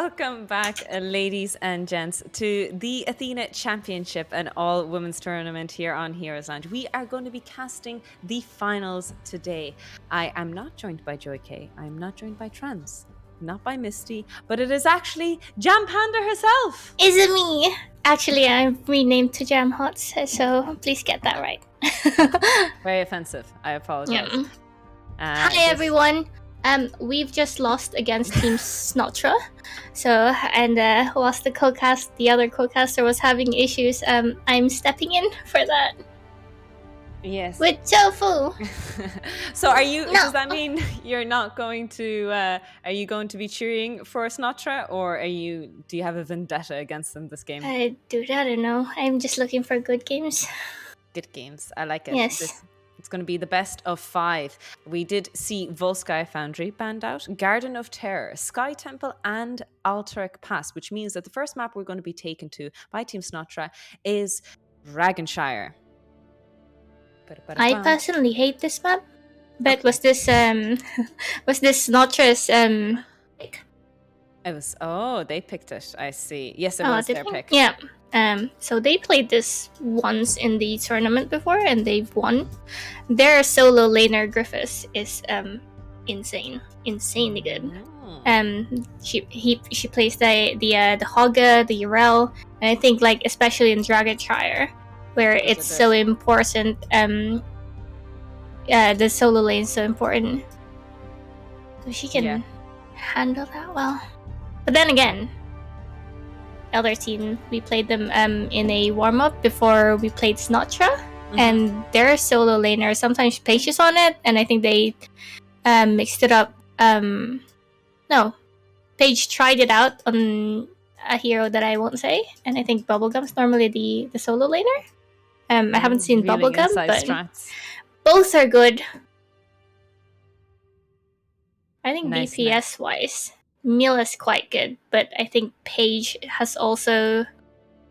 Welcome back, ladies and gents, to the Athena Championship, an all-women's tournament here on Heroes Lounge. We are going to be casting the finals today. I am not joined by Joy K. I am not joined by Trans, not by Misty, but it is actually Jam Panda herself. Is it me? Actually, I'm renamed to Jam Hots, so please get that right. Very offensive. I apologize. Yeah. Hi everyone. We've just lost against Team Snotra. Whilst the other co-caster was having issues, I'm stepping in for that. Yes. With tofu. So are you? No. Does that mean you're not going to? Are you going to be cheering for Snotra, or do you have a vendetta against them this game? I don't know. I'm just looking for good games. Good games. I like it. Yes. It's going to be the best of 5. We did see Volskaya Foundry banned out, Garden of Terror, Sky Temple, and Alterac Pass, which means that the first map we're going to be taken to by Team Snotra is Dragonshire. I personally hate this map, but okay. was this Snotra's pick? It was. Oh, they picked it. I see. Yes, it was their pick. Yeah. So they played this once in the tournament before, and they've won. Their solo laner Griffiths is insanely good. She plays the Hogga, the Urel, and I think like especially in Dragonshire, where it's so important. The solo lane is so important, so she can handle that well. But then again, other team, we played them in a warm-up before we played Snotra, and their solo laner sometimes Pages on it, and I think they mixed it up. No, Paige tried it out on a hero that I won't say, and I think Bubblegum's normally the solo laner. I haven't seen Bubblegum, but strats. Both are good. I think DPS-wise, Mila is quite good, but I think Paige has also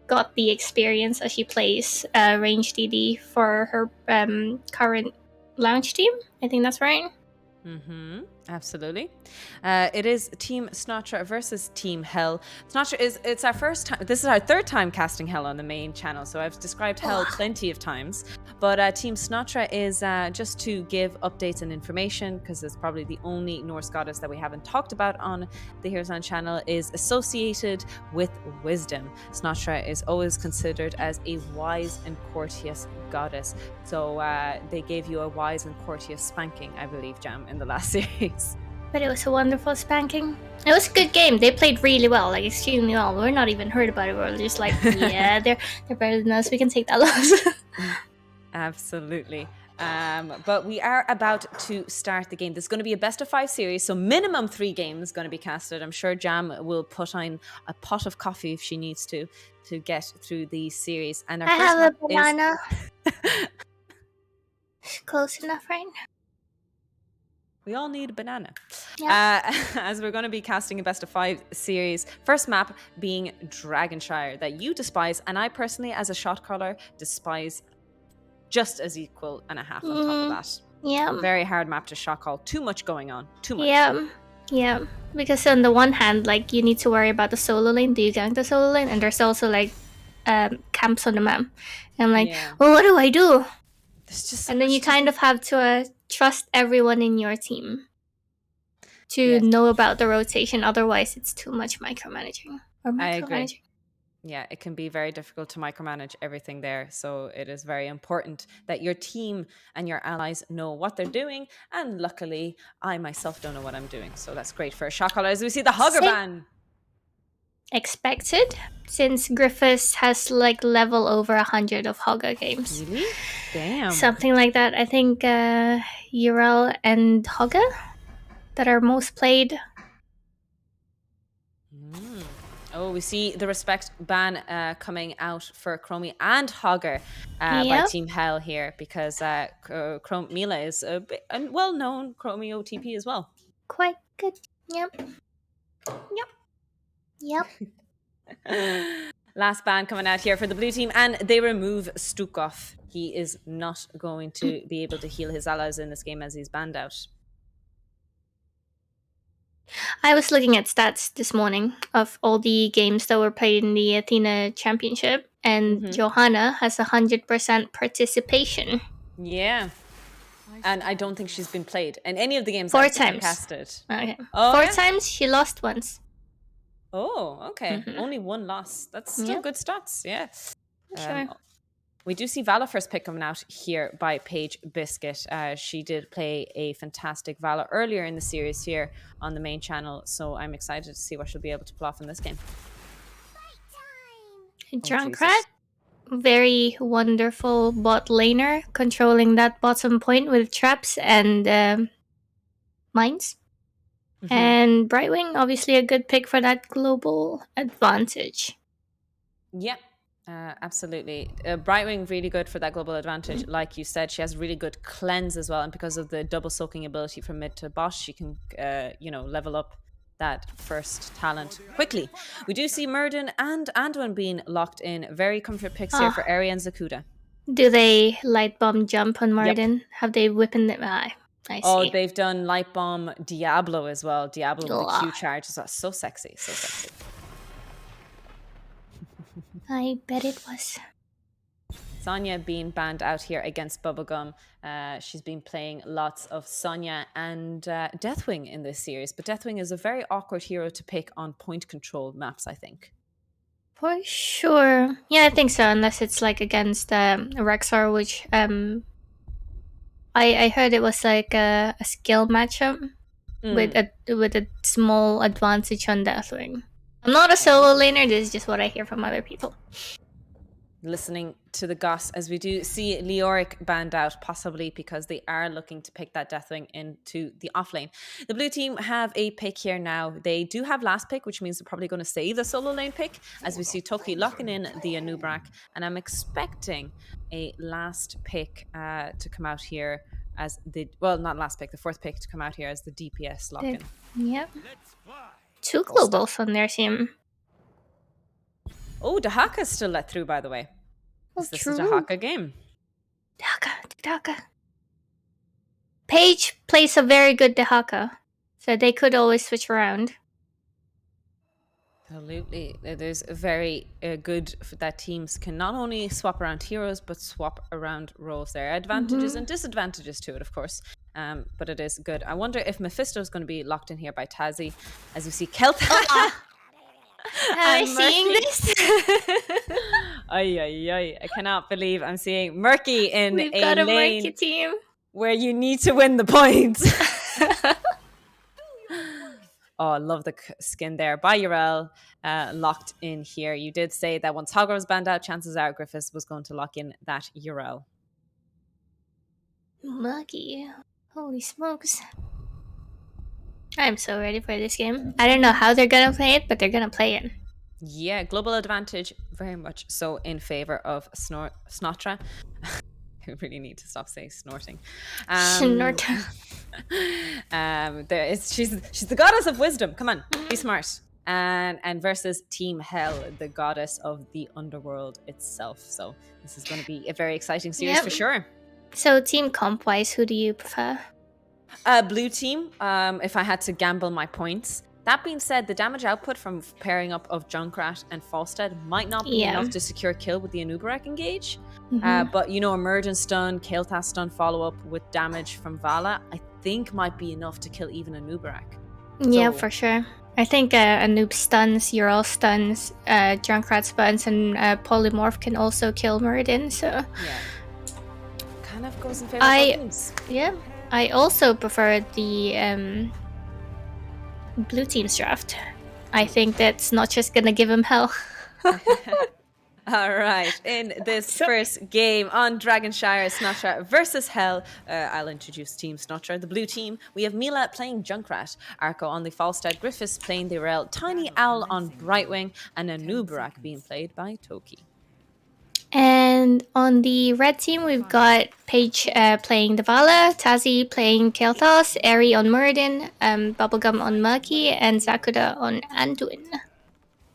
got the experience as she plays range DD for her current lounge team. I think that's right. Absolutely. It is Team Snotra versus Team Hell. Snotra it's our first time. This is our third time casting Hell on the main channel, so I've described Hell plenty of times. But Team Snotra is just to give updates and information, because it's probably the only Norse goddess that we haven't talked about on the Heroes on channel, is associated with wisdom. Snotra is always considered as a wise and courteous goddess. So they gave you a wise and courteous spanking, I believe, Jam, in the last series. But it was a wonderful spanking. It was a good game. They played really well, like extremely well. We're not even heard about it. We're just like, yeah, they're better than us. We can take that loss. Absolutely. But we are about to start the game. This is going to be a best of 5 series, so minimum 3 games going to be casted. I'm sure Jam will put on a pot of coffee if she needs to get through the series. And I have a banana. Close enough, right? We all need a banana. Yeah. As we're going to be casting a best of 5 series. First map being Dragonshire, that you despise, and I personally, as a shot caller, despise just as equal and a half on top of that. Yeah. Very hard map to shot call. Too much going on. Too much. Yeah. Because on the one hand, like, you need to worry about the solo lane. Do you gank the solo lane? And there's also like camps on the map. And I'm like, well, what do I do? And then you kind of have to trust everyone in your team to know about the rotation. Otherwise, it's too much micromanaging. I agree. Yeah, it can be very difficult to micromanage everything there. So it is very important that your team and your allies know what they're doing. And luckily, I myself don't know what I'm doing. So that's great for a shot caller. As we see the Hogger ban. Expected, since Griffiths has like level over 100 of Hogga games. Really? Damn. Something like that. I think Urel and Hogga that are most played. Oh, we see the respect ban coming out for Chromie and Hogger by Team Hell here, because Mila is a well-known Chromie OTP as well. Quite good. Yep. Last ban coming out here for the blue team, and they remove Stukov. He is not going to be able to heal his allies in this game as he's banned out. I was looking at stats this morning of all the games that were played in the Athena Championship, and Johanna has 100% participation. Yeah. And I don't think she's been played in any of the games 4 I've times. casted. Okay. Oh, 4 yeah? times, she lost once. Oh, okay. Only one loss. That's still good stats. Yeah. Sure. We do see Vala first pick coming out here by Paige Biscuit. She did play a fantastic Vala earlier in the series here on the main channel, so I'm excited to see what she'll be able to pull off in this game. Junkrat, very wonderful bot laner, controlling that bottom point with traps and mines. And Brightwing, obviously a good pick for that global advantage. Yeah. Absolutely. Brightwing, really good for that global advantage. Like you said, she has really good cleanse as well. And because of the double soaking ability from mid to boss, she can, level up that first talent quickly. We do see Murden and Anduin being locked in. Very comfort picks here for Eri and Zakuda. Do they light bomb jump on Murden? Yep. Have they whipping them? I see. Oh, they've done light bomb Diablo as well. Diablo with the Q charge. So sexy. So sexy. I bet it was. Sonya being banned out here against Bubblegum. She's been playing lots of Sonya and Deathwing in this series, but Deathwing is a very awkward hero to pick on point control maps, I think. For sure. Yeah, I think so, unless it's like against Rexar, which I heard it was like a skill matchup with a small advantage on Deathwing. I'm not a solo laner, this is just what I hear from other people. Listening to the goss, as we do see Leoric banned out, possibly because they are looking to pick that Deathwing into the offlane. The blue team have a pick here now. They do have last pick, which means they're probably going to save the solo lane pick, as we see Toki locking in the Anubrak, and I'm expecting a last pick to come out here as the, well, not last pick, the fourth pick to come out here as the DPS lock-in. Yep. 2 globals on their team. Oh, Dahaka's still let through, by the way. This is a Dahaka game. Dahaka. Paige plays a very good Dahaka, so they could always switch around. Absolutely. It is very good that teams can not only swap around heroes, but swap around roles. There are advantages and disadvantages to it, of course. But it is good. I wonder if Mephisto is going to be locked in here by Tazi, as we see Kelta. Am I seeing this? I cannot believe I'm seeing Murky in We've a got a lane Murky team where you need to win the points. Oh, I love the skin there by Urel, locked in here. You did say that once Hogger was banned out, chances are Griffiths was going to lock in that Urel. Murky. Holy smokes. I'm so ready for this game. I don't know how they're gonna play it, but they're gonna play it. Yeah, global advantage, very much so in favor of Snotra. I really need to stop saying snorting. Snorta. She's the goddess of wisdom. Come on, be smart. And versus Team Hell, the goddess of the underworld itself. So this is going to be a very exciting series for sure. So team comp wise, who do you prefer? Blue team, if I had to gamble my points. That being said, the damage output from pairing up of Junkrat and Falstad might not be enough to secure kill with the Anubarak engage. But, you know, Emergent stun, Kael'thas stun follow-up with damage from Vala, I think might be enough to kill even Anubarak. Yeah, for sure. I think Anub stuns, Ural stuns, Junkrat stuns, and Polymorph can also kill Muradin, so... Yeah. Kind of goes in favor of things. Yeah. I also prefer the blue team's draft. I think that's not just gonna give him hell. All right, in this first game on Dragonshire, Snotra versus Hell, I'll introduce Team Snotra, the blue team. We have Mila playing Junkrat, Arco on the Falstad, Griffiths playing the Rel, Tiny Owl on Brightwing, and Anubarak being played by Toki. And on the red team, we've got Paige playing Davala, Tazi playing Kael'thas, Eri on Muradin, Bubblegum on Murky, and Zakuda on Anduin.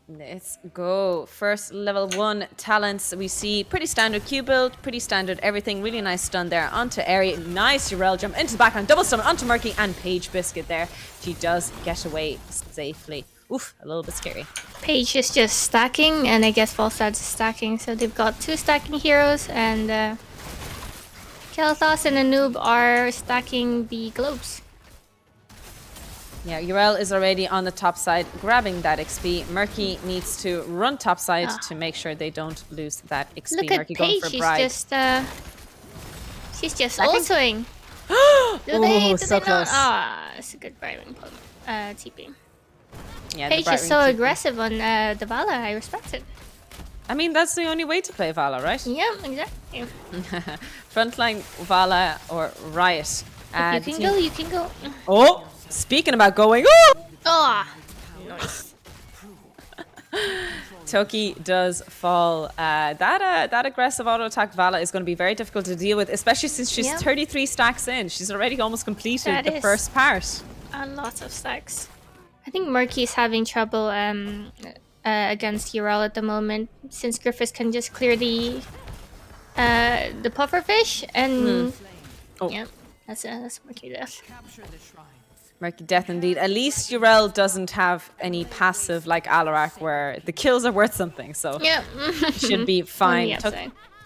Let's go. First level 1 talents. We see pretty standard Q build, pretty standard everything. Really nice stun there onto Airy. Nice Urel jump into the background. Double stun onto Murky and Paige Biscuit there. She does get away safely. Oof, a little bit scary. Paige is just stacking, and I guess Volstad is stacking. So they've got 2 stacking heroes, and Kel'Thas and Anub are stacking the globes. Yeah, Urel is already on the top side, grabbing that XP. Murky needs to run top side to make sure they don't lose that XP. Look at Murky Paige, going for Bride. she's just ulting. Do they so close. not? Ah, it's a good bribing TP. Yeah, Paige is so aggressive on the Vala. I respect it. I mean, that's the only way to play Vala, right? Yeah, exactly. Frontline Vala or Riot. You can go. Oh, speaking about going. Oh! Ah, nice. Toki does fall. That aggressive auto attack Vala is going to be very difficult to deal with, especially since she's 33 stacks in. She's already almost completed the first part. A lot of stacks. I think Murky's having trouble against Urel at the moment, since Griffiths can just clear the pufferfish, and yeah, that's Murky death. Murky death indeed. At least Urel doesn't have any passive like Alarak where the kills are worth something, so should be fine.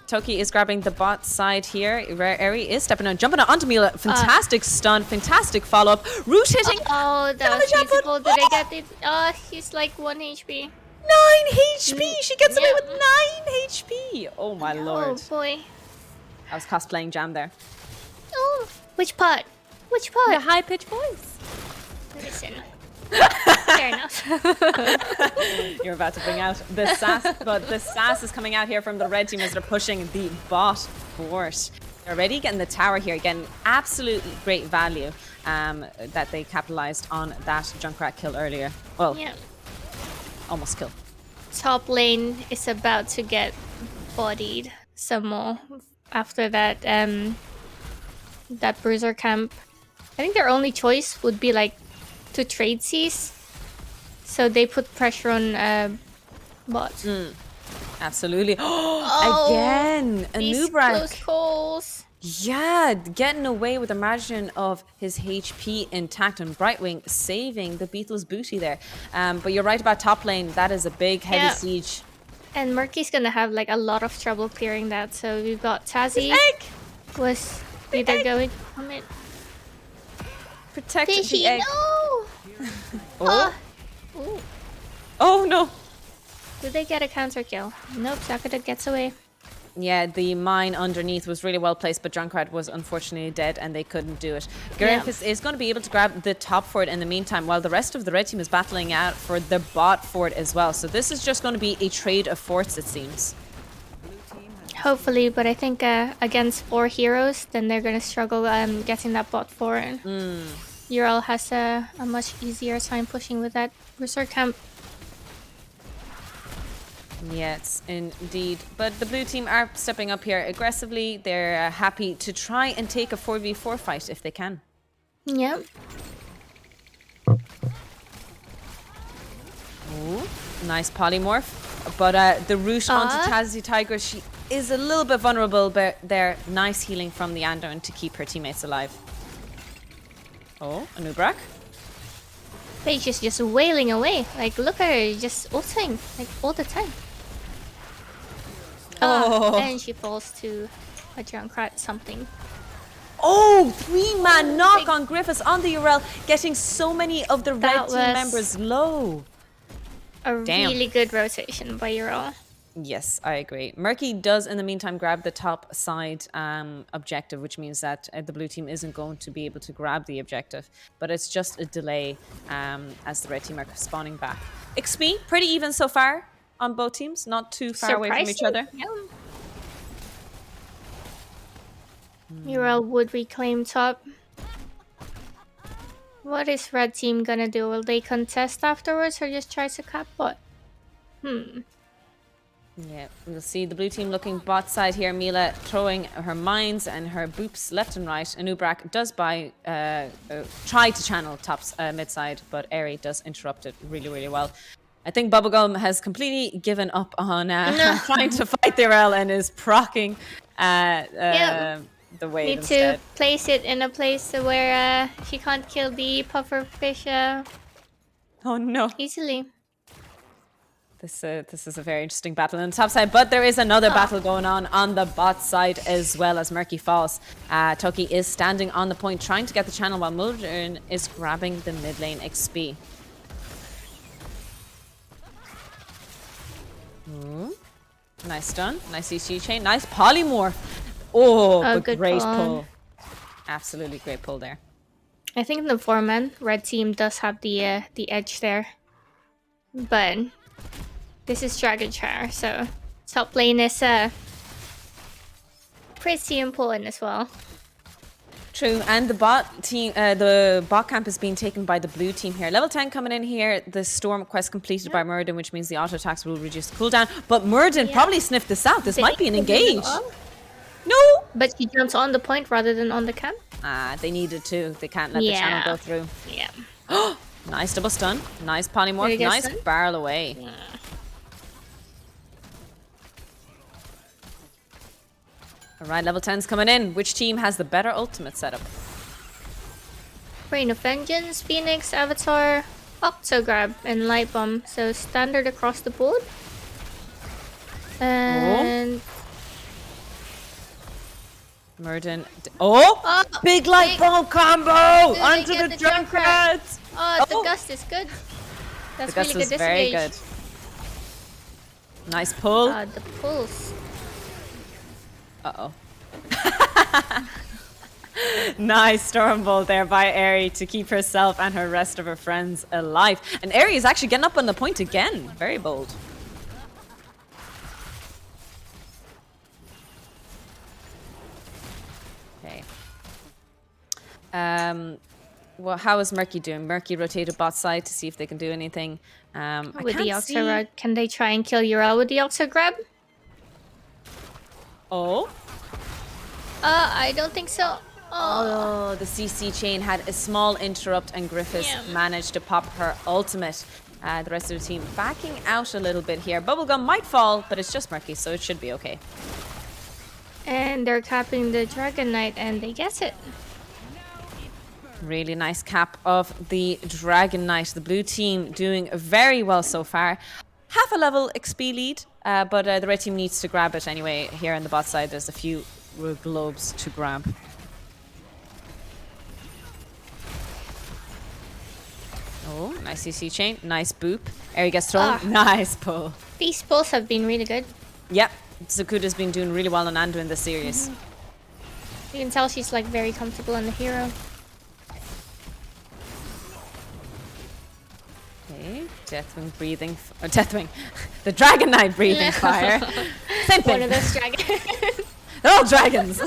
Toki is grabbing the bot side here. Eri is stepping on, jumping onto Mila. Fantastic stun, fantastic follow-up. Root hitting. Oh, that was beautiful. Did I get it? Oh, he's like 1 HP. 9 HP! She gets away with 9 HP! Oh my lord. Oh boy. I was cosplaying Jam there. Oh, which part? Which part? The high-pitched voice. Listen. Fair enough. You're about to bring out the sass, but the sass is coming out here from the red team as they're pushing the bot fort. They're already getting the tower here, getting absolutely great value that they capitalized on that Junkrat kill earlier. Well, almost kill. Top lane is about to get bodied some more after that that bruiser camp. I think their only choice would be like to trade C's, so they put pressure on bot. Absolutely. Again, a Nubrak. Close calls. Yeah, getting away with a margin of his HP intact, and Brightwing saving the Beatles booty there. But you're right about top lane. That is a big heavy siege. And Murky's gonna have like a lot of trouble clearing that. So we've got Tazzy was either going from it. Protect the egg. No! Oh no! Did they get a counter kill? Nope, Sakura gets away. Yeah, the mine underneath was really well placed, but Junkrat was unfortunately dead and they couldn't do it. Griffiths is going to be able to grab the top fort in the meantime, while the rest of the red team is battling out for the bot fort as well. So this is just going to be a trade of forts, it seems. Hopefully, but I think against 4 heroes, then they're going to struggle getting that bot fort. Urel has a much easier time pushing with that Berserk camp. Yes, indeed. But the blue team are stepping up here aggressively. They're happy to try and take a 4v4 fight if they can. Yep. Ooh, nice polymorph. But the root onto Tazzy Tiger, she is a little bit vulnerable, but there. Nice healing from the Anduin to keep her teammates alive. Oh, a Nubrak. Paige is just wailing away. Like, look at her, just ulting, like, all the time. And she falls to a Junkrat something. Oh, 3-man knock on Griffiths on the Urel, getting so many of the red team members low. Really good rotation by Urel. Yes, I agree. Murky does, in the meantime, grab the top side objective, which means that the blue team isn't going to be able to grab the objective. But it's just a delay as the red team are spawning back. XP, pretty even so far on both teams. Not too far away from each other. Yeah. Urel would reclaim top. What is red team gonna do? Will they contest afterwards or just try to cap bot? Yeah, we'll see the blue team looking bot side here. Mila throwing her mines and her boops left and right. Anubrak does try to channel tops mid side, but Eri does interrupt it really, really well. I think Bubblegum has completely given up on No. trying to fight the RL and is procking Yep. the wave Need to instead. place it in a place where she can't kill the pufferfish Oh no. easily. This is a very interesting battle on the top side, but there is another Oh. battle going on the bot side as well as Murky falls. Toki is standing on the point trying to get the channel while Mulder is grabbing the mid lane XP. Ooh. Nice stun, nice EC chain, nice polymorph. Oh, but good great pull. pull. Absolutely great pull there. I think in the 4-man, red team does have the edge there. But this is Dragon Char, so top lane is pretty important as well. True, and the bot camp is being taken by the blue team here. Level 10 coming in here. The storm quest completed by Murden, which means the auto attacks will reduce the cooldown. But Murden probably sniffed this out. This might be an engage. No! But she jumps on the point rather than on the camp. They needed to. They can't let the channel go through. Yeah. Nice double stun. Nice polymorph. Nice stun? barrel away. Yeah. Alright, level 10's coming in. Which team has the better ultimate setup? Rain of Vengeance, Phoenix, Avatar, Octograb, and Light Bomb. So standard across the board. And Murden. Oh! Big light bomb combo! Onto the Junkrat! Oh, the gust is good. That's the gust really is good very disengage. good. Nice pull. The pulls. Uh-oh. Nice storm bolt there by Aerie to keep herself and her rest of her friends alive. And Aerie is actually getting up on the point again. Very bold. Okay. Well, how is Murky doing? Murky rotated bot side to see if they can do anything. With the Octograb, can they try and kill Ural with the Octograb? Oh. I don't think so. Oh, the CC chain had a small interrupt and Griffiths managed to pop her ultimate. The rest of the team backing out a little bit here. Bubblegum might fall, but it's just Murky, so it should be okay. And they're capping the Dragon Knight and they guess it. Really nice cap of the Dragon Knight. The blue team doing very well so far. Half a level XP lead, but the red team needs to grab it anyway. Here on the bot side, there's a few globes to grab. Oh, nice CC chain. Nice boop. Aerie gets thrown. Nice pull. These pulls have been really good. Yep. Zakuta's been doing really well on Andu in this series. You can tell she's like very comfortable on the hero. Okay. Deathwing breathing. Deathwing. The Dragon Knight breathing fire. Same thing. One of those dragons. They're all dragons.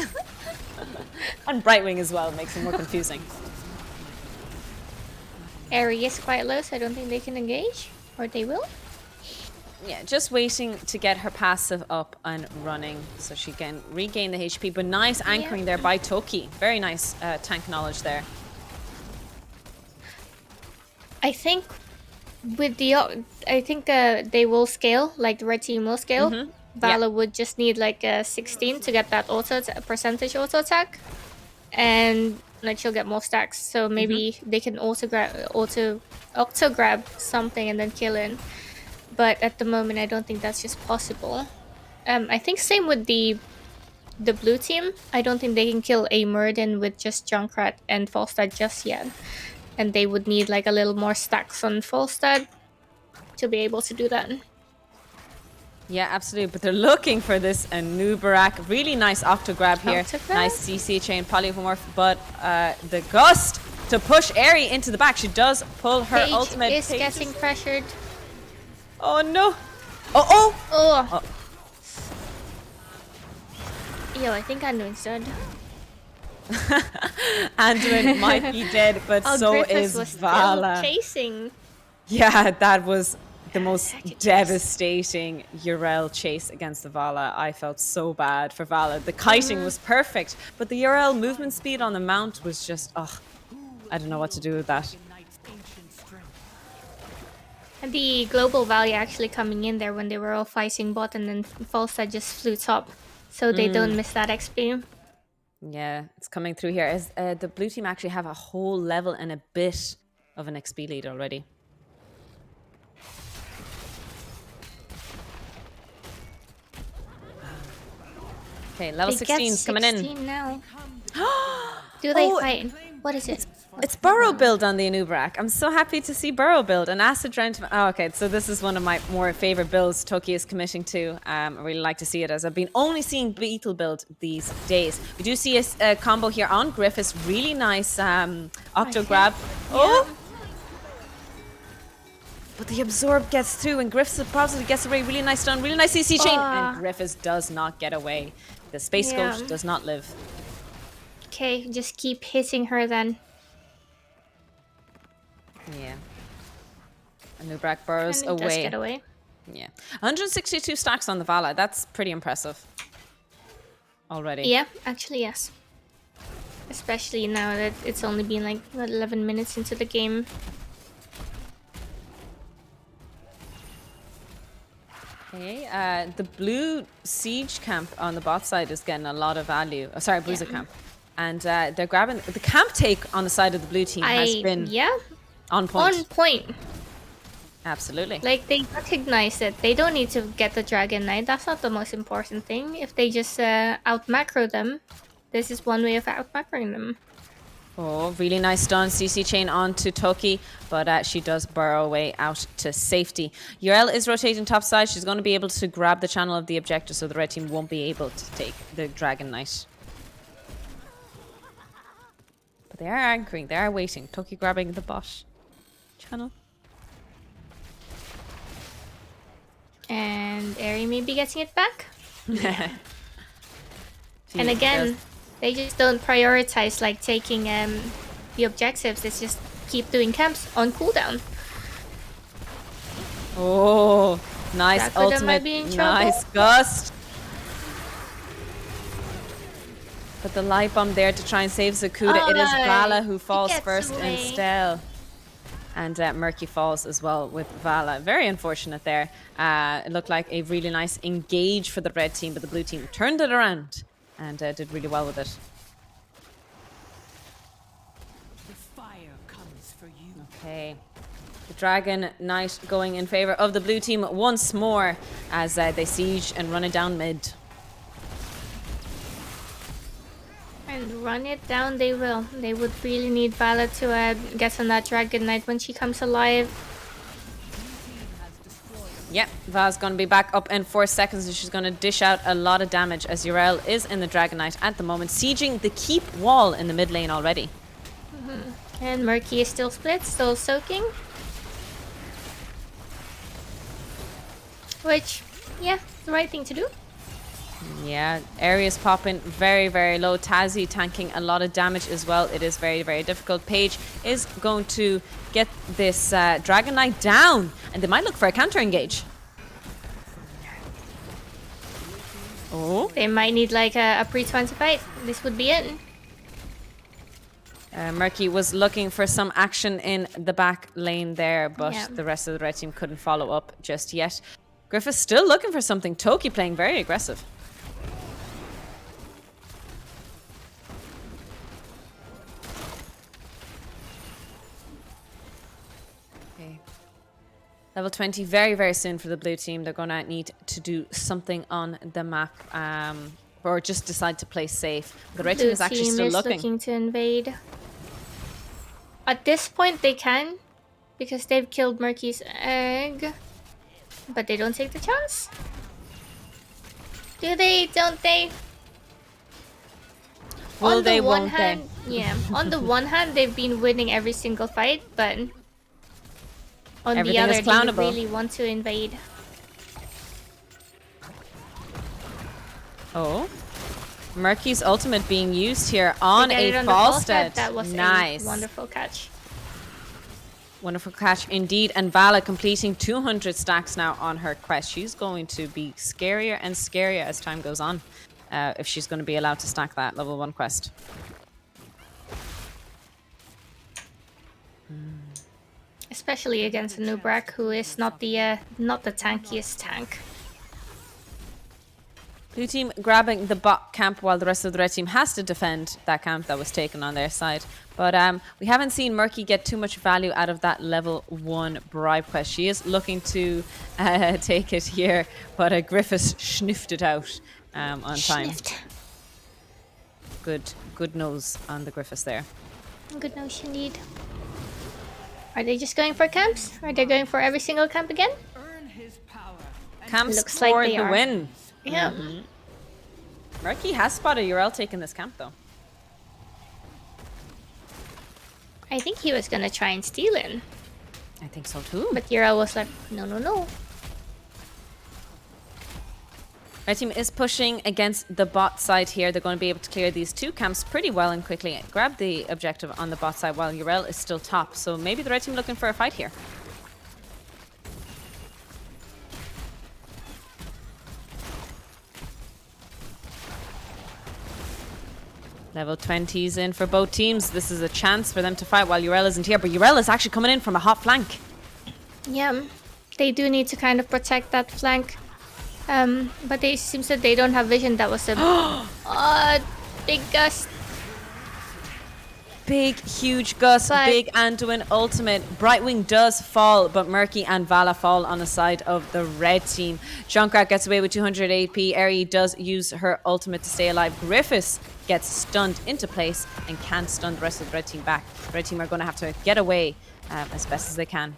And Brightwing as well makes it more confusing. Aerie is quite low, so I don't think they can engage. Or they will. Yeah, just waiting to get her passive up and running so she can regain the HP. But nice anchoring there by Toki. Very nice tank knowledge there. I think with the... they will scale, like the red team will scale. Vala would just need like a 16 to get that percentage auto attack. And like she'll get more stacks. So maybe they can also grab something and then kill in. But at the moment, I don't think that's just possible. I think same with the blue team. I don't think they can kill a Murden with just Junkrat and Falstad just yet. And they would need like a little more stacks on Falstad to be able to do that. Yeah, absolutely. But they're looking for this Anubarak. Really nice Octograb here. Nice CC chain polymorph. But the gust to push Aerie into the back. She does pull her ultimate. Paige is getting pressured. Oh no. Oh. Yo, I think Anduin's dead. Anduin might be dead, but so Griffiths is was Vala. Still chasing. Yeah, that was the most devastating Urel chase against the Vala. I felt so bad for Vala. The kiting was perfect, but the Urel movement speed on the mount was just, I don't know what to do with that. And the global value actually coming in there when they were all fighting bot, and then Falstad just flew top, so they don't miss that XP. Yeah, it's coming through here. As the blue team actually have a whole level and a bit of an XP lead already. Okay, level 16 is coming in. Now. Do they fight? What is it? It's burrow build on the Anubrak. I'm so happy to see burrow build. An acid rent. Oh, okay, so this is one of my more favorite builds Toki is committing to. I really like to see it, as I've been only seeing beetle build these days. We do see a combo here on Griffiths. Really nice octo grab. Oh! But the absorb gets through, and Griffiths probably gets away. Really nice stun, really nice CC chain. And Griffiths does not get away. The Space Goat does not live. Okay, just keep hitting her then. Yeah. Anubrak burrows And it away. does get away. Yeah. 162 stacks on the Vala. That's pretty impressive. Already. Yeah, actually, yes. Especially now that it's only been like 11 minutes into the game. Okay, the blue siege camp on the bot side is getting a lot of value. Oh, sorry, Bruiser camp. And they're grabbing... The camp take on the side of the blue team has been on point. On point. Absolutely. Like, they recognize it. They don't need to get the Dragon Knight. That's not the most important thing. If they just out-macro them, this is one way of out-macroing them. Oh, really nice stun. CC chain onto Toki, but she does burrow away out to safety. Urel is rotating top side. She's going to be able to grab the channel of the objective, so the red team won't be able to take the Dragon Knight. But they are anchoring. They are waiting. Toki grabbing the bot channel. And Eri may be getting it back. And again, they just don't prioritize like taking the objectives. It's just keep doing camps on cooldown. Oh, nice ultimate. Nice gust. But the light bomb there to try and save Zakuda. It is Vala who falls first instead. And Murky falls as well with Vala. Very unfortunate there. It looked like a really nice engage for the red team, but the blue team turned it around and did really well with it. The fire comes for you. Okay. The Dragon Knight going in favor of the blue team once more as they siege and run it down mid. And run it down they will. They would really need Vala to get on that Dragon Knight when she comes alive. Yep, Vala's going to be back up in 4 seconds, and she's going to dish out a lot of damage as Urel is in the Dragon Knight at the moment, sieging the keep wall in the mid lane already. And Murky is still split, still soaking. Which, yeah, the right thing to do. Yeah, areas popping very, very low. Tazi tanking a lot of damage as well. It is very, very difficult. Paige is going to get this Dragon Knight down, and they might look for a counter engage. Oh, They might need like a pre-20 fight. This would be it. Murky was looking for some action in the back lane there, but the rest of the red team couldn't follow up just yet. Griffith's still looking for something. Toki playing very aggressive. Level 20 very, very soon for the blue team. They're going to need to do something on the map or just decide to play safe. The red team is actually still looking to invade. At this point they can, because they've killed Murky's egg. But they don't take the chance. Do they? Don't they? Will on they, the one won't hand, they? Yeah. On the one hand, they've been winning every single fight, but on the other, they really want to invade. Oh. Murky's ultimate being used here on a Falstad. That was nice. A wonderful catch. Wonderful catch indeed. And Vala completing 200 stacks now on her quest. She's going to be scarier and scarier as time goes on if she's going to be allowed to stack that level 1 quest. especially against a Nubrak, who is not the tankiest tank. Blue team grabbing the bot camp while the rest of the red team has to defend that camp that was taken on their side. But we haven't seen Murky get too much value out of that level 1 bribe quest. She is looking to take it here, but Griffiths sniffed it out on time. Sniffed. Good nose on the Griffiths there. Good nose indeed. Are they just going for camps? Are they going for every single camp again? Earn his power. Camps Looks like for they the are. win. Yeah. Murky has spotted Urel taking this camp though. I think he was gonna try and steal in, I think so too. but Yura was like, no, no, no. Red team is pushing against the bot side here. They're going to be able to clear these 2 camps pretty well and quickly. Grab the objective on the bot side while Urel is still top. So maybe the red team looking for a fight here. Level 20s in for both teams. This is a chance for them to fight while Urel isn't here. But Urel is actually coming in from a hot flank. Yeah, they do need to kind of protect that flank. But it seems that they don't have vision. That was a big gust. Big, huge gust, But- big Anduin ultimate. Brightwing does fall, but Murky and Vala fall on the side of the red team. Junkrat gets away with 200 AP. Eri does use her ultimate to stay alive. Griffiths gets stunned into place and can't stun the rest of the red team back. The red team are going to have to get away as best as they can.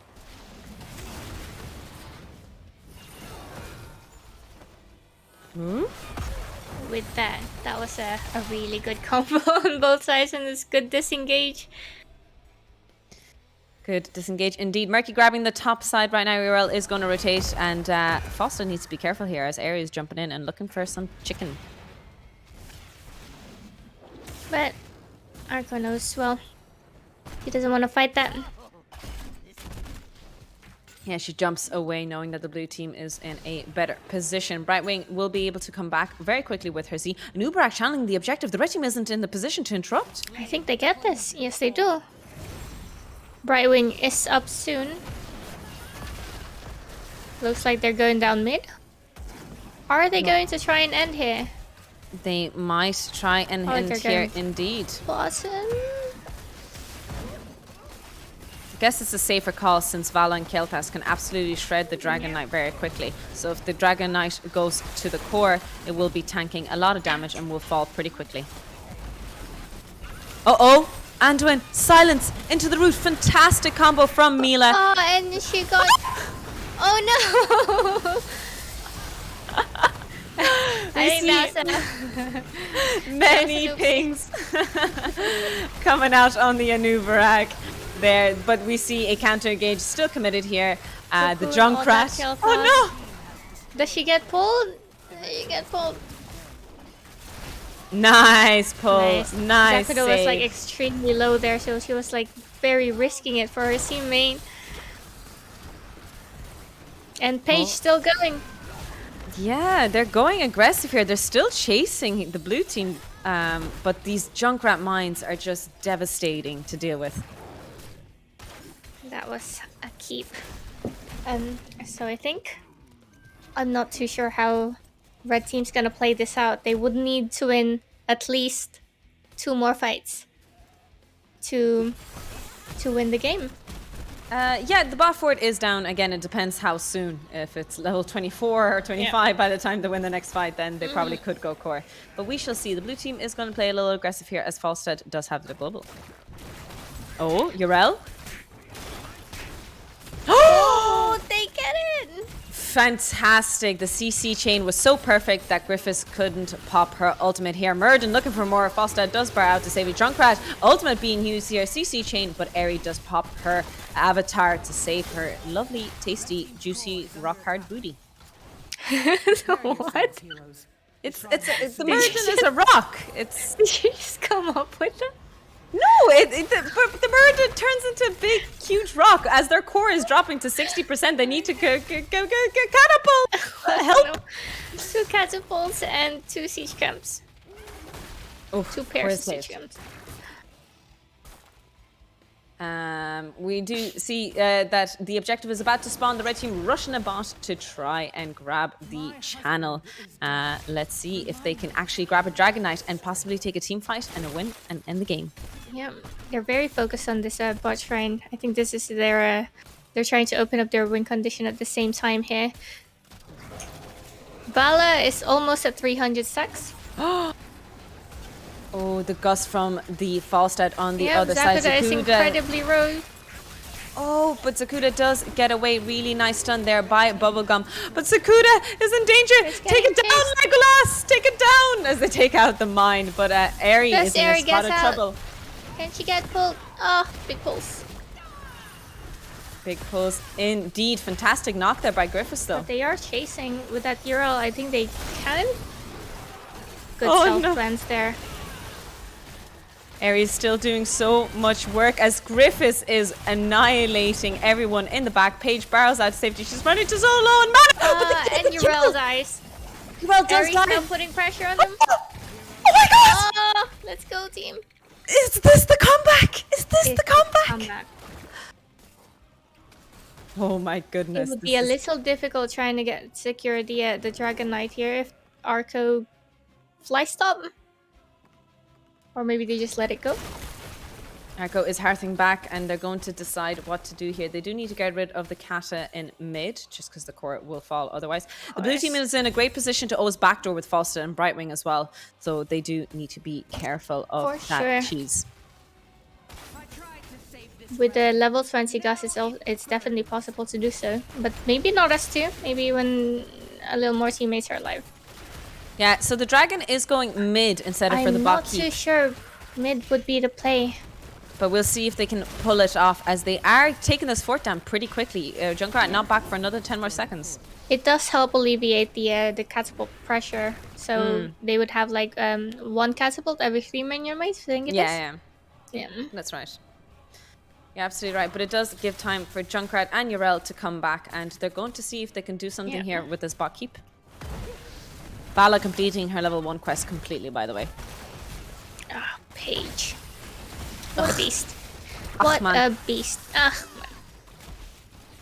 With that was a really good combo on both sides, and it's good disengage. Good disengage indeed. Murky grabbing the top side right now. Urel is going to rotate, and Foster needs to be careful here as Eri is jumping in and looking for some chicken. But Arco knows, well, he doesn't want to fight that. Yeah, she jumps away knowing that the blue team is in a better position. Brightwing will be able to come back very quickly with her Z. And Uberak channeling the objective. The red team isn't in the position to interrupt. I think they get this. Yes, they do. Brightwing is up soon. Looks like they're going down mid. Are they going to try and end here? They might try and end they're here going- indeed. Bottom? I guess it's a safer call since Vala and Kel'Thas can absolutely shred the Dragon Knight very quickly. So if the Dragon Knight goes to the core, it will be tanking a lot of damage and will fall pretty quickly. Uh-oh! Anduin, silence into the root. Fantastic combo from Mila. Oh, and she got... Oh no! I think that's Many Oops. pings coming out on the Anubarak there, but we see a counter engage still committed here. The Cocoon, Junkrat. all that Oh Kel'Thas. Does she get pulled? You get pulled. no! Nice pull. Nice Jakudo was like save. extremely low there, so she was like very risking it for her teammate. And Paige still going. Yeah, they're going aggressive here. They're still chasing the blue team, but these Junkrat mines are just devastating to deal with. That was a keep. So I think I'm not too sure how red team's gonna play this out. They would need to win at least 2 more fights to win the game. Yeah, the bot fort is down. Again, it depends how soon. If it's level 24 or 25 by the time they win the next fight, then they probably could go core. But we shall see. The blue team is going to play a little aggressive here as Falstad does have the global. Oh, Urel? Oh, they get it! Fantastic. The CC chain was so perfect that Griffiths couldn't pop her ultimate here. Murden looking for more. Falstad does bar out to save it. Junkrat ultimate being used here. CC chain, but Eri does pop her avatar to save her lovely, tasty, juicy, rock hard booty. What? Heroes. It's the Murden is a rock. It's Did you just come up with that? no, but the Murden turns into a big, huge rock as their core is dropping to 60%. They need to go catapult. Help! 2 catapults and 2 siege camps. Oh, 2 pairs of siege camps. We do see that the objective is about to spawn. The red team rushing a bot to try and grab the channel. Let's see if they can actually grab a Dragon Knight and possibly take a team fight and a win and end the game. Yeah, they're very focused on this bot shrine. I think this is their they're trying to open up their win condition at the same time here. Vala is almost at 300 stacks. Oh, the gust from the Falstad on the other side. Zakuda is incredibly low. Oh, but Zakuda does get away. Really nice stun there by Bubblegum. But Zakuda is in danger. Take it down, Legolas! Take it down as they take out the mine. But Aerie is in a spot of trouble. Can she get pulled? Oh, big pulls. Big pulls indeed. Fantastic knock there by Griffiths though. But they are chasing with that Ural. I think they can. Good self-cleanse there. Aerie's still doing so much work as Griffiths is annihilating everyone in the back. Paige barrels out to safety. She's running to solo and mana. And Ural dies. Well, does Aerie's now putting pressure on them. Oh my god! Oh, let's go, team. Is this the comeback? Is this the comeback? Oh my goodness. It would be a little difficult trying to secure the Dragon Knight here if Arco fly stop. Or maybe they just let it go. Arco is harthing back and they're going to decide what to do here. They do need to get rid of the Kata in mid, just because the core will fall otherwise. The blue team is in a great position to always backdoor with Falstad and Brightwing as well. So they do need to be careful of that cheese. With the level 20 Gus, it's definitely possible to do so. But maybe not us two. Maybe when a little more teammates are alive. Yeah, so the dragon is going mid instead of for the bot keep. I'm not too sure mid would be the play. But we'll see if they can pull it off as they are taking this fort down pretty quickly. Junkrat not back for another 10 more seconds. It does help alleviate the catapult pressure. So they would have like one catapult every 3 minion mates, I think it is. Yeah. That's right. You're absolutely right. But it does give time for Junkrat and Yrel to come back. And they're going to see if they can do something here with this bot keep. Vala completing her level 1 quest completely, by the way. Ah, Paige. What a beast. What a beast. Ah, man.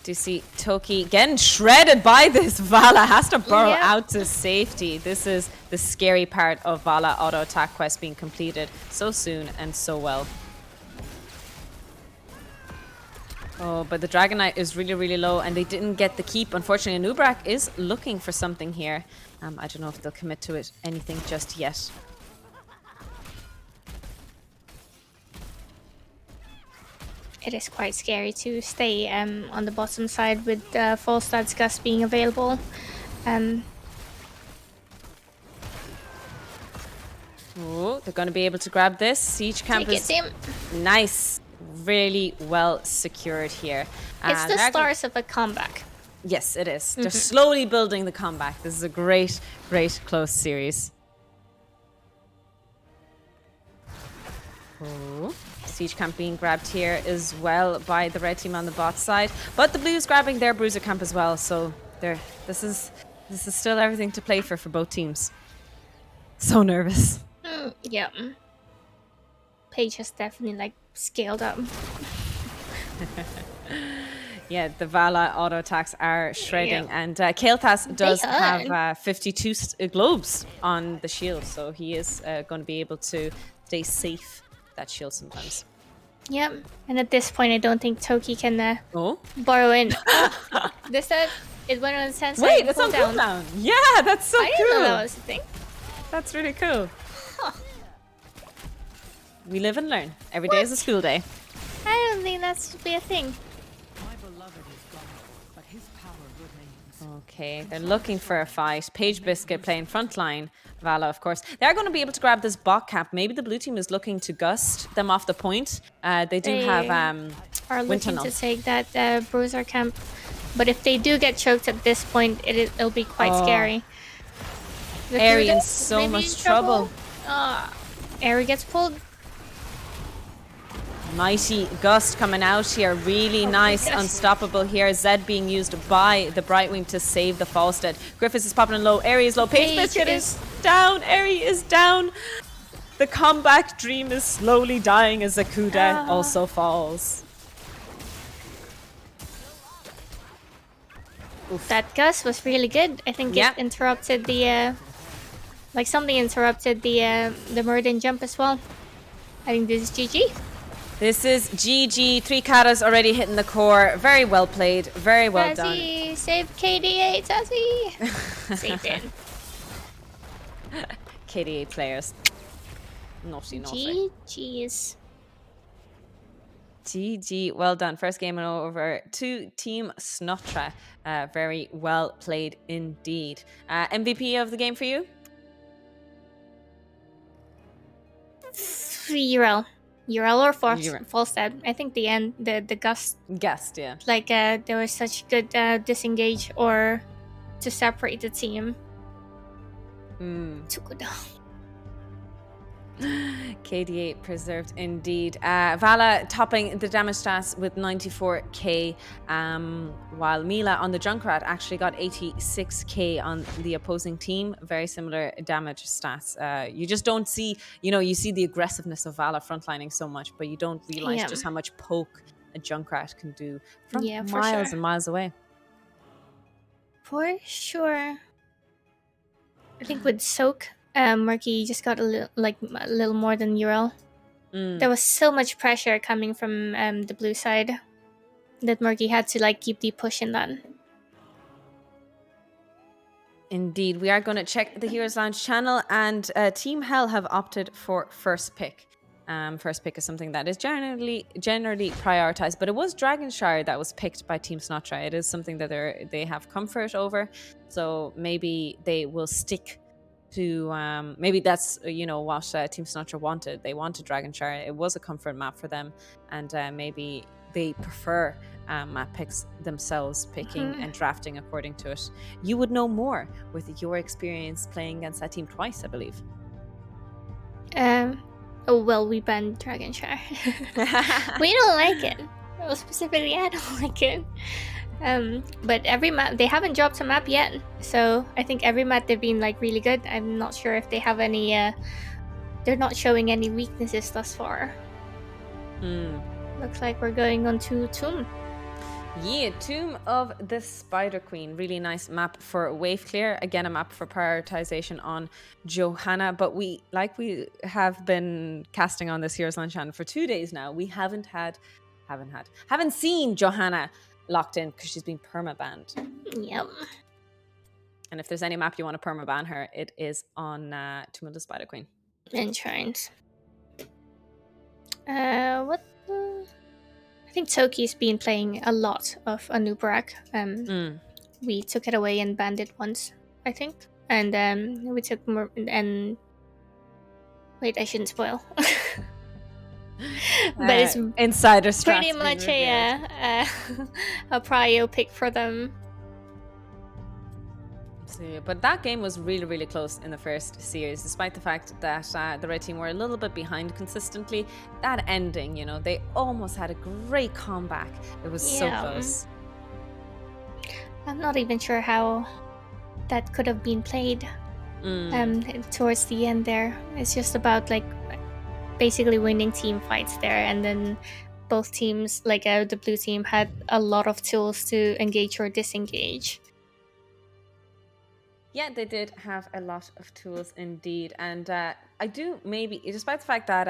Do you see Toki getting shredded by this? Vala has to burrow out to safety. This is the scary part of Vala auto attack quest being completed so soon and so well. Oh, but the Dragon Knight is really, really low and they didn't get the keep. Unfortunately, Nubrak is looking for something here. I don't know if they'll commit to it anything just yet. It is quite scary to stay on the bottom side with Falstad's Gust being available. Oh, they're going to be able to grab this. Siege camp is nice. Really well secured here. It's the start of a comeback. Yes, it is. They're slowly building the comeback. This is a great, great close series. Oh, Siege camp being grabbed here as well by the red team on the bot side. But the blues grabbing their bruiser camp as well. So this is still everything to play for both teams. So nervous. Yeah. Paige has definitely like scaled up. Yeah, the Vala auto attacks are shredding, and Kael'thas does have 52 globes on the shield, so he is going to be able to stay safe with that shield sometimes. Yep, and at this point, I don't think Toki can borrow in. This it went on the sense. Wait, it's on cooldown. Yeah, that's so cool. I didn't know that was a thing. That's really cool. We live and learn. Every day is a school day. I don't think that should be a thing. Okay, they're looking for a fight. Paige Biscuit playing frontline. Vala, of course. They're going to be able to grab this bot cap. Maybe the blue team is looking to gust them off the point. They have are looking to take that bruiser camp. But if they do get choked at this point, it'll be quite scary. Aerie in so much trouble. Aerie gets pulled. Mighty gust coming out here. Really nice. Unstoppable here. Zed being used by the Brightwing to save the Falstad. Griffiths is popping in low. Aerie is low. Paige Biscuit is down. Aerie is down. The comeback dream is slowly dying as Zakuda also falls. That gust was really good. I think Yeah. it interrupted the like something interrupted the Murden jump as well. I think this is GG. This is GG. 3 katas already hitting the core. Very well played. Very well done. Tazzy, save KD8, Tazzy. Saved it. KDA players. Naughty. GG's. GG. Well done. First game over to Team Snotra. Very well played indeed. MVP of the game for you? Ural or Ural. Falstad. I think the gust. Guessed, yeah. Like there was such good disengage or to separate the team. Too good. KD8 preserved indeed. Vala topping the damage stats with 94k, while Mila on the Junkrat actually got 86k on the opposing team. Very similar damage stats. You just don't see, you see the aggressiveness of Vala frontlining so much, but you don't realize just how much poke a Junkrat can do from miles and miles away. For sure. I think with Soak, Murky just got a little more than Ural. There was so much pressure coming from the blue side that Murky had to keep the push in that. Indeed, we are going to check the Heroes Lounge channel, and Team Hell have opted for first pick. First pick is something that is generally prioritized, but it was Dragonshire that was picked by Team Snotra. It is something that they have comfort over, so maybe they will stick to maybe that's what Team Snotra wanted. They wanted Dragonshire. It was a comfort map for them, and maybe they prefer map picks themselves, picking and drafting according to it. You would know more with your experience playing against that team twice, I believe. Oh well, we banned Dragonshire. We don't like it. Well, specifically, I don't like it. But every map, they haven't dropped a map yet, so I think every map they've been really good. I'm not sure if they have any they're not showing any weaknesses thus far. Looks like we're going on to Tomb. Yeah, Tomb of the Spider Queen. Really nice map for wave clear. Again, a map for prioritization on Johanna. But we have been casting on this Heroes Lounge channel for 2 days now. We haven't seen Johanna locked in because she's been perma-banned. Yep. And if there's any map you want to perma-ban her, it is on Tomb of the Spider Queen. And Shrines. What? I think Toki's been playing a lot of Anubarak. We took it away and banned it once, I think. And we took more and wait, I shouldn't spoil. But it's insider pretty much a prio pick for them. But that game was really, really close in the first series, despite the fact that the red team were a little bit behind consistently. That ending, they almost had a great comeback. It was so close. I'm not even sure how that could have been played towards the end there. It's just about basically winning team fights there, and then both teams, the blue team, had a lot of tools to engage or disengage. Yeah, they did have a lot of tools indeed. And I do maybe, despite the fact that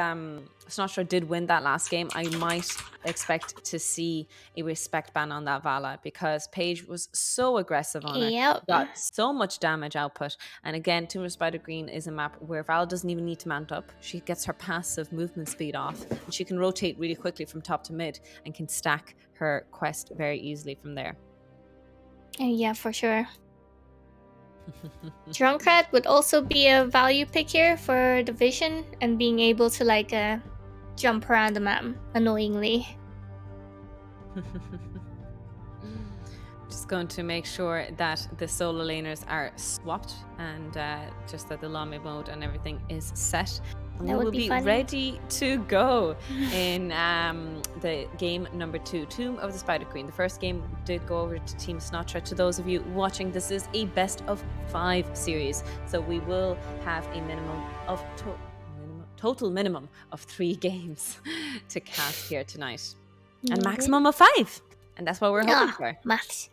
Snotra did win that last game, I might expect to see a respect ban on that Vala, because Paige was so aggressive on her. Got so much damage output. And again, Tomb of Spider Green is a map where Vala doesn't even need to mount up. She gets her passive movement speed off, and she can rotate really quickly from top to mid and can stack her quest very easily from there. Yeah, for sure. Drunkrat would also be a value pick here for the vision and being able to jump around the map annoyingly. Just going to make sure that the solo laners are swapped and just that the Lame mode and everything is set. And we will be ready to go in the game number 2, Tomb of the Spider Queen. The first game did go over to Team Snotra. To those of you watching, this is a best of 5 series, so we will have a total minimum of 3 games to cast here tonight, and maximum of 5, and that's what we're hoping for. Maths.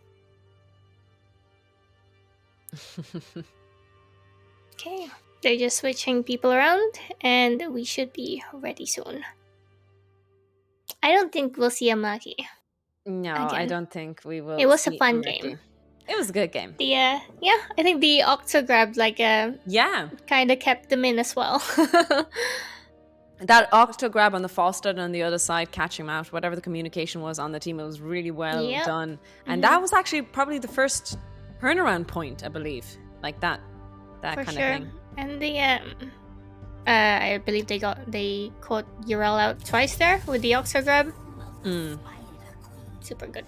Okay, they're just switching people around, and we should be ready soon. I don't think we'll see a Maki. No, I Again. don't think we will. It was a see fun Murky. game. It was a good game. The yeah, I think the Octograb Yeah. kind of kept them in as well. That octo grab on the Fawcett on the other side, catching him out, whatever the communication was on the team, it was really well Yep. done. And that was actually probably the first turnaround point, I believe. Like that For kind sure. of thing. And the I believe they caught Urel out twice there with the Octograb. Mm. Super good.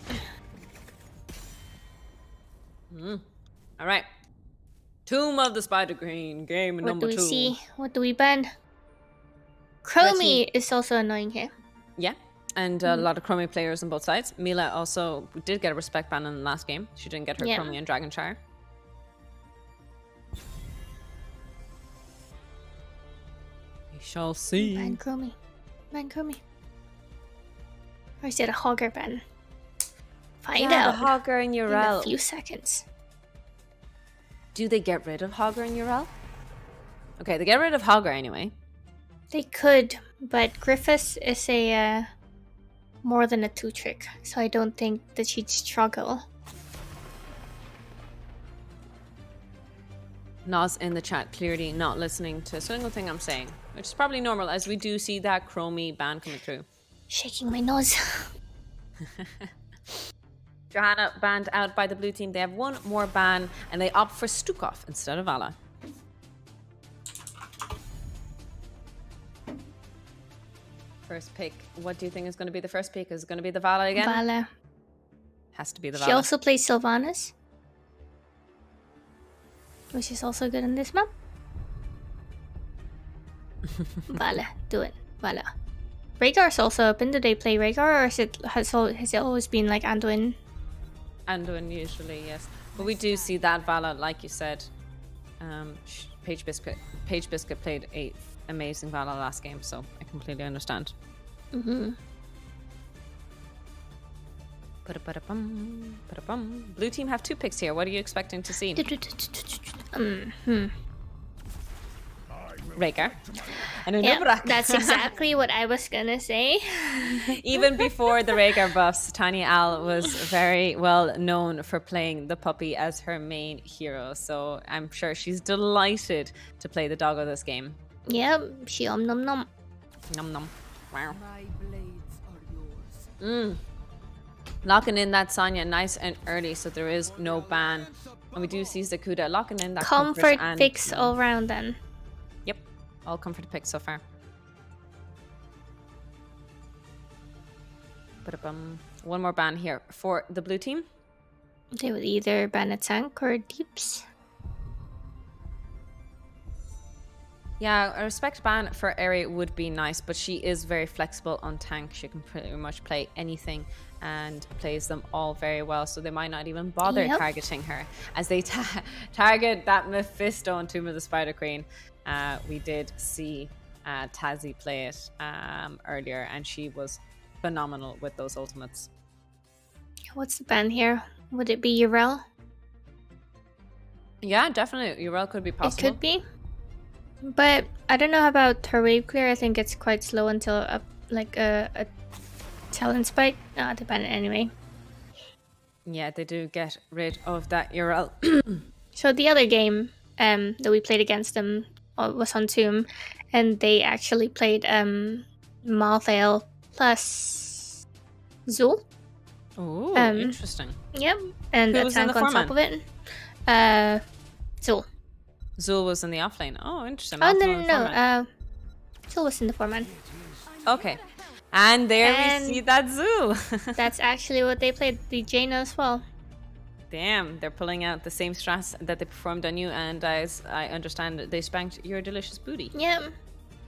All right. Tomb of the Spider Queen, game What number do we 2. see? What do we ban? Chromie is also annoying here. Yeah. And a lot of Chromie players on both sides. Mila also did get a respect ban in the last game. She didn't get her Yeah. Chromie and Dragonshire. We shall see. Ban Chromie. Ban Chromie. Or is it a Hogger ban? Find Yeah, out the Hogger and in a Urel. few seconds. Do they get rid of Hogger and Urel? Okay, they get rid of Hogger anyway. They could, but Griffiths is a more than a 2-trick, so I don't think that she'd struggle. Nas in the chat clearly not listening to a single thing I'm saying, which is probably normal as we do see that Chromie ban coming through. Shaking my nose. Johanna banned out by the blue team. They have one more ban and they opt for Stukov instead of Vala. First pick. What do you think is going to be the first pick? Is it going to be the Vala again? Vala. Has to be the She Vala. also plays Sylvanas, which is also good in this map. Vala, do it. Vala. Rhaegar's also open. Do they play Rhaegar, or has it always been like Anduin? Anduin usually, yes. But we do see that Vala, like you said. Paige Biscuit played a amazing Vala last game, so I completely understand. Blue team have 2 picks here. What are you expecting to see? Rhaegar. And Yeah, that's exactly what I was gonna say. Even before the Rhaegar buffs, Tanya Al was very well known for playing the puppy as her main hero. So I'm sure she's delighted to play the doggo this game. Yep, she nom nom. Nom nom. Wow. My blades are yours. Locking in that Sonya nice and early, so there is no ban. And we do see Zakuda locking in that Comfort and picks all round then. Yep, all comfort picks so far. One more ban here for the blue team. They would either ban a tank or deeps. Yeah, a respect ban for Eri would be nice, but she is very flexible on tank. She can pretty much play anything and plays them all very well, so they might not even bother Yep. targeting her. As they target that Mephisto on Tomb of the Spider Queen, we did see Tazzy play it earlier, and she was phenomenal with those ultimates. What's the ban here? Would it be Urel? Yeah, definitely. Urel could be possible. It could be. But I don't know about her wave clear. I think it's quite slow until a talent spike. No, they ban it anyway. Yeah, they do get rid of that Urel. So the other game that we played against them was on Tomb, and they actually played Malthael plus Zul. Oh, interesting. Yep, and Who a was in tank the on top format? of it. Zul. Zul was in the offlane. Oh, interesting. Oh, Malcolm no. in the format. Zul was in the format. Okay. And there And- we see that Zul. That's actually what they played, the Jaina as well. Damn, they're pulling out the same strats that they performed on you, and as I understand it, they spanked your delicious booty. Yep,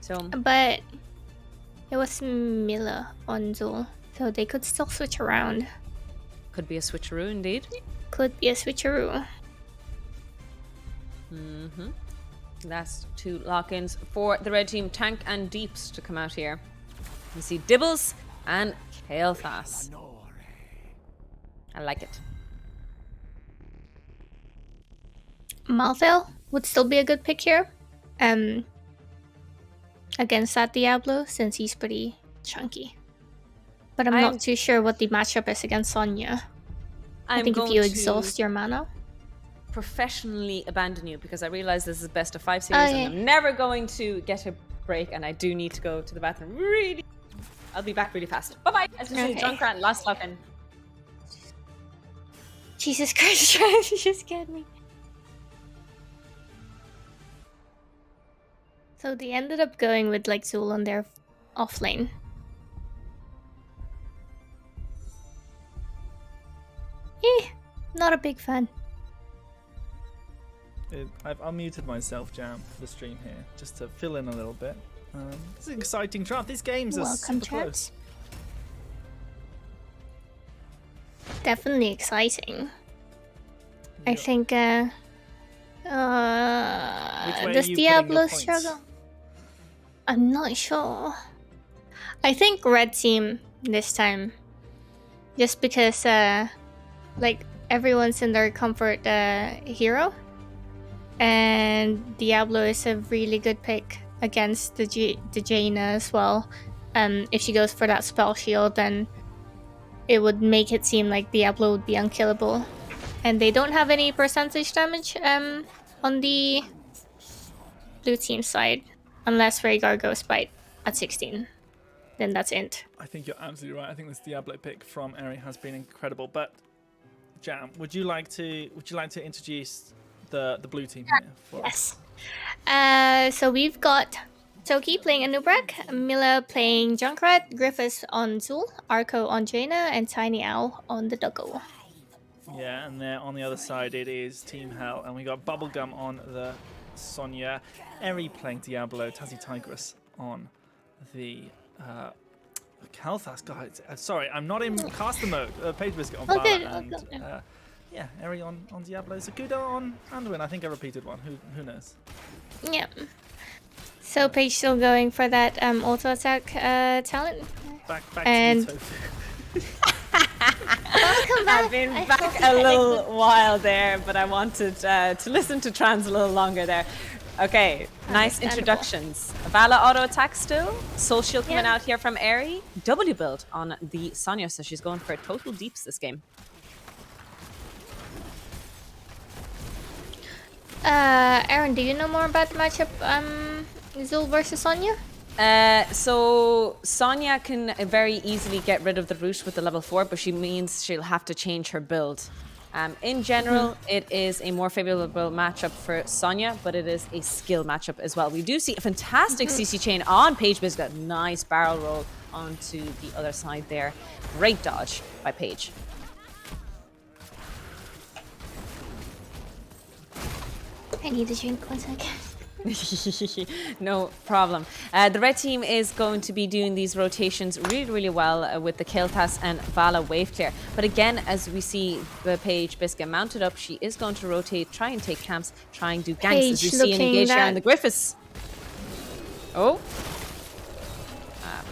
So, but it was Mila on Zul, so they could still switch around. could be a switcheroo indeed. Could be a switcheroo. That's 2 lock-ins for the red team, Tank and Deeps, to come out here. We see Dibbles and Kael'thas. I like it. Malthael would still be a good pick here. Against that Diablo, since he's pretty chunky. But I'm not too sure what the matchup is against Sonya. I think if you exhaust your mana. Professionally abandon you because I realize this is best of 5 series and I'm never going to get a break and I do need to go to the bathroom really. I'll be back really fast. Bye bye. As usual, Junkrat, last token. Jesus Christ, trying to just get me. So they ended up going with like Zul on their off lane. Not a big fan. I've unmuted myself, Jam, for the stream here, just to fill in a little bit. It's an exciting draft. These games are super close. Definitely exciting. I think, does Diablo struggle? I'm not sure. I think red team this time. Just because, like, everyone's in their comfort hero. And Diablo is a really good pick against the Jaina as well. If she goes for that spell shield, then it would make it seem like Diablo would be unkillable. And they don't have any percentage damage on the blue team side. Unless Rhaegar goes bite at 16. Then that's int. I think you're absolutely right. I think this Diablo pick from Eri has been incredible. But Jam, would you like to introduce the blue team here for us? So we've got Toki playing Anubrak, Mila playing Junkrat, Griffiths on Zul, Arco on Jaina, and Tiny Owl on the Doggo. Yeah, and there on the other side it is Team Hell, and we got Bubblegum on the Sonya, Eri playing Diablo, Tazzy Tigress on the Kalthas. God, sorry, I'm not in caster mode. Page Biscuit on Vala, and yeah, Eri on Diablo, Zakudo on Anduin. I think I repeated one. Who knows? Yeah. So Paige still going for that auto attack talent. Back and to you, Welcome back. I've been back a little while there, but I wanted to listen to Trans a little longer there. Okay, nice introductions. Vala auto attack still. Soul Shield coming out here from Eri. W build on the Sonya, so she's going for total deeps this game. Aaron, do you know more about the matchup Zul versus Sonya? So Sonya can very easily get rid of the root with the level 4, but she means she'll have to change her build. In general, it is a more favorable matchup for Sonya, but it is a skill matchup as well. We do see a fantastic CC chain on Paige Biscuit. Nice barrel roll onto the other side there. Great dodge by Paige. I need a drink 1 second. No problem. The red team is going to be doing these rotations really well with the Kael'thas and Vala wave clear. But again, as we see the Paige Biscuit mounted up, she is going to rotate, try and take camps, try and do ganks, Paige as you see and engage around the Griffiths. Oh.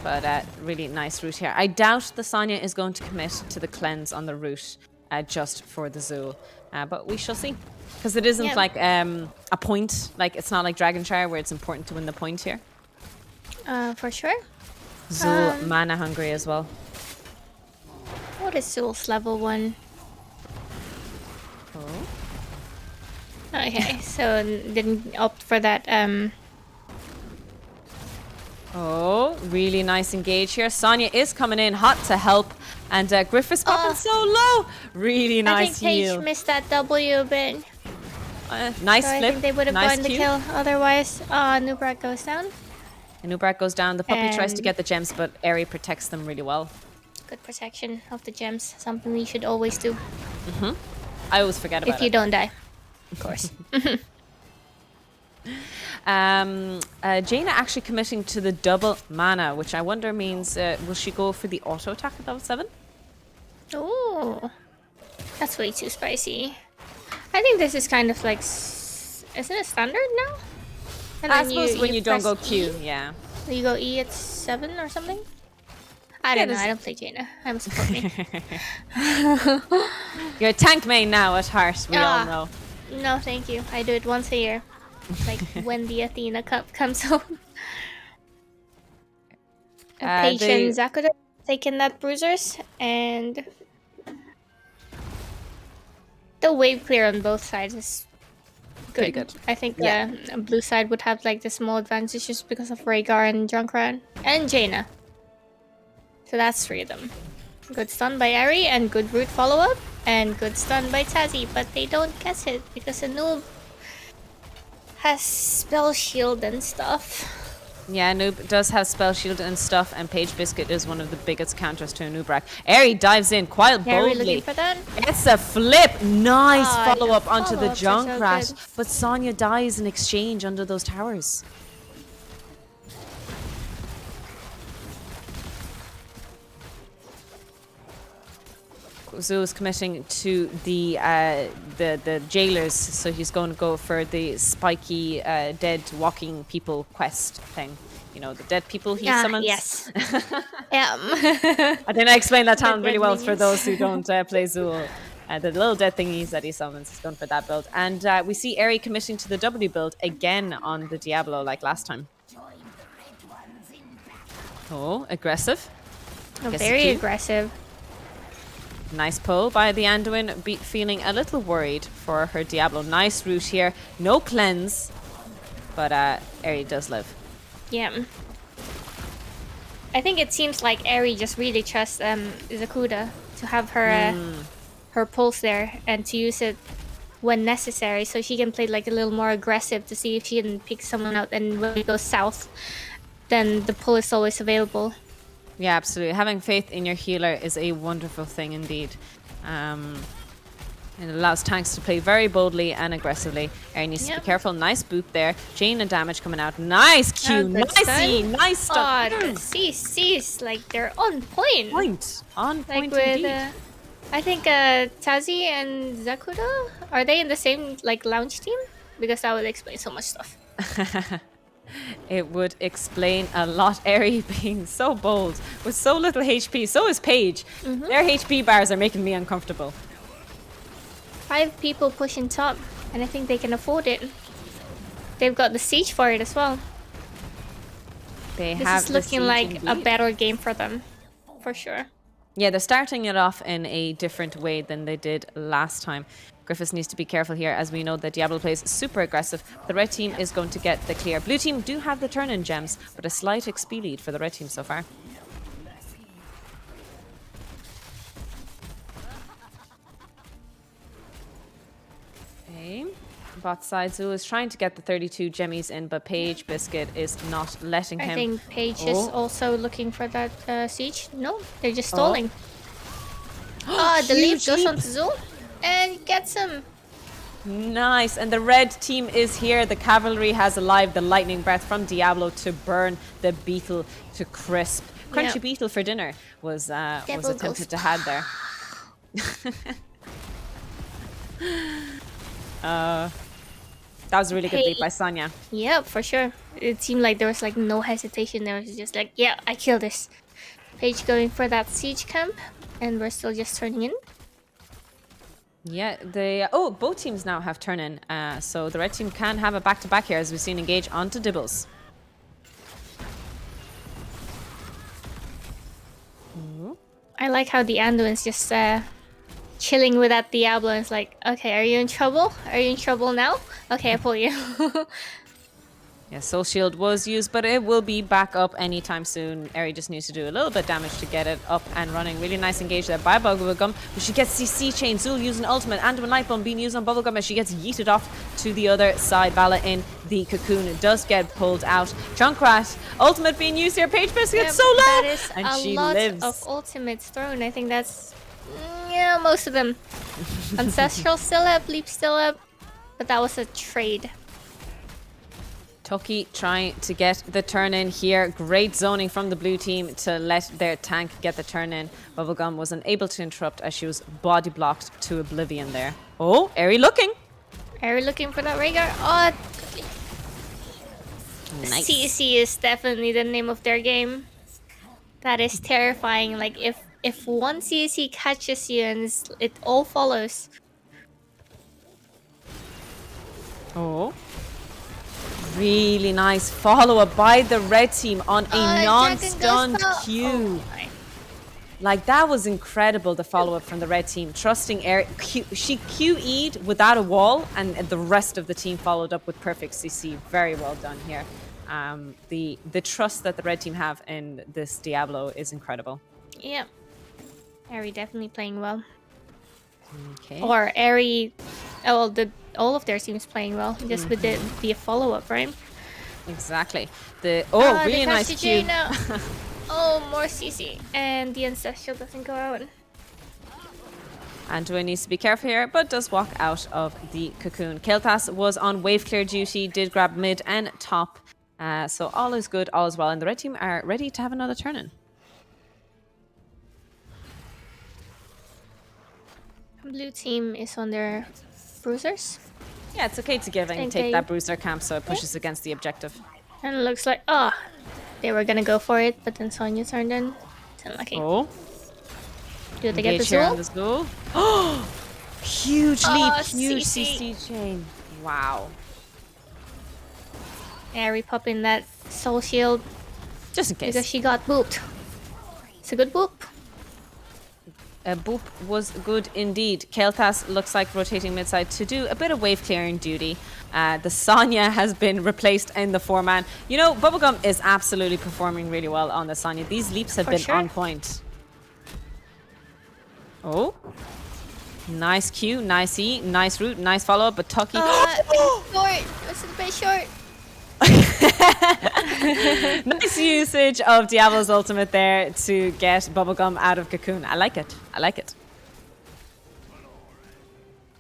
But really nice route here. I doubt the Sonya is going to commit to the cleanse on the route just for the Zul. But we shall see. Because it isn't like a point, like it's not like Dragonshire where it's important to win the point here. For sure. Zul mana hungry as well. What is Zul's level 1? Oh. Okay, so didn't opt for that. Oh, really nice engage here. Sonya is coming in hot to help. And Griffith's popping so low. Really nice heal. I think Paige missed that W a bit. Nice so flip. I think they would have gotten the kill otherwise. Nubrak goes down. And Nubrak goes down. The puppy tries to get the gems, but Eri protects them really well. Good protection of the gems. Something you should always do. I always forget about it. If you don't die, of course. Jaina actually committing to the double mana, which I wonder means will she go for the auto attack at level 7? Oh, that's way too spicy. I think this is kind of like, isn't it standard now? And I suppose when you don't go Q, yeah. You go E at 7 or something? I don't know, I don't play Jaina. I'm a support main. You're a tank main now at heart, we all know. No, thank you. I do it once a year. Like when the Athena Cup comes home. Paige They- and Zakuda taking that bruisers, and the wave clear on both sides is Pretty good. good. I think Yeah. blue side would have like the small advantage just because of Rhaegar and Junkrat and Jaina. So that's 3 of them. Good stun by Ari and good root follow up and good stun by Tazzy, but they don't get it because a noob has spell shield and stuff. Yeah, Noob does have spell shield and stuff, and Page Biscuit is one of the biggest counters to a Noobrak. Eri dives in quite Yeah, are we boldly. looking for that? It's a flip. Nice Oh, follow up onto the follow-ups are so Junkrat. good. But Sonya dies in exchange under those towers. Zu's committing to the jailers, so he's going to go for the spiky dead walking people quest thing. You know, the dead people he summons. Yes. Yeah. I think I explained that talent The really dead well for minions. those who don't play Zul. The little dead thingies that he summons, he's going for that build. And we see Eri committing to the W build again on the Diablo like last time. Oh, aggressive. Gets the Very Q. aggressive. Nice pull by the Anduin, feeling a little worried for her Diablo. Nice route here. No cleanse, but Eri does live. Yeah. I think it seems like Eri just really trusts Zakuda to have her her pulse there and to use it when necessary, so she can play like a little more aggressive to see if she can pick someone out. And when it goes south, then the pull is always available. Yeah, absolutely. Having faith in your healer is a wonderful thing indeed. It allows tanks to play very boldly and aggressively. Eri needs to be careful. Nice boot there. Chain and damage coming out. Nice Q. Nice E. Nice stuff. Oh, the C's, like they're on point. On Like point with, indeed. I think Tazi and Zakuda, are they in the same like lounge team? Because that would explain so much stuff. It would explain a lot. Eri being so bold with so little HP. So is Paige. Their HP bars are making me uncomfortable. 5 people pushing top, and I think they can afford it. They've got the siege for it as well. They This have is the looking siege like a indeed. better game for them, for sure. Yeah, they're starting it off in a different way than they did last time. Griffiths needs to be careful here, as we know that Diablo plays super aggressive. The red team is going to get the clear. Blue team do have the turn-in gems, but a slight XP lead for the red team so far. Okay. Bot side, Zul is trying to get the 32 gemmies in, but Paige Biscuit is not letting him. I think Paige is Oh. also looking for that siege. No, they're just stalling. The leap Huge goes leap. on to Zul and gets him. Nice, and the red team is here. The cavalry has alive the lightning breath from Diablo to burn the beetle to crisp. Crunchy Yep. beetle for dinner was Devil attempted ghost. to have there. That was a really good leap by Sonya. Yep, for sure. It seemed like there was like no hesitation. There was just like, yeah, I kill this. Paige going for that siege camp, and we're still just turning in. Yeah, both teams now have turn in, so the red team can have a back-to-back here as we've seen engage onto Dibbles. I like how the Anduin's just chilling with that Diablo. And it's like, okay, are you in trouble? Are you in trouble now? Okay, I pull you. Yeah, Soul Shield was used, but it will be back up anytime soon. Eri just needs to do a little bit of damage to get it up and running. Really nice engage there by Bubblegum, but she gets CC chain. Zul using ultimate, Anduin Lightbomb being used on Bubblegum as she gets yeeted off to the other side. Vala in the cocoon. It does get pulled out. Junkrat, ultimate being used here. Paige Biscuit Yeah, so low! that is And a she lot lives. of ultimates thrown. I think that's most of them. Ancestral still up, Leap still up, but that was a trade. Toki trying to get the turn in here. Great zoning from the blue team to let their tank get the turn in. Bubblegum was unable to interrupt as she was body blocked to oblivion there. Oh, Eri looking. Are we looking for that Rhaegar? Oh, Nice. CC is definitely the name of their game. That is terrifying. Like if one CC catches you and it all follows. Oh. Really nice follow-up by the red team on a non-stunned Q. Like, that was incredible, the follow-up from the red team. Trusting Air. She QE'd without a wall, and the rest of the team followed up with perfect CC. Very well done here. The trust that the red team have in this Diablo is incredible. Yeah. Eri definitely playing well. Okay. Or Eri, well, all of their teams playing well, just with the follow-up, right? Exactly. Really they nice catch Q. now. Oh, more CC. And the Ancestral doesn't go out. Anduin needs to be careful here, but does walk out of the cocoon. Kael'thas was on wave clear duty, did grab mid and top. So all is good, all is well. And the red team are ready to have another turn-in. Blue team is on their bruisers. Yeah, it's okay to give and take that bruiser camp so it pushes against the objective. And it looks like, they were gonna go for it, but then Sonya turned in. It's unlucky. Oh. Do they get the here on Zool? the Zool. Oh! Huge leap, huge CC. CC chain. Wow. Eri popping that soul shield Just in case. because she got booped. It's a good boop. Boop was good indeed. Kael'thas looks like rotating midside to do a bit of wave clearing duty. The Sonya has been replaced in the 4-man. You know, Bubblegum is absolutely performing really well on the Sonya. These leaps have been on point. Oh. Nice Q, nice E, nice root, nice follow-up, but Tucky... Short! It's a bit short. Nice usage of Diablo's ultimate there to get Bubblegum out of Cocoon. I like it. I like it.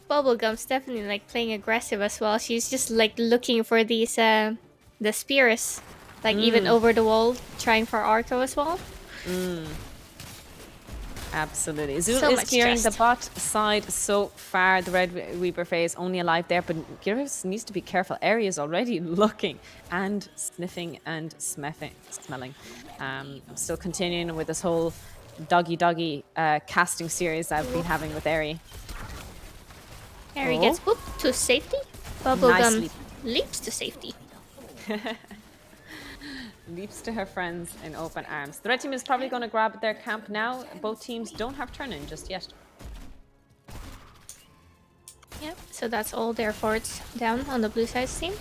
Bubblegum's definitely like playing aggressive as well. She's just like looking for these the spears, like even over the wall, trying for Arco as well. Absolutely. Zul So is much clearing the trust. bot side so far. The Red Weaver Fae is only alive there, but Gyros needs to be careful. Eri is already looking and sniffing and smelling. I'm still continuing with this whole doggy casting series I've been having with Eri. Eri gets booped to safety. Bubblegum leap. leaps to safety. Leaps to her friends in open arms. The red team is probably going to grab their camp now. Both teams don't have turn-in just yet. Yep, so that's all their forts down on the blue side team.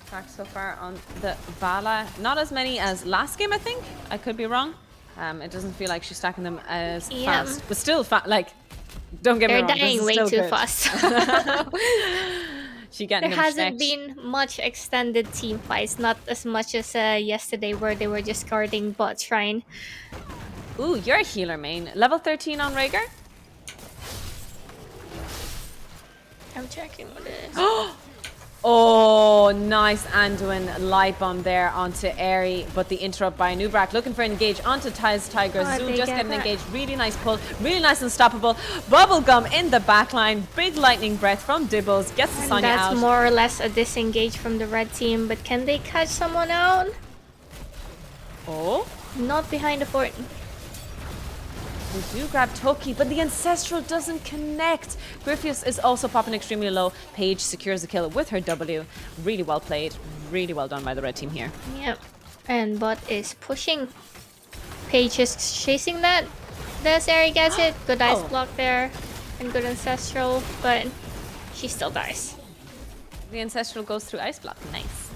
Track so far on the Vala. Not as many as last game, I think. I could be wrong. It doesn't feel like she's stacking them as fast. But still, like, don't get me wrong. They're dying way too good. fast. There hasn't been much extended team fights, not as much as yesterday where they were just guarding bot shrine. Ooh, you're a healer main. Level 13 on Rhaegar? I'm checking what it is. Oh, nice Anduin light bomb there onto Eri, but the interrupt by Nubrak looking for an engage onto Tiger. Zoo just getting engaged. Really nice pull, really nice unstoppable. Bubblegum in the backline, big lightning breath from Dibbles, gets the Sonya out. That's more or less a disengage from the red team, but can they catch someone out? Oh. Not behind the fort. They do grab Toki, but the Ancestral doesn't connect. Griffius is also popping extremely low. Paige secures the kill with her W. Really well played. Really well done by the red team here. Yep. And bot is pushing. Paige is chasing that. Does Eri gets it? Good ice block there. And good Ancestral, but she still dies. The Ancestral goes through ice block. Nice.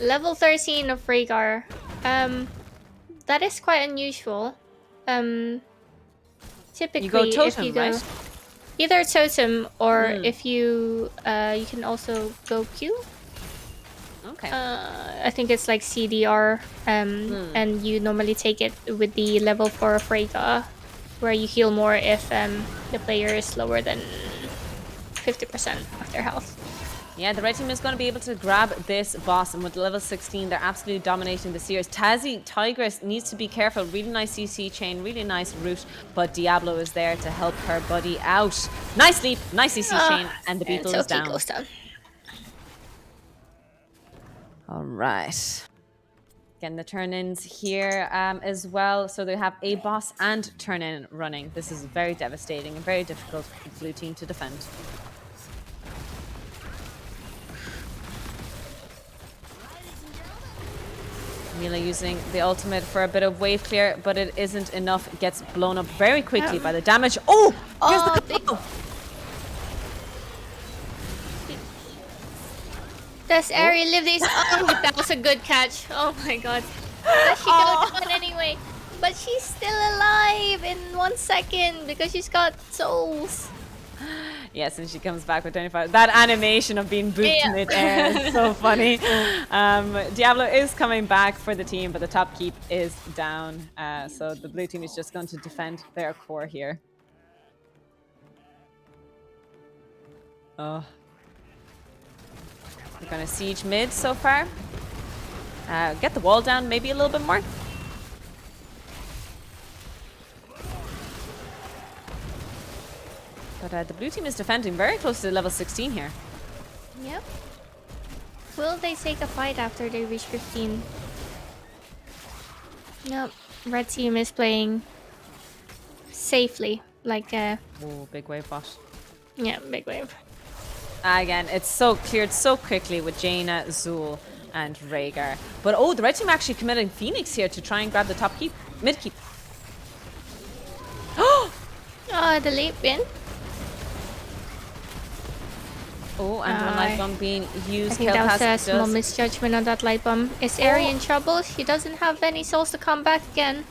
Level 13 of Rhaegar. That is quite unusual. Typically, You go totem, if you go right? either totem or if you you can also go Q. Okay. I think it's like CDR, and you normally take it with the level 4 of Rhaegar, where you heal more if the player is lower than 50% of their health. Yeah, the red team is going to be able to grab this boss, and with level 16, they're absolutely dominating the series. Tigress needs to be careful. Really nice CC chain, really nice route, but Diablo is there to help her buddy out. Nice leap, nice CC chain, and the beetle is down. Goes down. All right. Getting the turn-ins here as well. So they have a boss and turn-in running. This is very devastating and very difficult for the blue team to defend. Mila using the ultimate for a bit of wave clear, but it isn't enough. It gets blown up very quickly by the damage. Oh! Here's the combo! Does Ari live this? Oh, that was a good catch. Oh my god. Does she go down anyway? But she's still alive in 1 second because she's got souls. Yes, and she comes back with 25. That animation of being booped mid-air is so funny. Diablo is coming back for the team, but the top keep is down. So the blue team is just going to defend their core here. Oh. We're going to siege mid so far. Get the wall down maybe a little bit more. But the blue team is defending very close to level 16 here. Yep. Will they take a fight after they reach 15? Nope. Red team is playing safely. Like Oh, big wave bot. Yeah, big wave. Again, it's so cleared so quickly with Jaina, Zul, and Rhaegar. But oh, the red team actually committing Phoenix here to try and grab the top keep, mid keep. Oh, the leap in. Oh, and one light bomb being used. I think that was a small misjudgment on that light bomb. Is Ari in trouble? She doesn't have any souls to come back again.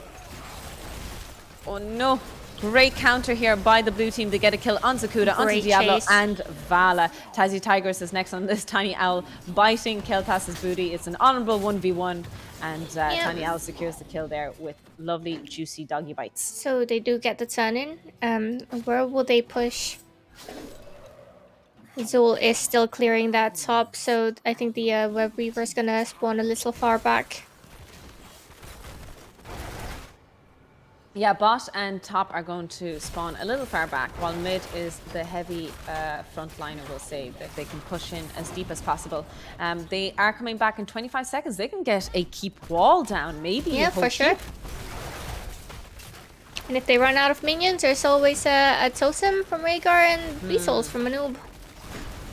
Oh no. Great counter here by the blue team to get a kill on Zakuda, onto Diablo chase. and Vala. Tazi Tigris is next on this Tiny Owl, biting Keltas's booty. It's an honorable 1v1, and Tiny Owl secures the kill there with lovely, juicy doggy bites. So they do get the turn in. Where will they push? Zul is still clearing that top, so I think the Web Weaver is gonna spawn a little far back. Yeah, bot and top are going to spawn a little far back, while mid is the heavy frontliner, will say, that they can push in as deep as possible. They are coming back in 25 seconds. They can get a keep wall down, maybe. Yeah, for sure. And if they run out of minions, there's always a totem from Rhaegar and Weasels from a noob.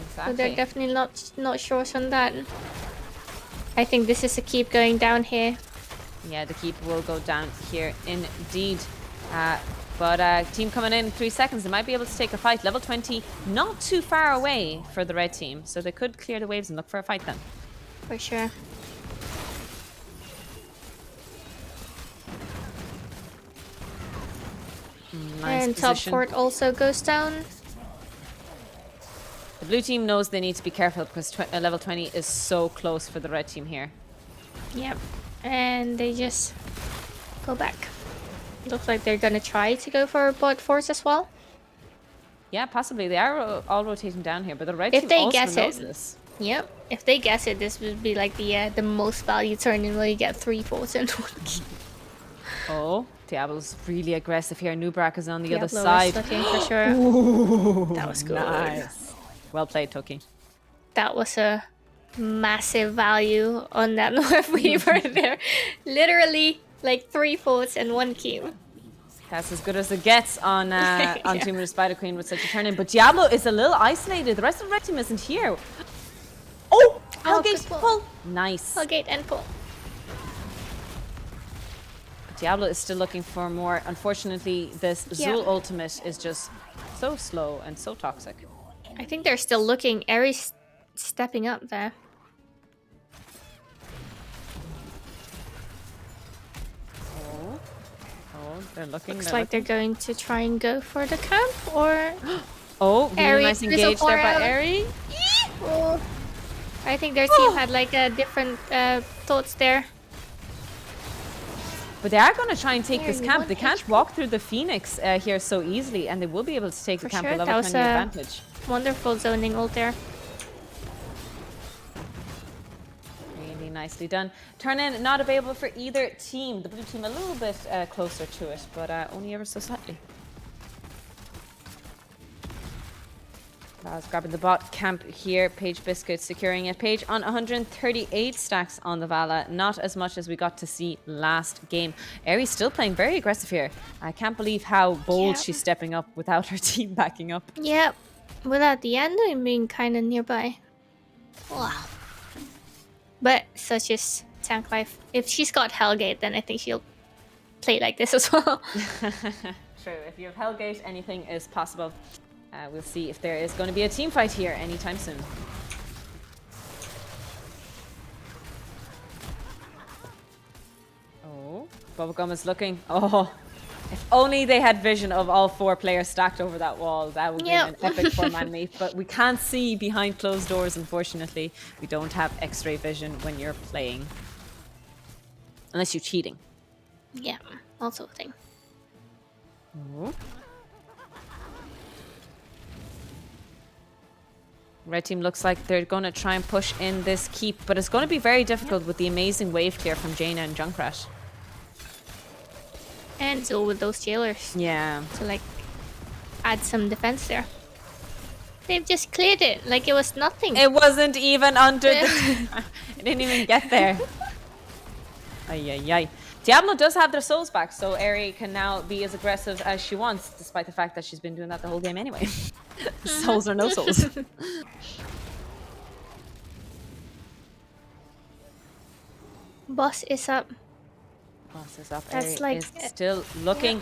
Exactly. So they're definitely not short on that. I think this is a keep going down here. Yeah, the keep will go down here indeed. But team coming in 3 seconds. They might be able to take a fight. Level 20, not too far away for the red team. So they could clear the waves and look for a fight then. For sure. Nice and position. top fort also goes down. The blue team knows they need to be careful because level 20 is so close for the red team here. Yep. And they just go back. Looks like they're gonna try to go for bot force as well. Yeah, possibly. They are all rotating down here, but the red If team they also guess knows it. this. Yep. If they guess it, this would be like the most value turn in where you get 3 forts and 1 key. Oh, Diablo's really aggressive here. Nubrak is on the other Diablo is side. looking for sure. Ooh, That was good. Nice. Well played, Toki. That was a massive value on that Web Weaver there. Literally like 3 forts and 1 key. That's as good as it gets on Team of the Spider Queen with such a turn in. But Diablo is a little isolated. The rest of the red team isn't here. Oh! Hellgate pull! Nice. Hellgate and pull. But Diablo is still looking for more. Unfortunately, this Zul ultimate is just so slow and so toxic. I think they're still looking. Ari's stepping up there. They're looking. Looks like they're going to try and go for the camp, or oh, really Ari, nice engage there by Ari. Oh. I think their team had like a different thoughts there. But they are going to try and take this Ari, camp. They can't walk through the Phoenix here so easily, and they will be able to take the camp with level 20 advantage. Wonderful zoning ult there. Really nicely done. Turn in not available for either team. The blue team a little bit closer to it, but only ever so slightly. Val's grabbing the bot camp here. Page Biscuit securing it. Page on 138 stacks on the Vala. Not as much as we got to see last game. Eri still playing very aggressive here. I can't believe how bold she's stepping up without her team backing up. Yep. Without the Anduin being kind of nearby. Wow. But such is tank life. If she's got Hellgate, then I think she'll play like this as well. True. If you have Hellgate, anything is possible. We'll see if there is going to be a team fight here anytime soon. Oh, Bubblegum is looking. Oh, if only they had vision of all 4 players stacked over that wall. That would be an epic 4-man meet. But we can't see behind closed doors, unfortunately. We don't have X-ray vision when you're playing. Unless you're cheating. Yeah, also a thing. Oh. Red team looks like they're going to try and push in this keep, but it's going to be very difficult with the amazing wave clear from Jaina and Junkrat. And Zul with those jailers. Yeah. To like add some defense there. They've just cleared it like it was nothing. It wasn't even under the... It didn't even get there. Ay, ay, ay. Diablo does have their souls back, so Eri can now be as aggressive as she wants, despite the fact that she's been doing that the whole game anyway. Souls or no souls. Boss is up. Boss is up. That's Eri like is still looking.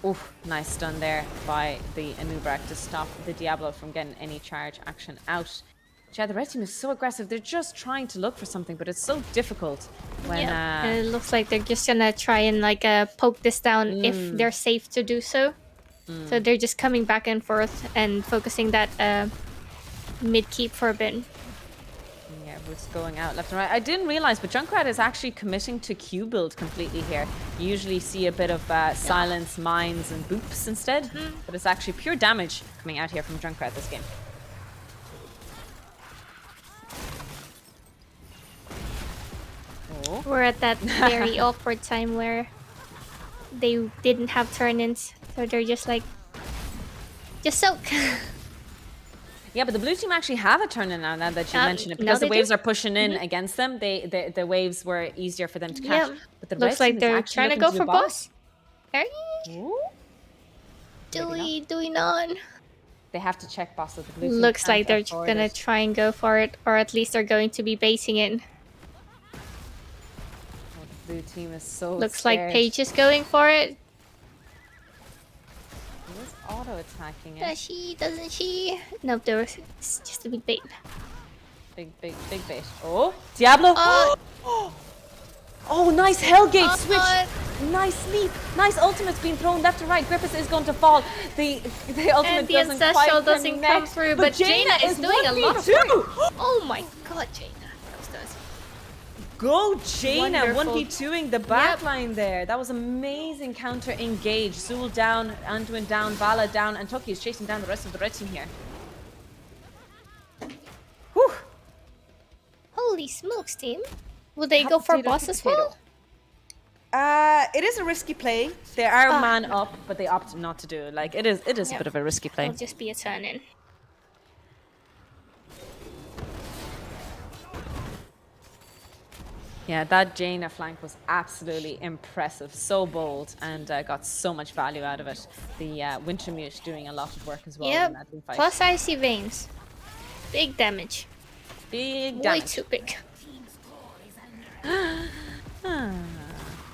Oof, nice stun there by the Anubrak to stop the Diablo from getting any charge action out. Yeah, the red team is so aggressive. They're just trying to look for something, but it's so difficult when... And it looks like they're just gonna try and like poke this down if they're safe to do so. So they're just coming back and forth and focusing that mid keep for a bit. Yeah, Roots going out left and right. I didn't realize, but Junkrat is actually committing to Q build completely here. You usually see a bit of silence, mines, and boops instead, but it's actually pure damage coming out here from Junkrat this game. We're at that very awkward time where they didn't have turn-ins, so they're just like, just soak. Yeah, but the blue team actually have a turn in now that you mention it, because the waves are pushing in against them. The waves were easier for them to catch. Yeah. But the Looks red like team is they're actually trying to looking go for do boss. Are Ooh. Do we not? They have to check boss of the blue team. Looks like they're afford gonna it. try and go for it, or at least they're going to be basing it. Oh, the blue team is so Looks scared. like Paige is going for it. He was auto-attacking it. Does she? Doesn't she? Nope, it's just a big bait. Big bait. Oh, Diablo! Oh, nice Hellgate switch! Nice sleep! Nice ultimate's being thrown left and right. Grippus is going to fall. The ultimate And the doesn't Ancestral quite doesn't come through, but Jaina is doing a lot of work. Oh my god, Jaina. Go Jaina, Wonderful. 1v2ing the backline there. That was amazing counter engage. Zul down, Anduin down, Vala down, and Toki is chasing down the rest of the red team here. Whew. Holy smokes, team. Will they go for boss as well? It is a risky play. They are man up, but they opt not to do it. Like it is a bit of a risky play. It'll just be a turn in. Yeah, that Jaina flank was absolutely impressive. So bold, and got so much value out of it. The Wintermute doing a lot of work as well in that fight. Plus icy veins. Big damage. Big Way damage. too big.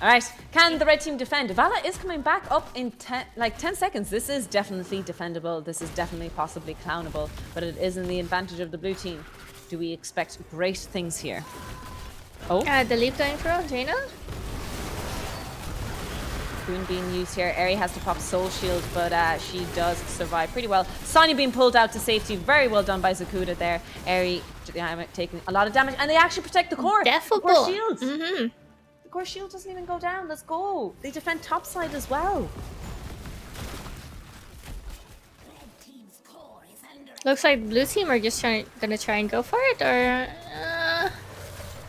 Alright, can the red team defend? Vala is coming back up in 10 seconds. This is definitely defendable. This is definitely possibly clownable, but it is in the advantage of the blue team. Do we expect great things here? Oh, The leap going through, Jaina? Boon being used here. Eri has to pop Soul Shield, but she does survive pretty well. Sonya being pulled out to safety. Very well done by Zakuda there. Eri taking a lot of damage, and they actually protect the core. Defable. The core shield. The core shield doesn't even go down. Let's go. They defend topside as well. Looks like blue team are just gonna try and go for it, or...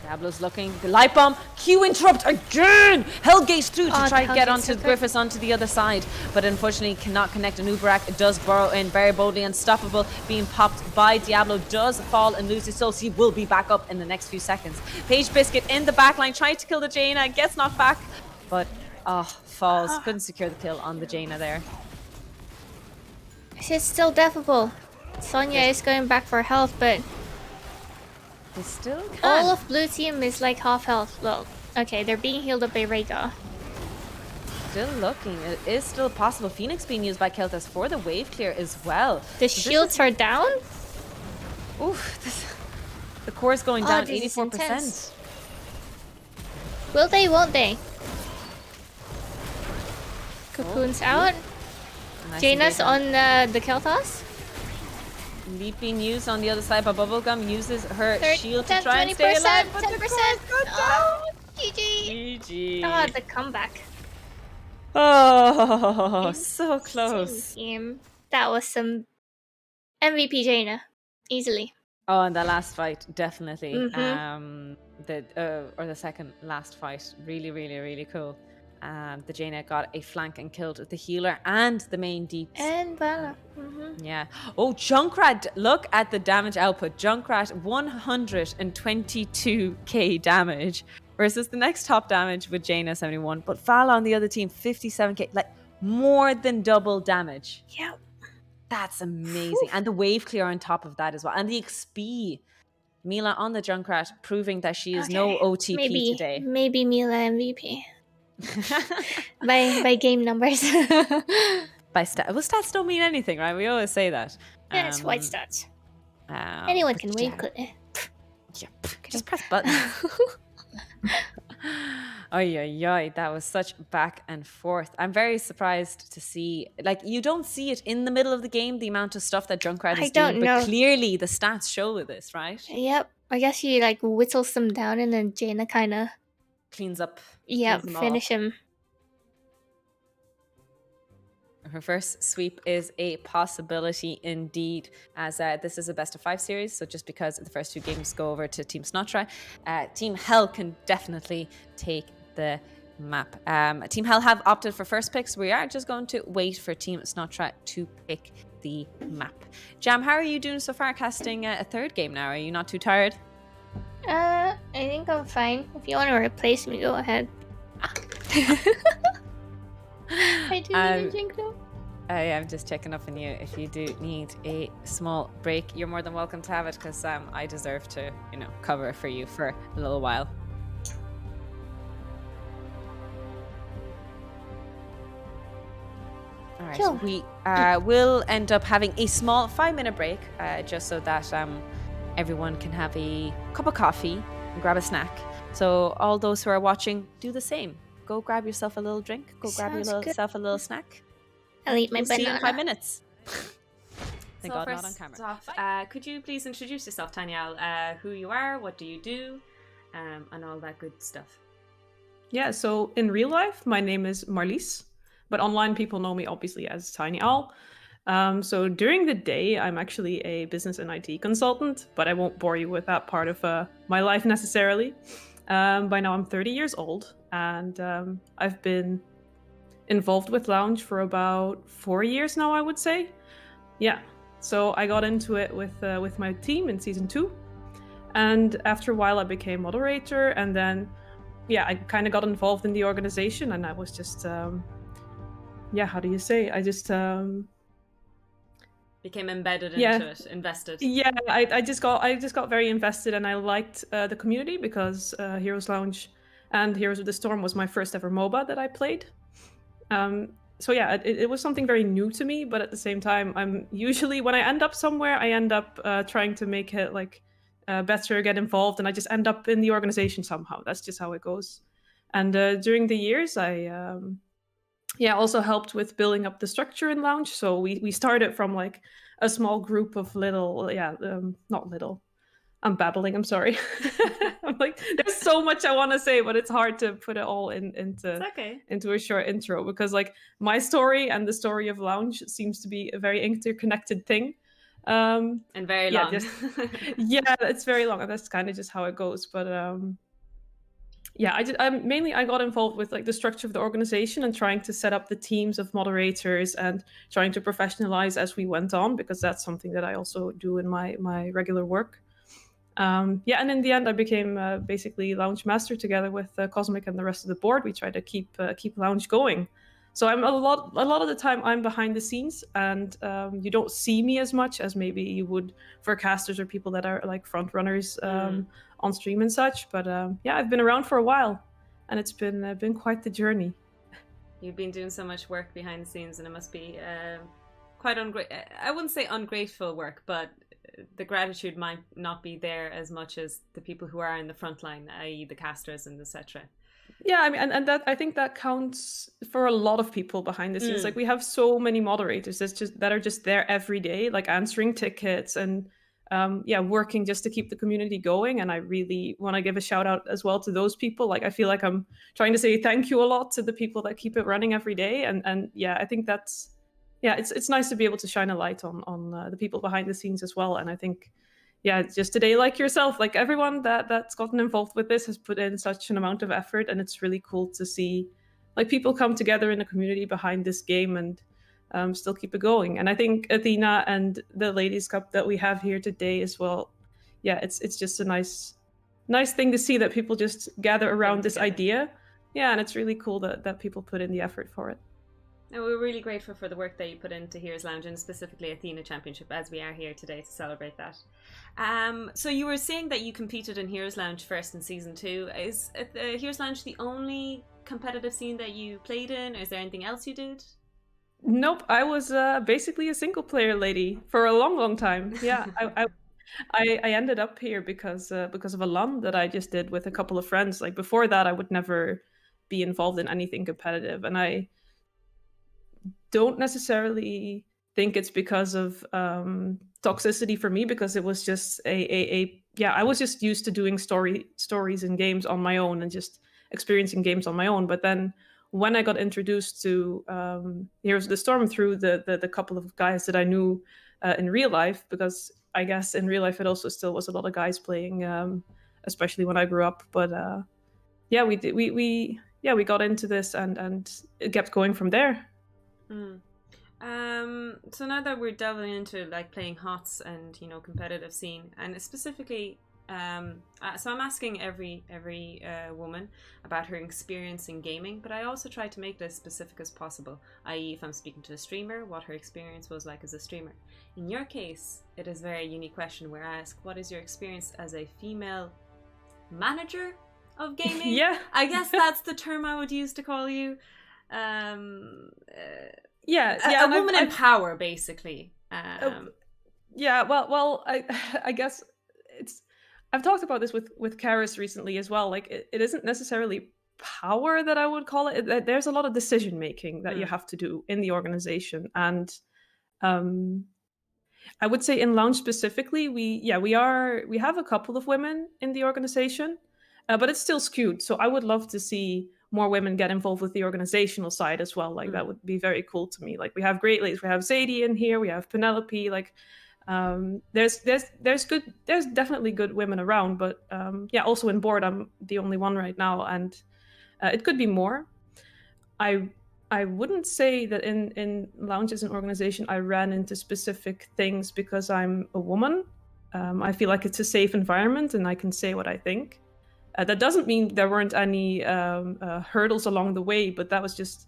Diablo's looking. The light bomb Q interrupt again! Hellgate's through to Oh, try the to get Hellgate's onto so good. Griffiths onto the other side, but unfortunately cannot connect. And Uberak does burrow in very boldly, unstoppable, being popped by Diablo, does fall and lose his soul. So he will be back up in the next few seconds. Page Biscuit in the backline, trying to kill the Jaina, gets knocked back, but falls. Couldn't secure the kill on the Jaina there. It's still defable. Sonya is going back for health, but They still can. all of blue team is like half health. Well, okay, they're being healed up by Rhaegar. Still looking. It is still possible. Phoenix being used by Keltas for the wave clear as well. The shields are down? The core is going down this is 84%. intense. Will they, won't they? Cocoon's out. Nice Jaina's engagement. on the Kel'Thas. Leap being used on the other side, but Bubblegum uses her shield to 10, try and stay 20%, alive. But 10%. the core's gone down. Oh, GG. GG. Ah, the comeback. Oh, so close. Team. That was some MVP Jaina. Easily. Oh, and the last fight, definitely. Mhm. The second last fight, really, really, really cool. The Jaina got a flank and killed the healer and the main deeps. And Vala. Mhm. Yeah. Oh, Junkrat, look at the damage output. Junkrat, 122k damage versus the next top damage with Jaina, 71. But Vala on the other team, 57k. Like, more than double damage. Yeah. That's amazing. And the wave clear on top of that as well. And the XP. Mila on the Junkrat, proving that she is no OTP today. Maybe Mila MVP. by game numbers. By stats. Well, stats don't mean anything, right? We always say that. Yeah, it's white stats. Um, Anyone but can yeah. wave clear. Yeah, just press buttons. Oy, that was such back and forth. I'm very surprised to see, like, you don't see it in the middle of the game, the amount of stuff that Junkrat is doing, but clearly the stats show this, right? Yep. I guess he like whittles them down and then Jaina kind of cleans up. Yep, cleans them finish off. him. Her first sweep is a possibility indeed, as this is a best of 5 series, so just because the first 2 games go over to Team Snotra, Team Hell can definitely take the map. Team Hell have opted for first picks. We are just going to wait for Team Snotra to pick the map. Jam, how are you doing so far casting a third game now? Are you not too tired? I think I'm fine. If you want to replace me, go ahead. I do need a drink though. I am just checking up on you. If you do need a small break, you're more than welcome to have it, because I deserve to, cover for you for a little while. All right, Cool. we will end up having a small 5-minute break, just so that everyone can have a cup of coffee and grab a snack. So all those who are watching, do the same. Go grab yourself a little drink. Go grab yourself a little snack. I'll eat my We'll see you banana. in 5 minutes. Thank God, first not on camera. off, could you please introduce yourself, Tanyal? Who you are, what do you do, and all that good stuff. Yeah, so in real life, my name is Marlies, but online people know me obviously as Tiny Owl. So during the day, I'm actually a business and IT consultant, but I won't bore you with that part of my life necessarily. By now I'm 30 years old, and I've been involved with Lounge for about 4 years now, I would say. Yeah, so I got into it with my team in season 2, and after a while I became moderator, and then I kind of got involved in the organization, and I was just how do you say? I just Became embedded into it, invested. Yeah, I just got very invested, and I liked the community because Heroes Lounge and Heroes of the Storm was my first ever MOBA that I played. So yeah, it was something very new to me, but at the same time, I'm usually, when I end up somewhere, I end up trying to make it like better, get involved, and I just end up in the organization somehow. That's just how it goes. And during the years, I also helped with building up the structure in Lounge. So we started from like a small group of not little. I'm babbling, I'm sorry. I'm like, there's so much I want to say, but it's hard to put it all into a short intro, because like my story and the story of Lounge seems to be a very interconnected thing. And very long. It's very long, and that's kind of just how it goes. But yeah, I got involved with like the structure of the organization and trying to set up the teams of moderators and trying to professionalize as we went on, because that's something that I also do in my regular work. Yeah, and in the end, I became basically Lounge Master together with Cosmic and the rest of the board. We try to keep Lounge going. So I'm a lot of the time I'm behind the scenes, and you don't see me as much as maybe you would for casters or people that are like front runners on stream and such. But yeah, I've been around for a while, and it's been quite the journey. You've been doing so much work behind the scenes, and it must be quite I wouldn't say ungrateful work, but the gratitude might not be there as much as the people who are in the front line, i.e. the casters and etc. Yeah, I mean, and that I think that counts for a lot of people behind the scenes. Like we have so many moderators that are just there every day, like answering tickets and yeah, working just to keep the community going. And I really want to give a shout out as well to those people. Like I feel like I'm trying to say thank you a lot to the people that keep it running every day. And yeah, I think that's it's nice to be able to shine a light on the people behind the scenes as well. And I think yeah, just today, like yourself, like everyone that's gotten involved with this has put in such an amount of effort, and it's really cool to see like people come together in a community behind this game and still keep it going. And I think Athena and the Ladies Cup that we have here today as well, yeah, it's just a nice thing to see that people just gather around this idea. Yeah, and it's really cool that people put in the effort for it. And we're really grateful for the work that you put into Heroes Lounge, and specifically Athena Championship, as we are here today to celebrate that. So you were saying that you competed in Heroes Lounge first in Season 2. Is Heroes Lounge the only competitive scene that you played in? Or is there anything else you did? Nope, I was basically a single player lady for a long time. Yeah, I ended up here because of a LAN that I just did with a couple of friends. Like before that, I would never be involved in anything competitive, and I don't necessarily think it's because of toxicity for me, because it was just I was just used to doing stories and games on my own and just experiencing games on my own. But then when I got introduced to Heroes of the Storm through the couple of guys that I knew in real life, because I guess in real life it also still was a lot of guys playing, especially when I grew up. But yeah, we got into this and it kept going from there. So now that we're delving into like playing HOTS and competitive scene, and specifically so I'm asking every woman about her experience in gaming, but I also try to make this as specific as possible, i.e. if I'm speaking to a streamer, what her experience was like as a streamer. In your case, it is a very unique question where I ask, what is your experience as a female manager of gaming? Yeah, I guess that's the term I would use to call you. A woman in power, basically. Yeah, well, I guess I've talked about this with Karis recently as well. Like it isn't necessarily power that I would call it. There's a lot of decision making that you have to do in the organization, and I would say in Lounge specifically, we have a couple of women in the organization, but it's still skewed. So I would love to see more women get involved with the organizational side as well. Like that would be very cool to me. Like we have great ladies, we have Zadie in here, we have Penelope. Like there's definitely good women around, but yeah, also in board I'm the only one right now, and it could be more. I wouldn't say that in Lounge as an organization I ran into specific things because I'm a woman. I feel like it's a safe environment and I can say what I think. That doesn't mean there weren't any hurdles along the way, but that was just,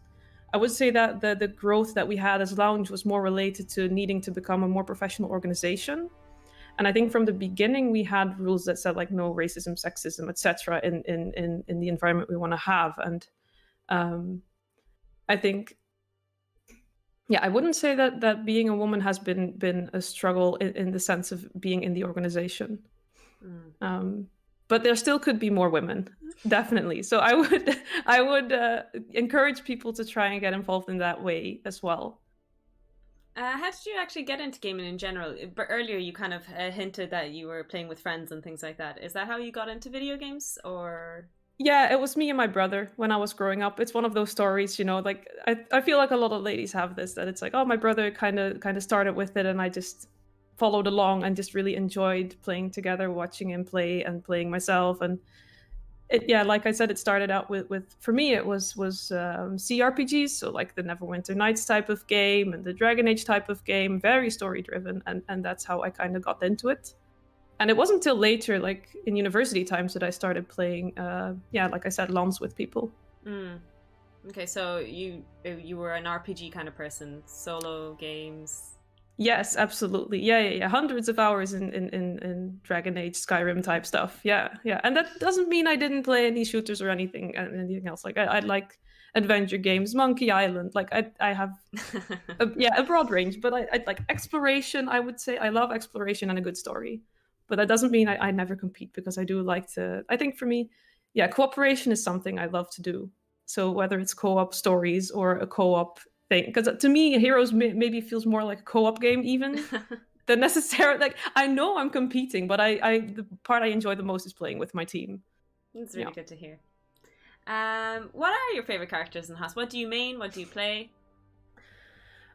I would say that the growth that we had as Lounge was more related to needing to become a more professional organization. And I think from the beginning we had rules that said like no racism, sexism, etc. in the environment we want to have. And I think, yeah, I wouldn't say that being a woman has been a struggle in the sense of being in the organization. But there still could be more women, definitely. So I would encourage people to try and get involved in that way as well. How did you actually get into gaming in general? But earlier you kind of hinted that you were playing with friends and things like that. Is that how you got into video games, or? Yeah, it was me and my brother when I was growing up. It's one of those stories, like I feel like a lot of ladies have this, that it's like, oh, my brother kind of started with it and I just followed along and just really enjoyed playing together, watching him play and playing myself. And like I said, it started out with for me it was CRPGs, so like the Neverwinter Nights type of game and the Dragon Age type of game, very story driven, and that's how I kind of got into it. And it wasn't until later, like in university times, that I started playing, like I said, LANs with people. Okay, so you were an RPG kind of person, solo games. Yes, absolutely. Yeah. Hundreds of hours in Dragon Age, Skyrim type stuff. Yeah. And that doesn't mean I didn't play any shooters or anything else. Like I like adventure games, Monkey Island. Like I have a broad range, but I like exploration. I would say I love exploration and a good story. But that doesn't mean I never compete, because I do like to. I think for me, cooperation is something I love to do. So whether it's co-op stories or a co-op thing, because to me Heroes maybe feels more like a co-op game even than necessarily, like I know I'm competing, but I the part I enjoy the most is playing with my team. That's really good to hear. What are your favorite characters in House? What do you main? What do you play?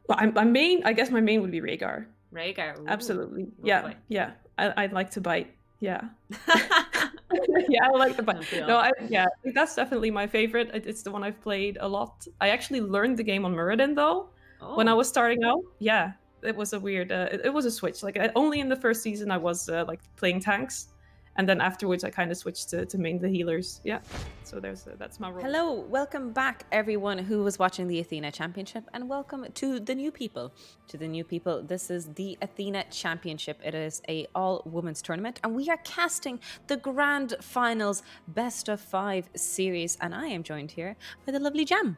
Well, I guess my main would be Rhaegar. Ooh, absolutely. Lovely. Yeah I'd like to bite. Yeah. Yeah, I like the bite. No, I think that's definitely my favorite. It's the one I've played a lot. I actually learned the game on Muradin though, when I was starting out. Yeah, it was a weird. It was a switch. Like only in the first season I was like playing tanks, and then afterwards I kind of switched to main the healers. Yeah, so that's my role. Hello, welcome back everyone who was watching the Athena Championship, and welcome to the new people. This is the Athena Championship. It is a all-women's tournament, and we are casting the Grand Finals Best of 5 series, and I am joined here by the lovely Jam.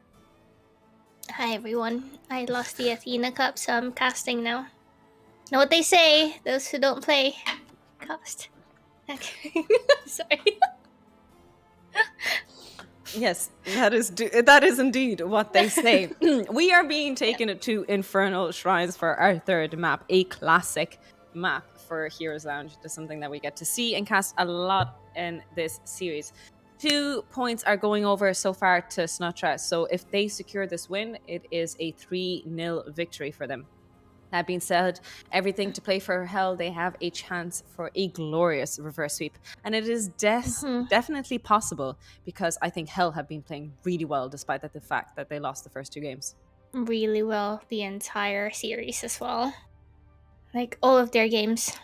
Hi everyone. I lost the Athena Cup, so I'm casting now. Know what they say? Those who don't play, cast. Okay. Sorry. Yes, that is indeed what they say. We are being taken to Infernal Shrines for our third map, a classic map for Heroes Lounge. It is something that we get to see and cast a lot in this series. 2 points are going over so far to Snotra, so if they secure this win, it is a 3-0 victory for them. That being said, everything to play for Hell, they have a chance for a glorious reverse sweep. And it is definitely possible, because I think Hell have been playing really well despite the fact that they lost the first 2 games. Really well the entire series as well. Like all of their games.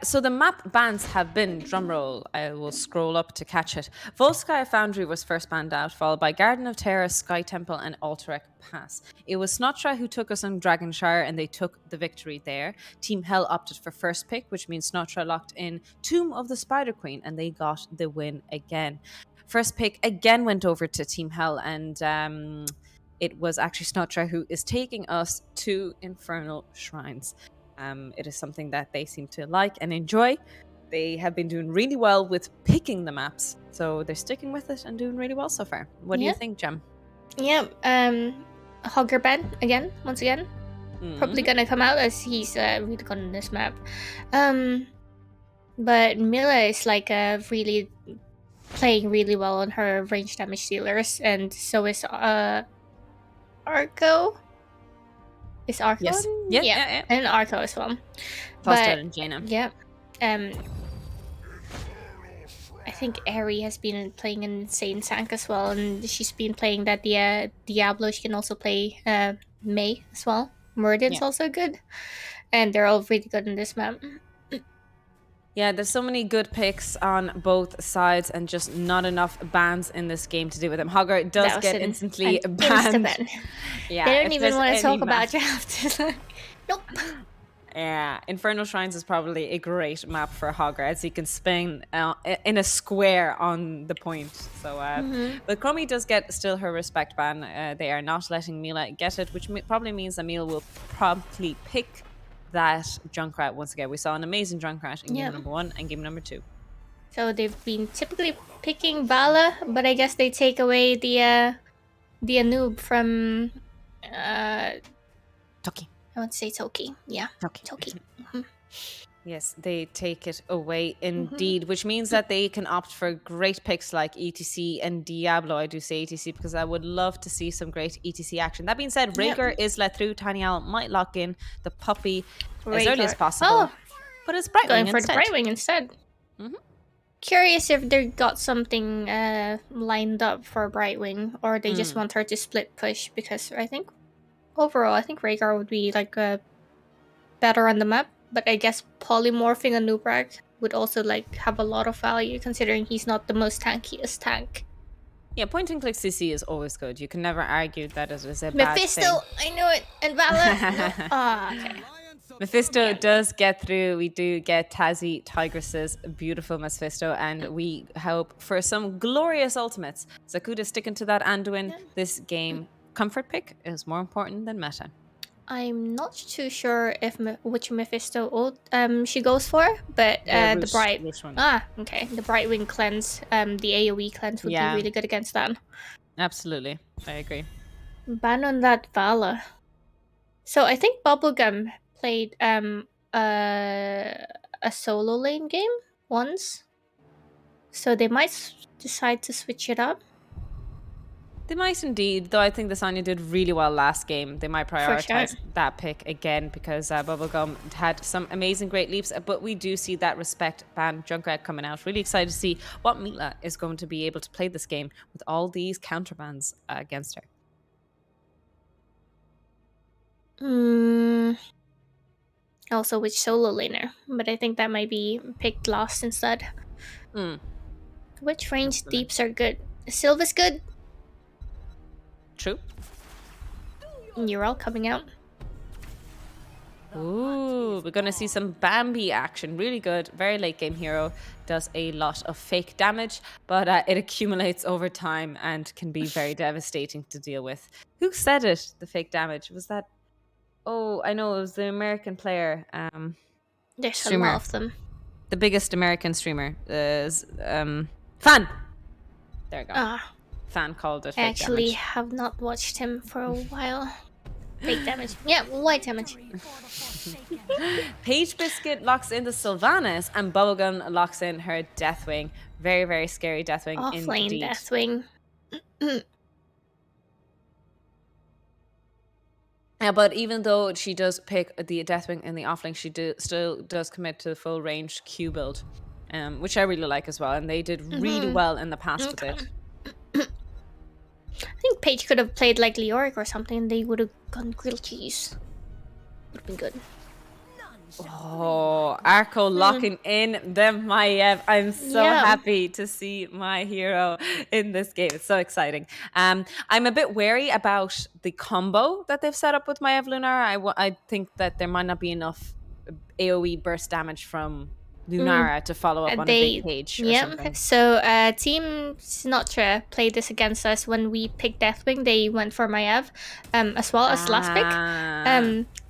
So the map bans have been, drumroll, I will scroll up to catch it. Volskaya Foundry was first banned out, followed by Garden of Terra, Sky Temple, and Alterac Pass. It was Snotra who took us on Dragonshire, and they took the victory there. Team Hell opted for first pick, which means Snotra locked in Tomb of the Spider Queen, and they got the win again. First pick again went over to Team Hell, and it was actually Snotra who is taking us to Infernal Shrines. It is something that they seem to like and enjoy. They have been doing really well with picking the maps, so they're sticking with it and doing really well so far. What do you think, Jem? Yeah, Hogger Ben again, once again. Probably gonna come out as he's really good on this map. But Mila is like really playing really well on her range damage dealers, and so is Arco. Is Arco? Yes. On? Yeah. And Arco as well. Foster and Jaina. Yeah. I think Eri has been playing an insane tank as well, and she's been playing that Diablo. She can also play May as well. Muradin's also good, and they're all really good in this map. Yeah, there's so many good picks on both sides, and just not enough bans in this game to do with them. Hogger does get instantly banned. Yeah, they don't even want to talk about draft. Nope. Yeah, Infernal Shrines is probably a great map for Hogger, as he can spin in a square on the point. So, but Chromie does get still her respect ban. They are not letting Mila get it, which probably means that Mila will promptly pick that Junkrat once again. We saw an amazing Junkrat in game number 1 and game number 2. So they've been typically picking Vala, but I guess they take away the Anub from Toki. I want to say Toki. Yeah, Toki. Yes, they take it away indeed, which means that they can opt for great picks like ETC and Diablo. I do say ETC because I would love to see some great ETC action. That being said, Rhaegar is let through. Tiny Owl might lock in the puppy as early as possible. But it's Brightwing Going for instead. the Brightwing instead. Mhm. Curious if they got something lined up for Brightwing, or they just want her to split push, because I think overall, I think Rhaegar would be like better on the map, but I guess polymorphing a Nubrak would also like have a lot of value, considering he's not the most tankiest tank. Yeah, point and click CC is always good. You can never argue that it is a bad Mephisto, thing. I knew it, and Vala. No. Ah, okay. Mephisto does get through. We do get Tazi Tigress's beautiful Mephisto, and we hope for some glorious ultimates. Zakuta sticking to that Anduin this game. Comfort pick is more important than meta. I'm not too sure if which Mephisto ult she goes for, but the bright one. okay, the Brightwing cleanse, the AoE cleanse would be really good against that. Absolutely, I agree. Ban on that Vala. So I think Bubblegum played a solo lane game once, so they might decide to switch it up. They might indeed, though I think the Sonya did really well last game. They might prioritize that pick again, because Bubblegum had some amazing great leaps, but we do see that respect ban Junkrat coming out. Really excited to see what Mila is going to be able to play this game with all these counterbans against her. Also which solo laner, but I think that might be picked last instead. Which range deeps are good? Sylva's good. True. You're all coming out. Ooh, we're going to see some Bambi action. Really good. Very late game hero. Does a lot of fake damage, but it accumulates over time and can be very devastating to deal with. Who said it? The fake damage. Was that... Oh, I know. It was the American player. There's streamer. a lot of them. The biggest American streamer is... Fan! There we go. Fan called it fake I actually damage. have not watched him for a while. Fake damage. Yeah, white damage. Paige Biscuit locks in the Sylvanas, and Bubblegum locks in her Deathwing. Very, very scary Deathwing Offlane indeed. Deathwing. Yeah, but even though she does pick the Deathwing in the offlane, she still does commit to the full range Q build, which I really like as well. And they did really well in the past with it. I think Paige could have played like Leoric or something. They would have gone grilled cheese. Would have been good. Oh, Arco locking in the Maiev. I'm so happy to see my hero in this game. It's so exciting. I'm a bit wary about the combo that they've set up with Maiev Lunara. I think that there might not be enough AoE burst damage from Lunara to follow up on a big page or something. So Team Snotra played this against us when we picked Deathwing. They went for Maiev as well as last pick.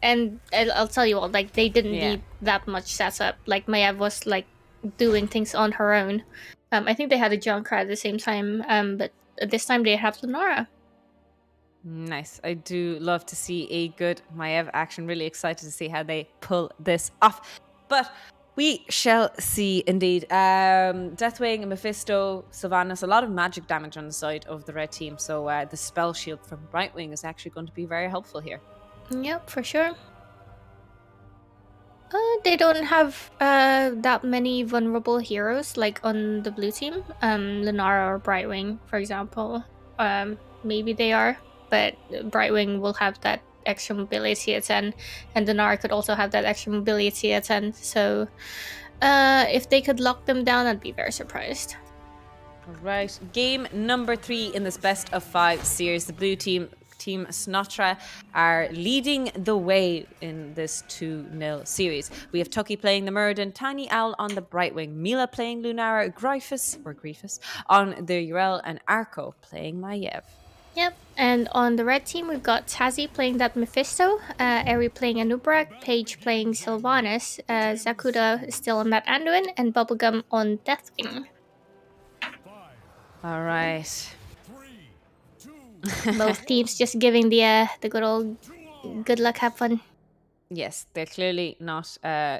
And I'll tell you what, like they didn't need that much setup. Like Maiev was like doing things on her own. I think they had a Junkrat at the same time, but this time they have Lunara. Nice. I do love to see a good Maiev action. Really excited to see how they pull this off. But we shall see indeed. Deathwing, Mephisto, Sylvanas, a lot of magic damage on the side of the red team. So the spell shield from Brightwing is actually going to be very helpful here. Yep, for sure. They don't have that many vulnerable heroes like on the blue team. Lunara or Brightwing, for example. Maybe they are, but Brightwing will have that extra mobility at 10, and Lunara could also have that extra mobility at 10. So if they could lock them down, I'd be very surprised. All right, game number 3 in this best of 5 series. The blue team, Team Snotra, are leading the way in this 2-0 series. We have Tucky playing the Muradin, Tiny Owl on the Brightwing, Mila playing Lunara, Griefus on the Urel, and Arco playing Maiev. Yep, and on the red team, we've got Tazi playing that Mephisto, Eri playing Anubrak, Paige playing Sylvanas, Zakuta is still on that Anduin, and Bubblegum on Deathwing. All right. Both teams just giving the good old good luck, have fun. Yes, they're clearly not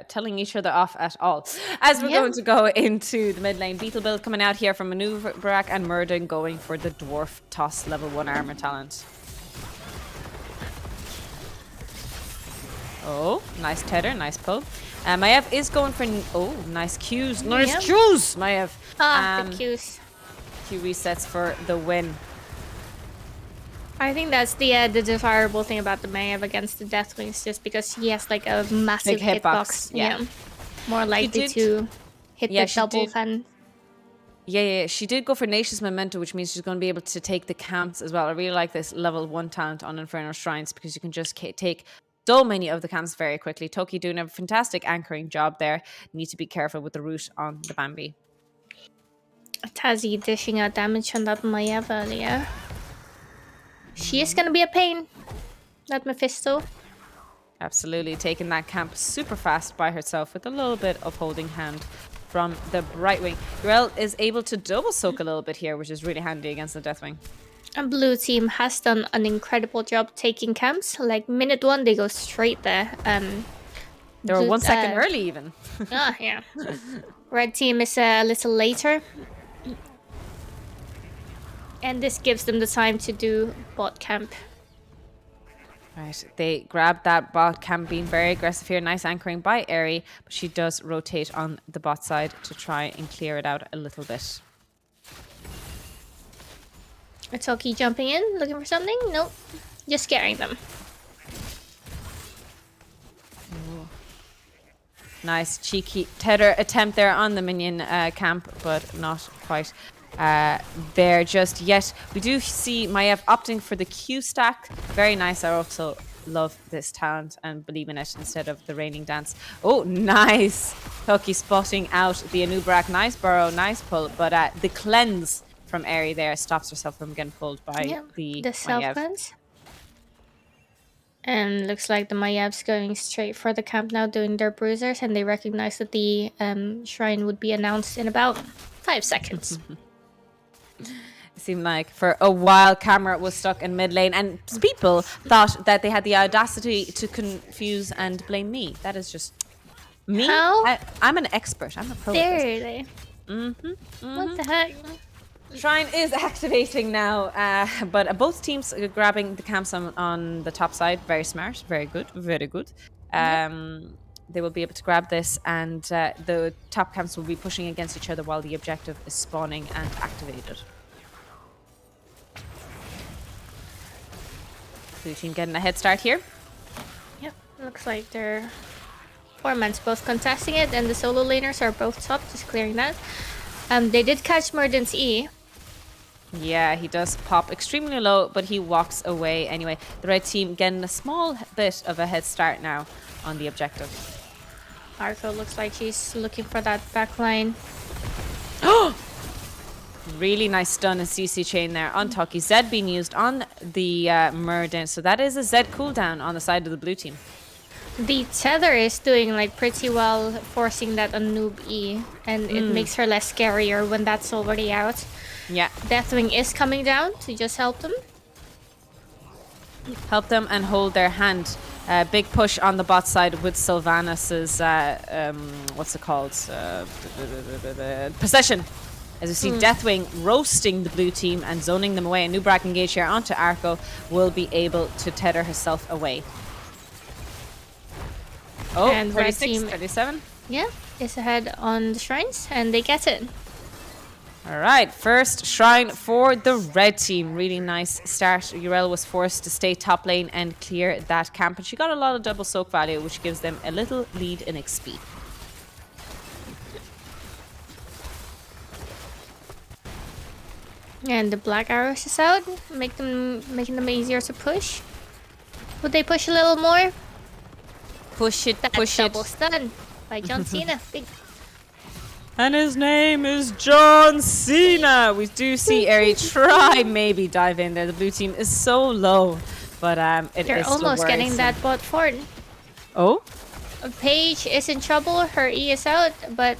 telling each other off at all. As we're going to go into the mid lane, Beetle build coming out here from Maneuverak, and Muradin going for the Dwarf Toss level 1 armor talent. Oh, nice tether, nice pull. Maiev is going for... Oh, nice cues. Nice Yeah. cues, Maiev. The cues. Q resets for the win. I think that's the desirable thing about the Maiev against the Deathwings, just because he has like a massive Big hitbox, hitbox. yeah. More likely did- to hit Yeah, the she double did. fan. Yeah, she did go for Nation's Memento, which means she's going to be able to take the camps as well. I really like this level 1 talent on Inferno Shrines because you can just take so many of the camps very quickly. Toki doing a fantastic anchoring job there. Need to be careful with the route on the Bambi. Tazi dishing out damage on that Maiev earlier. She is gonna be a pain. That Mephisto. Absolutely, taking that camp super fast by herself with a little bit of holding hand from the Brightwing. Yrel is able to double soak a little bit here, which is really handy against the Deathwing. And blue team has done an incredible job taking camps. Like minute 1, they go straight there. They were 1 second early even. Yeah. Red team is a little later. And this gives them the time to do bot camp. Right, they grab that bot camp, being very aggressive here. Nice anchoring by Aerie, but she does rotate on the bot side to try and clear it out a little bit. Toki jumping in, looking for something? Nope. Just scaring them. Nice cheeky tether attempt there on the minion camp, but not quite there just yet. We do see Maiev opting for the Q stack. Very nice. I also love this talent and believe in it instead of the raining dance. Oh, nice. Toki spotting out the Anubrak. Nice burrow, nice pull, but the cleanse from Aerie there stops herself from getting pulled by the self Maiev. cleanse. And looks like the Maev's going straight for the camp now, doing their bruisers, and they recognize that the shrine would be announced in about 5 seconds. It seemed like for a while camera was stuck in mid lane, and people thought that they had the audacity to confuse and blame me. That is just me. How? I'm an expert. I'm a pro. Dare they? What the heck? Shrine is activating now, but both teams are grabbing the camps on the top side. Very smart, very good, very good. They will be able to grab this, and the top camps will be pushing against each other while the objective is spawning and activated. Blue team getting a head start here. Yep, looks like they're 4 mans both contesting it, and the solo laners are both top, just clearing that. They did catch Murden's E. Yeah, he does pop extremely low, but he walks away anyway. The red team getting a small bit of a head start now on the objective. Arco looks like she's looking for that backline. Really nice stun and CC chain there on Toki. Zed being used on the Murden. So that is a Zed cooldown on the side of the blue team. The tether is doing like pretty well, forcing that on noob E, and it makes her less scarier when that's already out. Yeah. Deathwing is coming down to just help them. Help them and hold their hand. Big push on the bot side with Sylvanus's, what's it called? Possession. As you see, Deathwing roasting the blue team and zoning them away. A new Nubrak engage here onto Arco will be able to tether herself away. Oh, And red 36, team- 37. Yeah, is ahead on the shrines, and they get it. All right, first shrine for the red team. Really nice start. Yrel was forced to stay top lane and clear that camp, and she got a lot of double soak value, which gives them a little lead in XP. And the black arrows is out, making them easier to push. Would they push a little more? Push it, That's push it. double stun by John Cena. Big. And his name is John Cena. We do see Aerie try maybe dive in there. The blue team is so low, but it They're is still almost getting worrisome. that bot forward. Oh, Paige is in trouble. Her E is out, but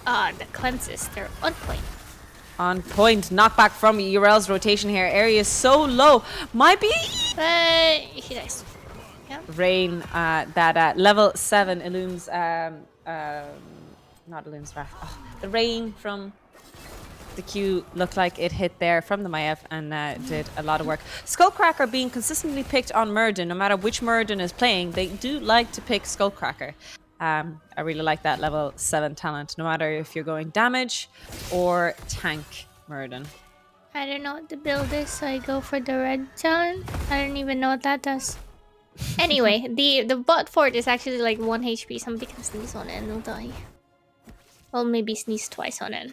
the cleanses, they're on point. on point. Knockback from Yrel's rotation here. Aerie is so low. Might be But she dies. Rain. That level 7 illumes. Not illumes wrath. Oh, the rain from the Q looked like it hit there from the Maiev and did a lot of work. Skullcracker being consistently picked on Murden, no matter which Murden is playing, they do like to pick Skullcracker. I really like that level 7 talent, no matter if you're going damage or tank Murden. I don't know what the build is, so I go for the red talent. I don't even know what that does. Anyway, the bot fort is actually like 1 HP. Somebody can sneeze on it and they'll die. Well, maybe sneeze twice on it.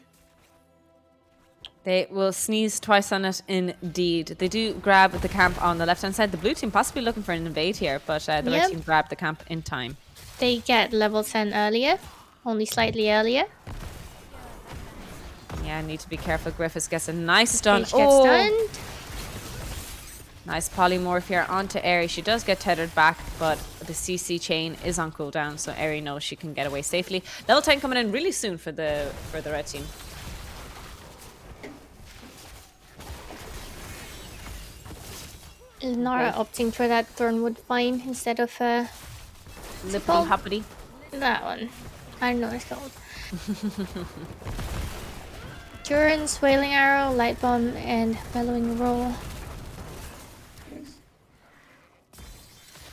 They will sneeze twice on it indeed. They do grab the camp on the left-hand side. The blue team possibly looking for an invade here, but the red team grab the camp in time. They get level 10 earlier. Only slightly earlier. Yeah, need to be careful. Griffiths gets a nice stun. Gets stunned. Nice polymorph here onto Aerie. She does get tethered back, but the CC chain is on cooldown, so Aerie knows she can get away safely. Level 10 coming in really soon for the red team. Is Nara opting for that Thornwood Vine instead of Lippity hoppity. that one? I don't know what it's called. Durance, Wailing Arrow, Light Bomb, and Bellowing Roll.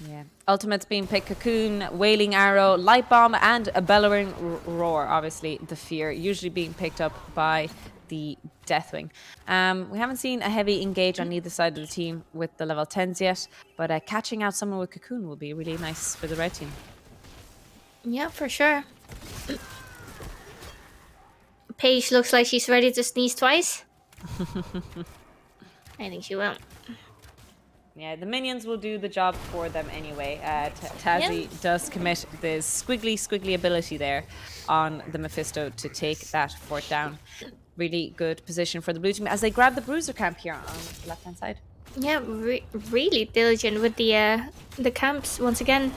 Yeah. Ultimates being picked: Cocoon, Wailing Arrow, Light Bomb, and a Bellowing Roar. Obviously, the Fear usually being picked up by the Deathwing. We haven't seen a heavy engage on either side of the team with the level 10s yet, but catching out someone with Cocoon will be really nice for the red team. Yeah, for sure. Paige looks like she's ready to sneeze twice. I think she will. Yeah, the minions will do the job for them anyway. Tazzy does commit the squiggly ability there on the Mephisto to take that fort down. Really good position for the blue team as they grab the bruiser camp here on the left-hand side. Yeah, really diligent with the camps once again.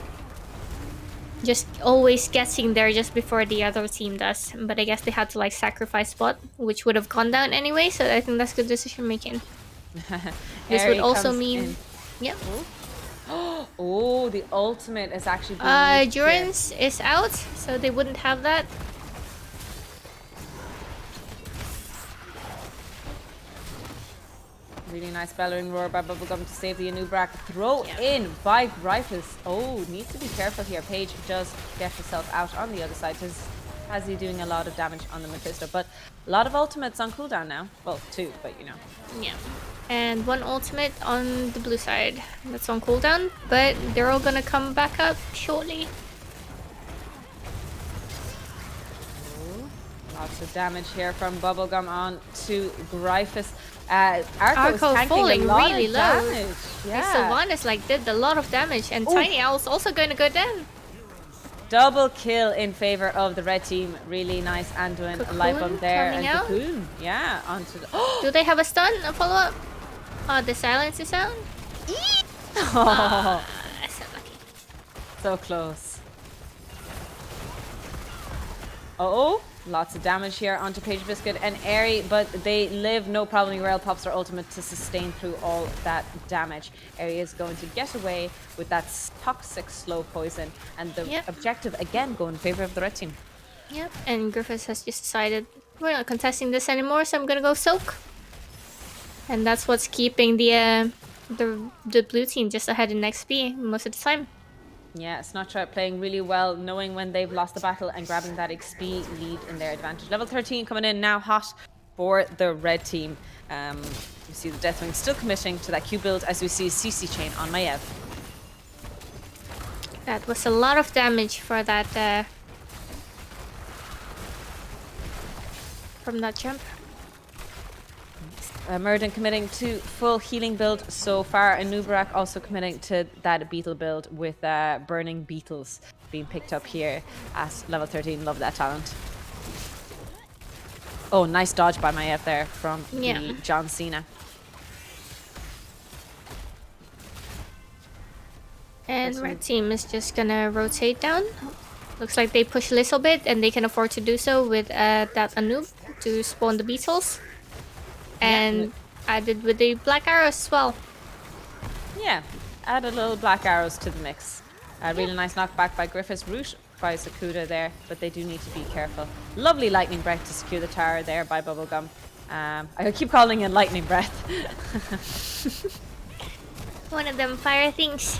Just always getting there just before the other team does. But I guess they had to like sacrifice spot, which would have gone down anyway. So I think that's good decision making. This would also mean, yeah. Oh, the ultimate is actually being Durance is out, so they wouldn't have that. Really nice Bellowing Roar by Bubblegum to save the Anubrak. Throw in by Gryphus. Oh, needs to be careful here. Paige does get herself out on the other side. Tazzy doing a lot of damage on the Mephisto, but a lot of ultimates on cooldown now. Well, 2, but you know. Yeah. And 1 ultimate on the blue side. That's on cooldown, but they're all gonna come back up shortly. Lots of damage here from Bubblegum on to Gryphus. Arco's falling a lot really of low. damage. Yeah. Sylvanas like did a lot of damage, and Tiny Owl's also going to go down. Double kill in favor of the red team. Really nice Anduin light bomb there and out. Cocoon. Yeah, onto the. Do they have a stun? A follow up? Oh, the silence is out. Oh, So lucky. so close. Oh, lots of damage here onto Paige Biscuit and Aerie, but they live, no problem. Rail pops their ultimate to sustain through all that damage. Aerie is going to get away with that toxic slow poison, and the objective again going in favor of the red team. Yep, and Griffiths has just decided we're not contesting this anymore, so I'm gonna go soak. And that's what's keeping the blue team just ahead in XP most of the time. Yeah, Snotra playing really well, knowing when they've lost the battle and grabbing that XP lead in their advantage. Level 13 coming in now hot for the red team. You see the Deathwing still committing to that Q build as we see CC chain on Maiev. That was a lot of damage for that from that jump. Murden committing to full healing build so far, and Nubarak also committing to that beetle build with burning beetles being picked up here at level 13. Love that talent. Oh, nice dodge by Maiev there from the John Cena. And red team is just gonna rotate down. Looks like they push a little bit, and they can afford to do so with that Anub to spawn the beetles. And added with the black arrows as well. Yeah, add a little black arrows to the mix. Really nice knockback by Griffiths. Root by Sakuda there, but they do need to be careful. Lovely lightning breath to secure the tower there by Bubblegum. I keep calling it lightning breath. One of them fire things.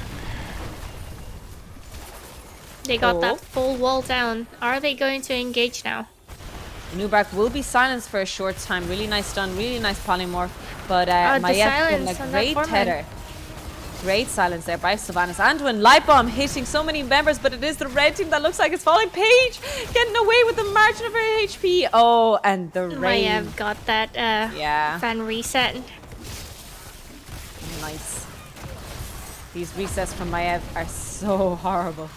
They got Oh. that full wall down. Are they going to engage now? Nubrak will be silenced for a short time. Really nice stun, really nice polymorph. But The Maiev getting silence a on that great foreman. tether. Great silence there by Sylvanas. Anduin light bomb hitting so many members, but it is the red team that looks like it's falling. Paige getting away with the margin of her HP. Oh, and the rain. Maiev got that Yeah, fan reset. nice. These resets from Maiev are so horrible.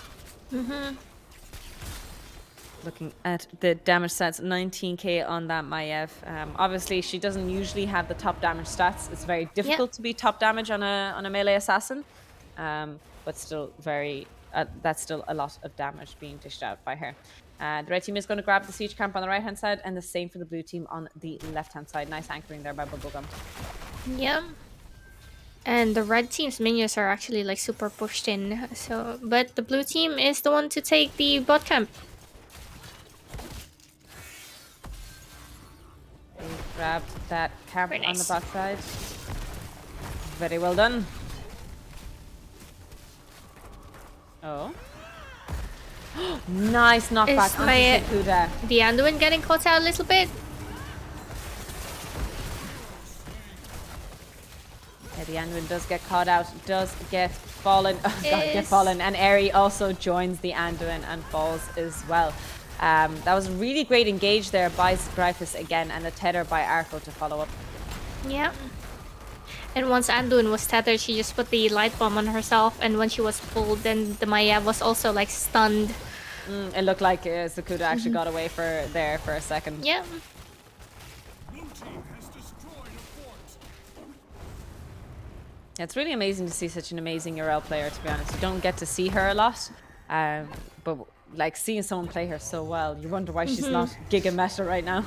Looking at the damage stats, 19k on that Maiev. Obviously, she doesn't usually have the top damage stats. It's very difficult to be top damage on a melee assassin, but still very. That's still a lot of damage being dished out by her. The red team is going to grab the siege camp on the right hand side, and the same for the blue team on the left hand side. Nice anchoring there by Bubblegum. Yep. And the red team's minions are actually like super pushed in. So, but the blue team is the one to take the bot camp. They grabbed that camp Very on the nice. bot side. Very well done. Oh. Nice knockback Is onto my- Sakuda. The Anduin getting caught out a little bit. Yeah, the Anduin does get caught out, does get fallen, get Is- fallen, and Eri also joins the Anduin and falls as well. That was a really great engage there by Gryphus again, and a tether by Arco to follow up. Yeah. And once Anduin was tethered, she just put the light bomb on herself, and when she was pulled, then the Maiev was also like stunned. It looked like Sakuda actually got away there for a second. Yeah. Yeah, it's really amazing to see such an amazing URL player, to be honest. You don't get to see her a lot, but like seeing someone play her so well, you wonder why she's not giga meta right now.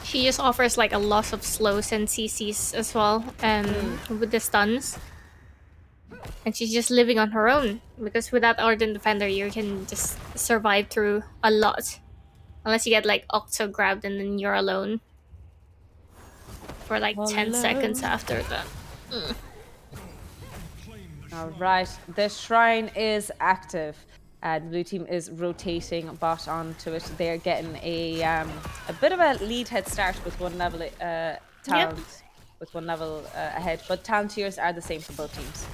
She just offers like a lot of slows and CCs as well, with the stuns. And she's just living on her own, because without Ardent Defender you can just survive through a lot. Unless you get like Octo grabbed and then you're alone. For like 10 seconds after that. Alright, the shrine is active. The blue team is rotating bot onto it. They're getting a bit of a lead head start with one level talent, with one level ahead, but talent tiers are the same for both teams.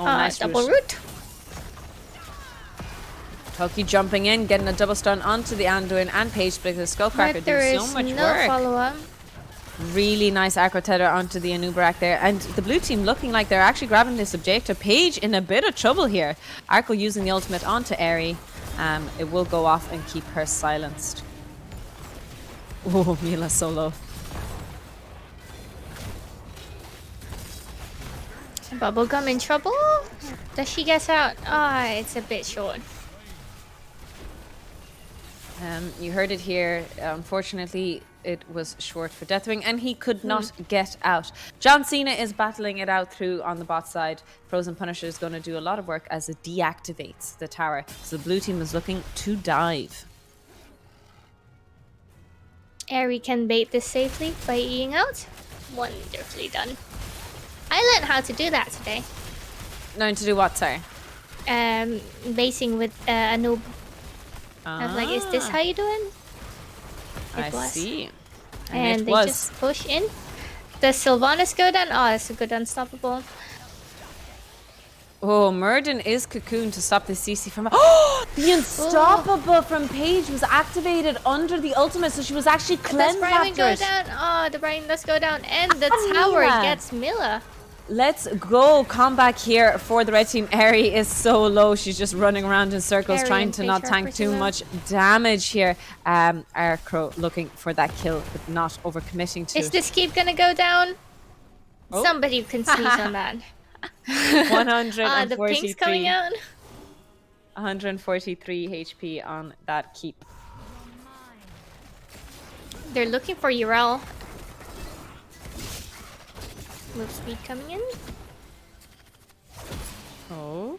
Oh, nice double root. root. Toki jumping in, getting a double stun onto the Anduin and Paige because the Skullcracker But there did is so much no work. follow-up. Really nice acro tether onto the Anubarak there. And the blue team looking like they're actually grabbing this objective. Paige in a bit of trouble here. Arco using the ultimate onto Eri. It will go off and keep her silenced. Oh, Mila solo. Bubblegum in trouble? Does she get out? Ah, it's a bit short. You heard it here. Unfortunately, it was short for Deathwing, and he could not get out. John Cena is battling it out through on the bot side. Frozen Punisher is going to do a lot of work as it deactivates the tower. So the blue team is looking to dive. Eri can bait this safely by eating out. Wonderfully done. I learned how to do that today. Known to do what, sorry? Basing with a noob. I was like, is this how you do it? I was. see. And it they was. just push in. Does Sylvanas go down? Oh, it's a good unstoppable. Oh, Murden is cocoon to stop the CC from... Oh, the unstoppable from Paige was activated under the ultimate, so she was actually Does cleansed Brian after go it. down? Oh, the Brian does go down. And the tower Mila. gets Mila. Let's go. Comeback here for the red team. Eri is so low. She's just running around in circles, Eri trying and to Paige not are tank pretty too low. much damage here. Arcro looking for that kill, but not overcommitting to Is it. this keep gonna go down? Oh. Somebody can sneeze on that. 143. The pink's coming out. 143 HP on that keep. They're looking for Urel. Move speed coming in. Oh.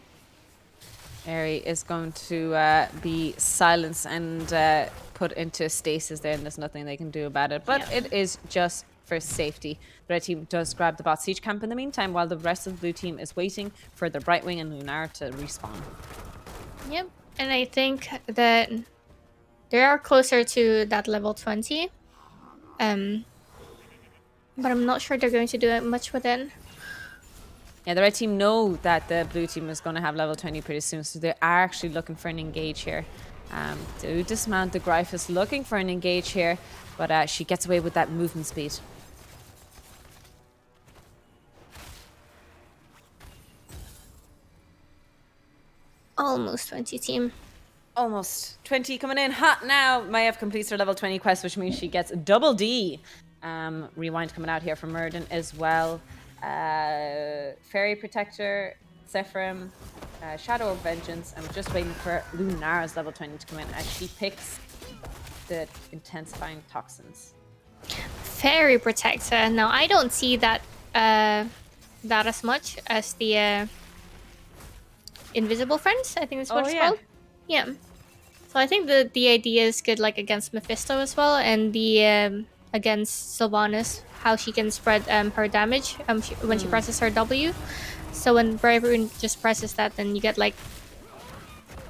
Eri is going to be silenced and put into stasis there, and there's nothing they can do about it. But it is just for safety. The red team does grab the bot siege camp in the meantime, while the rest of the blue team is waiting for the Brightwing and Lunar to respawn. Yep, and I think that they are closer to that level 20. But I'm not sure they're going to do much with it. Yeah, the red team know that the blue team is going to have level 20 pretty soon, so they are actually looking for an engage here. Do dismount the Gryphus, looking for an engage here, but she gets away with that movement speed. Almost 20 team. Almost 20 coming in hot now. Maiev completes her level 20 quest, which means she gets double D. Rewind coming out here from Murden as well. Fairy Protector, Zephyrim, Shadow of Vengeance. I'm just waiting for Lunara's level 20 to come in as she picks the Intensifying Toxins. Fairy Protector. Now, I don't see that that as much as the Invisible Friends. I think that's what it's called. Yeah. So I think the idea is good, like against Mephisto as well, and the against Sylvanas, how she can spread her damage when she presses her W. So when Bravery just presses that, then you get like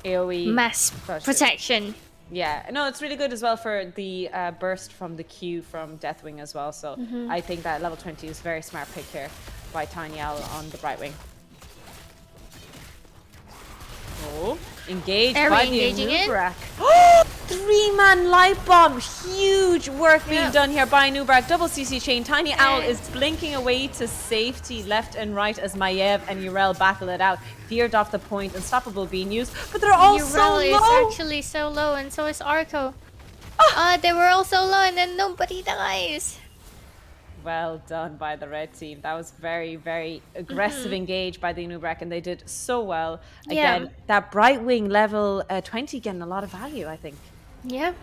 AoE mass protection. Yeah, no, it's really good as well for the burst from the Q from Deathwing as well. So I think that level 20 is a very smart pick here by Tiny Owl on the Brightwing. Oh, engaged by the Nubrak. 3-man light bomb. Huge work being done here by Nubrak. Double CC chain. Tiny Owl is blinking away to safety left and right as Maiev and Yrel battle it out. Feared off the point. Unstoppable being used. But they're all so low. Yrel is actually so low, and so is Arco. They were all so low, and then nobody dies. Well done by the red team. That was very, very aggressive engage by the Nubrak, and they did so well. Again, that Brightwing level 20 getting a lot of value, I think. Yeah.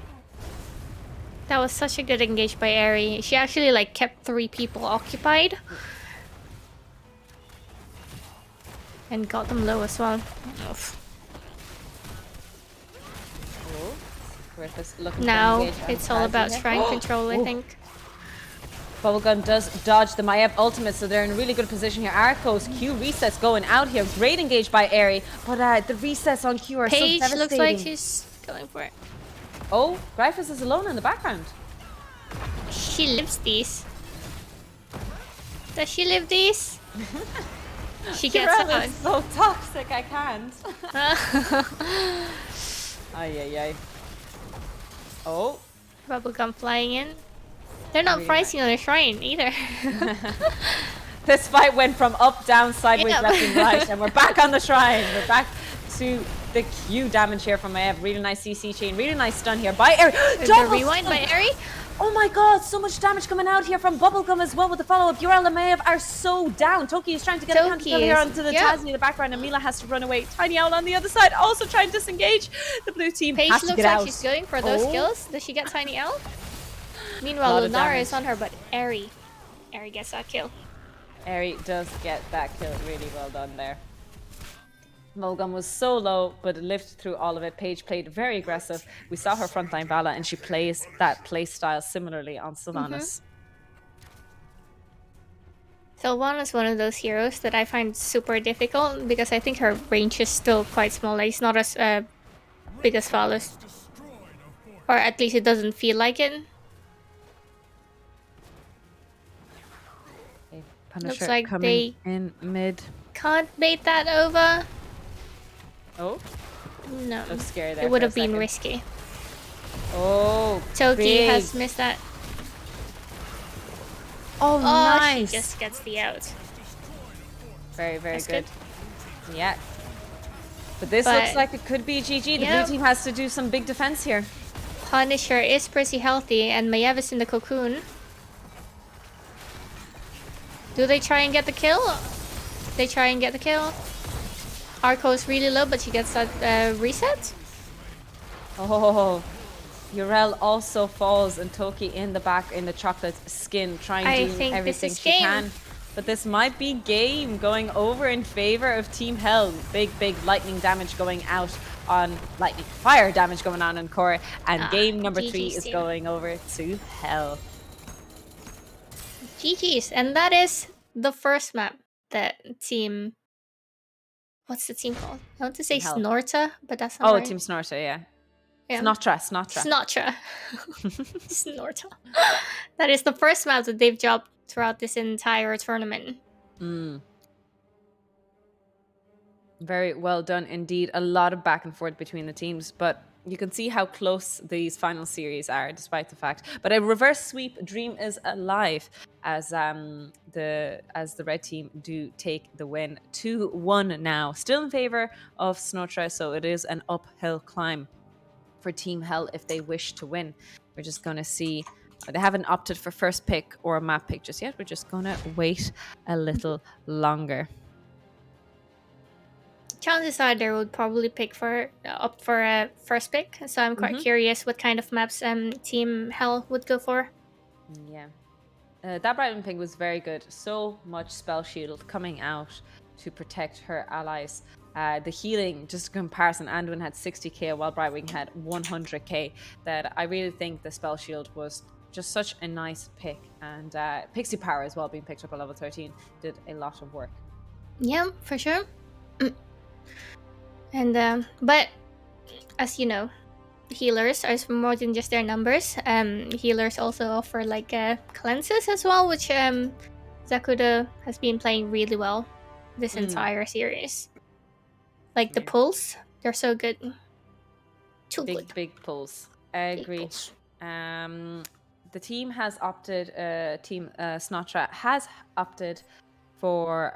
That was such a good engage by Eri. She actually like kept 3 people occupied. And got them low as well. Now it's all about shrine control, I think. Bubblegum does dodge the Maiev ultimate, so they're in a really good position here. Arco's Q resets going out here. Great engage by Eri, but the resets on Q are Paige so devastating. looks like she's going for it. Oh, Gryphus is alone in the background. She lives these. Does she live these? She gets out. It's so toxic, I can't. Ay, ay, ay. Oh. Bubblegum flying in. They're not pricing on the shrine either. This fight went from up, down, sideways, left and right, and we're back on the shrine. We're back to the Q damage here from Maiev. Really nice CC chain, really nice stun here by Eri. Double rewind by Eri. Oh my god, so much damage coming out here from Bubblegum as well with the follow-up. Yrel and Maiev are so down. Toki is trying to get a counter kill here onto the Tasni in the background, and Mila has to run away. Tiny Owl on the other side also trying to disengage. The blue team Paige has to looks get like out. she's going for those kills. Does she get Tiny Owl? Meanwhile, Lunara is on her, but Eri gets that kill. Eri does get that kill. Really well done there. Bubblegum was so low, but lived through all of it. Paige played very aggressive. We saw her frontline Vala, and she plays that play style similarly on Sylvanas. Sylvanas is one of those heroes that I find super difficult because I think her range is still quite small. Like, it's not as big as Vala's. Or at least it doesn't feel like it. Punisher looks like coming they in mid. Can't bait that over. Oh. No. Looks scary there. It would have been risky. Oh. Toki has missed that. Oh, nice. She just gets the out. Very, very good. Yeah. But this looks like it could be GG. The blue team has to do some big defense here. Punisher is pretty healthy, and Maiev is in the cocoon. Do they try and get the kill? They try and get the kill. Arco is really low, but she gets that reset. Oh, Yrel also falls, and Toki in the back in the chocolate skin, trying to do everything she can. but this might be game going over in favor of Team Hell. Big lightning damage going out on lightning fire damage going on core, and game number 3 is team. going over to Hell. GG's, and that is the first map that team. What's the team called? I want to say Hell. Snorta, but that's not Oh, right. Team Snotra, yeah. Yeah. Snotra. Snotra. Snorta. That is the first map that they've dropped throughout this entire tournament. Very well done indeed. A lot of back and forth between the teams, but you can see how close these final series are, despite the fact. But a reverse sweep dream is alive as the red team do take the win. 2-1 now, still in favor of Snotra, so it is an uphill climb for Team Hell if they wish to win. We're just going to see. They haven't opted for first pick or map pick just yet. We're just going to wait a little longer. Chances are they would probably pick for opt for a first pick. So I'm quite curious what kind of maps Team Hell would go for. Yeah, that Brightman ping was very good. So much spell shield coming out to protect her allies. The healing, just a comparison, Anduin had 60k while Brightwing had 100k. That I really think the spell shield was just such a nice pick, and Pixie Power as well being picked up at level 13 did a lot of work. Yeah, for sure. And but as you know, healers are more than just their numbers. Healers also offer like cleanses as well, which Zakuda has been playing really well this entire series. Like the pulls, they're so good. Too good. Big pulls. I agree. The team has opted. Team Snotra has opted for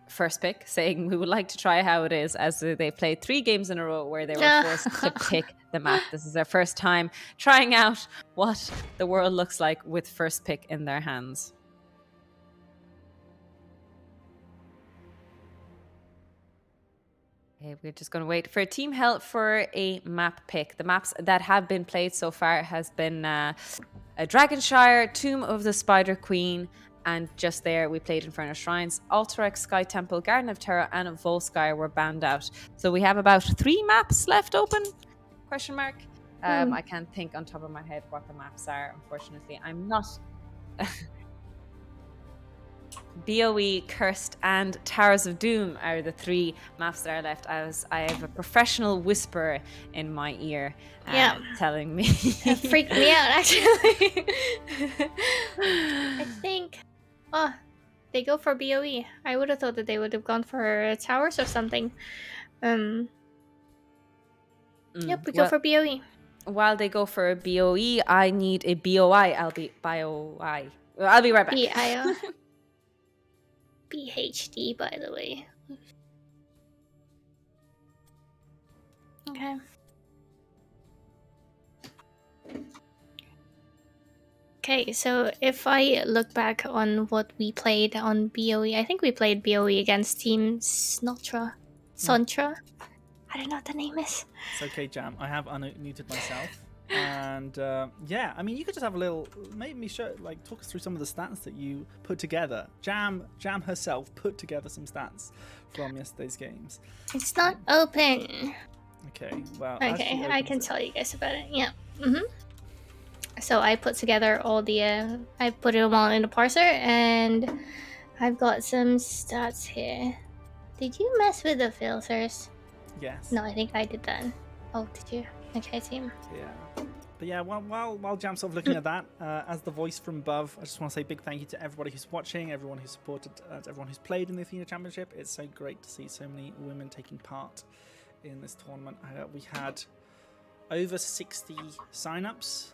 first pick, saying we would like to try how it is, as they played 3 games in a row where they were forced to pick the map. This is their first time trying out what the world looks like with first pick in their hands. Okay, we're just going to wait for Team Hell for a map pick. The maps that have been played so far has been Dragonshire, Tomb of the Spider Queen, and just there we played Inferno Shrines. Alterac, Sky Temple, Garden of Terror, and Volsky were banned out. So we have about 3 maps left open? Question mark. I can't think on top of my head what the maps are, unfortunately. I'm not... BOE, Cursed, and Towers of Doom are the 3 maps that are left. I have a professional whisper in my ear telling me. That freaked me out, actually. I think... Oh, they go for BOE. I would have thought that they would have gone for towers or something. Yep, we go for BOE. While they go for a BOE, I need a BOI. I'll be right back. BIO. PhD, by the way. Okay. Okay, so if I look back on what we played on BOE, I think we played BOE against Team Snotra. Sontra? I don't know what the name is. It's okay, Jam. I have unmuted myself. And yeah, I mean, you could just have a little, maybe talk us through some of the stats that you put together. Jam herself put together some stats from yesterday's games. It's not open. Okay, well. Okay, I can tell you guys about it. Yeah. So I put together all the, I put them all in a parser, and I've got some stats here. Did you mess with the filters? Yes. No, I think I did that. Oh, did you? Okay, team. Yeah. But yeah, while Jam's sort of looking at that, as the voice from above, I just want to say a big thank you to everybody who's watching, everyone who's supported, everyone who's played in the Athena Championship. It's so great to see so many women taking part in this tournament. We had over 60 signups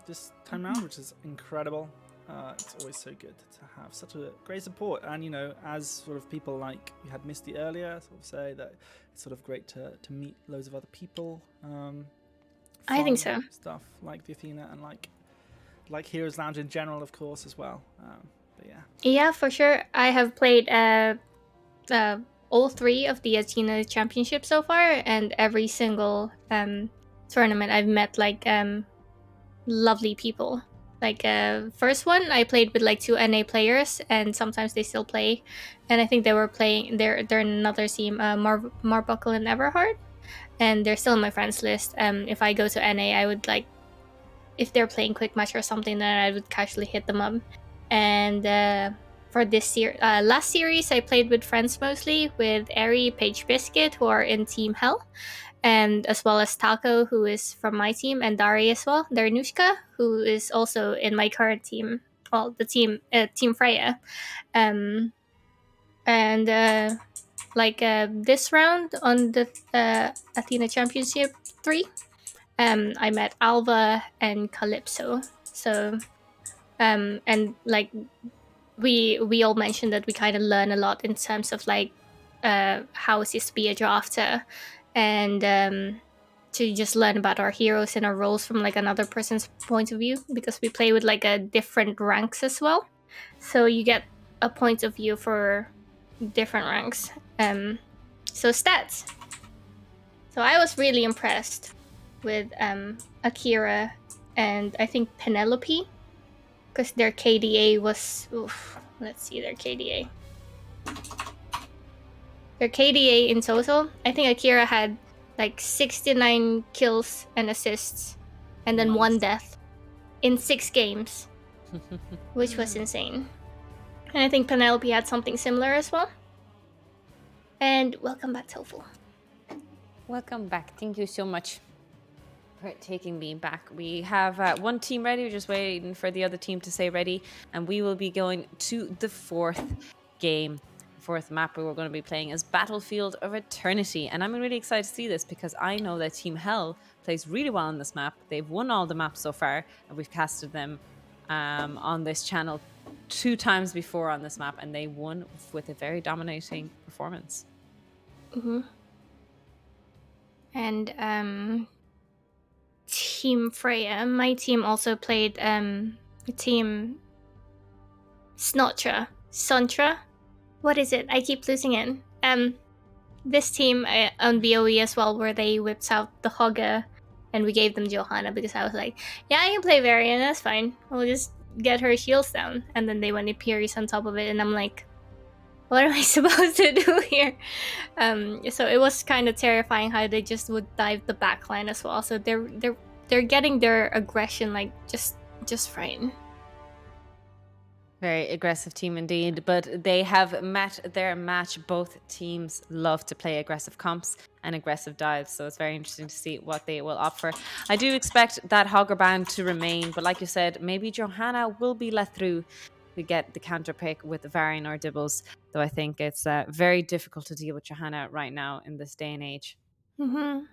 this time around, which is incredible. It's always so good to have such a great support, and you know, as sort of people like we had Misty earlier sort of say that it's sort of great to meet loads of other people. I think so. Stuff like the Athena and like Heroes Lounge in general, of course, as well. But yeah. Yeah, for sure. I have played all 3 of the Athena Championship so far, and every single tournament I've met like lovely people. first one I played with like 2 NA players, and sometimes they still play. And I think they were playing. They're in another team, Marbuckle and Everhard, and they're still on my friends list. If I go to NA, I would like, if they're playing quick match or something, then I would casually hit them up. And for this year, last series, I played with friends mostly, with Eri, Paige Biscuit, who are in Team Hell, and as well as Taco, who is from my team, and Dari as well, Darnushka, who is also in my current team, well, the team, Team Freya. This round on the Athena Championship 3, I met Alva and Calypso. So, and like we all mentioned that we kind of learn a lot in terms of like how it is to be a drafter, and to just learn about our heroes and our roles from like another person's point of view, because we play with like a different ranks as well. So you get a point of view for different ranks. So stats. So I was really impressed with Akira and I think Penelope, because their KDA was, let's see their KDA. Their KDA in total, I think Akira had like 69 kills and assists, and then 1 death in 6 games, which was insane. And I think Penelope had something similar as well. And welcome back, Tofu. Welcome back. Thank you so much for taking me back. We have one team ready. We're just waiting for the other team to say ready, and we will be going to the 4th game. 4th map we're going to be playing is Battlefield of Eternity, and I'm really excited to see this because I know that Team Hell plays really well on this map. They've won all the maps so far, and we've casted them on this channel 2 times before on this map, and they won with a very dominating performance. Mm-hmm. And Team Freya, my team also played Team Snotra. What is it? I keep losing it. This team on BOE as well, where they whipped out the Hogger, and we gave them Johanna because I was like, yeah, I can play Varian, that's fine. We'll just get her shields down. And then they went Imperius on top of it, and I'm like, what am I supposed to do here? So it was kind of terrifying how they just would dive the backline as well. So they're getting their aggression like just right. Very aggressive team indeed, but they have met their match. Both teams love to play aggressive comps and aggressive dives, so it's very interesting to see what they will opt for. I do expect that Hogger ban to remain, but like you said, maybe Johanna will be let through to get the counter pick with Varian or Dibbles, though I think it's very difficult to deal with Johanna right now in this day and age. Mm-hmm.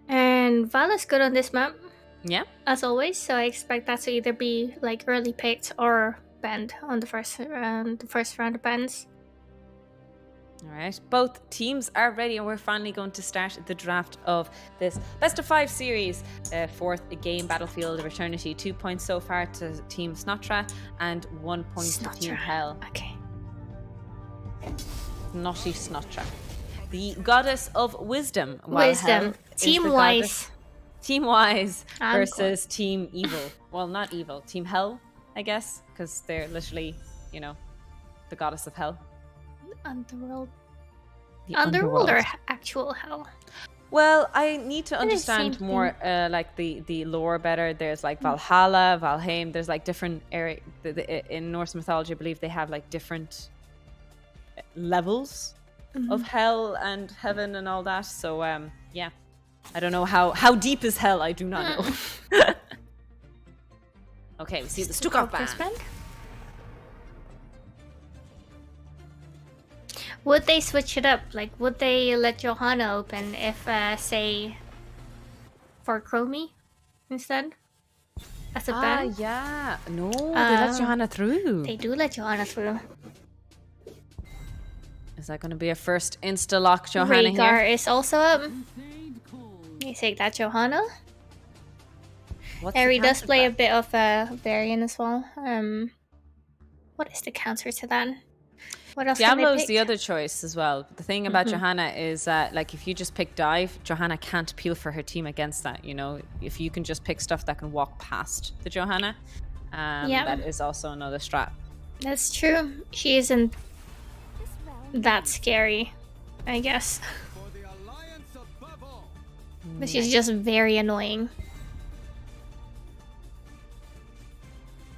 And Val is good on this map. Yeah. As always, so I expect that to either be like early picked or banned on the first round of bans. All right, both teams are ready, and we're finally going to start the draft of this best of 5 series. 4th game, Battlefield of Eternity. 2 points so far to Team Snotra and 1 point to Team Hell. Okay. Naughty Snotra, the goddess of wisdom. Wisdom. Team Wise. Team Wise versus Team Evil. Well, not evil. Team Hell, I guess, because they're literally, the goddess of hell. Underworld. The Underworld or actual hell? Well, I need to understand more like the lore better. There's like Valhalla, Valheim. There's like different in Norse mythology. I believe they have like different levels of hell and heaven and all that. So yeah, I don't know how deep is hell. I do not know. Okay, we see the Stukov band. Would they switch it up? Like, would they let Johanna open if, say, for Chromie instead? As a ban? Yeah. No, they let Johanna through. They do let Johanna through. Is that going to be a first insta-lock Johanna Rhaegar here? is also up. You take that, Johanna. Eri does play a bit of Varian as well. What is the counter to that? What else Diablo's the other choice as well. The thing about Johanna is like if you just pick dive, Johanna can't peel for her team against that, If you can just pick stuff that can walk past the Johanna, That is also another strat. That's true. She isn't that scary, I guess. But she's just very annoying.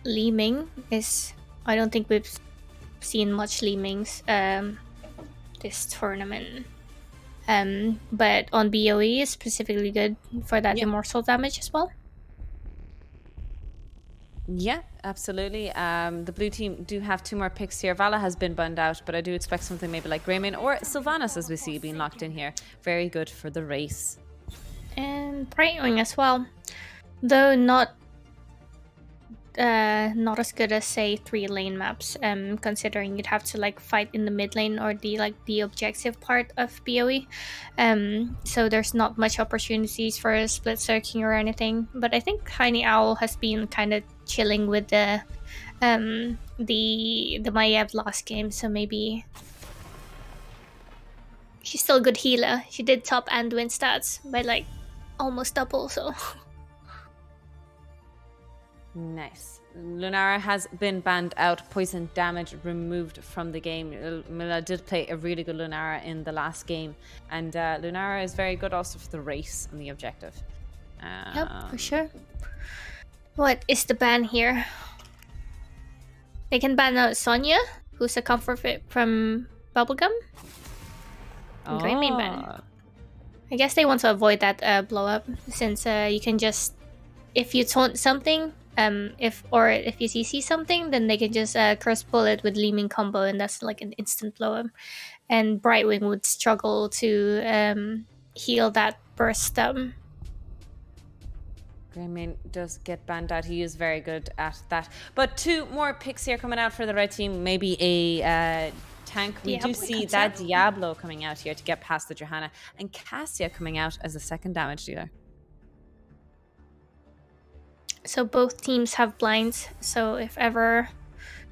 Li Ming is... I don't think we've seen much Li Mings this tournament. But on BOE is specifically good for that immortal damage as well. Yeah, absolutely. The blue team do have 2 more picks here. Vala has been burned out, but I do expect something maybe like Greymane or Sylvanas, as we see, being locked in here. Very good for the race. And Brightwing as well. Though not as good as, say, 3 lane maps, considering you'd have to like fight in the mid lane or the objective part of BOE. So there's not much opportunities for split circling or anything. But I think Tiny Owl has been kind of chilling with the Maiev last game, so maybe she's still a good healer. She did top Anduin stats by like almost double, so Nice. Lunara has been banned out. Poison damage removed from the game. Mila did play a really good Lunara in the last game. And Lunara is very good also for the race on the objective. Yep, for sure. What is the ban here? They can ban out Sonya, who's a comfort fit from Bubblegum. And Greymane ban. I guess they want to avoid that blow up, since you can just, if you taunt something, if you CC something, then they can just curse bullet with Li Ming combo, and that's like an instant blow up. And Brightwing would struggle to heal that burst. Greymane does get banned out. He is very good at that. But 2 more picks here coming out for the red team. Maybe a tank. We do see that Diablo coming out here to get past the Johanna, and Cassia coming out as a second damage dealer. So both teams have blinds. So if ever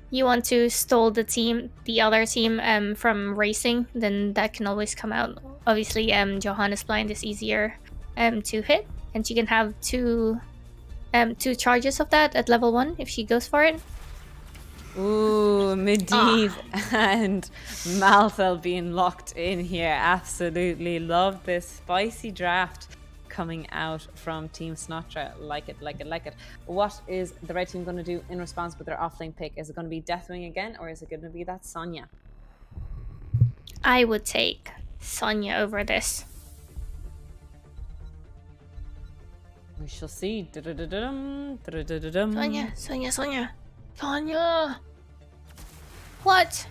you want to stall the other team from racing, then that can always come out. Obviously, Johanna's blind is easier to hit, and she can have two charges of that at level 1 if she goes for it. Ooh, Medivh and Malthel being locked in here. Absolutely love this spicy draft coming out from Team Snotra. Like it, like it, like it. What is the red team going to do in response with their offlane pick? Is it going to be Deathwing again, or is it going to be that Sonya? I would take Sonya over this. We shall see. Sonya. What?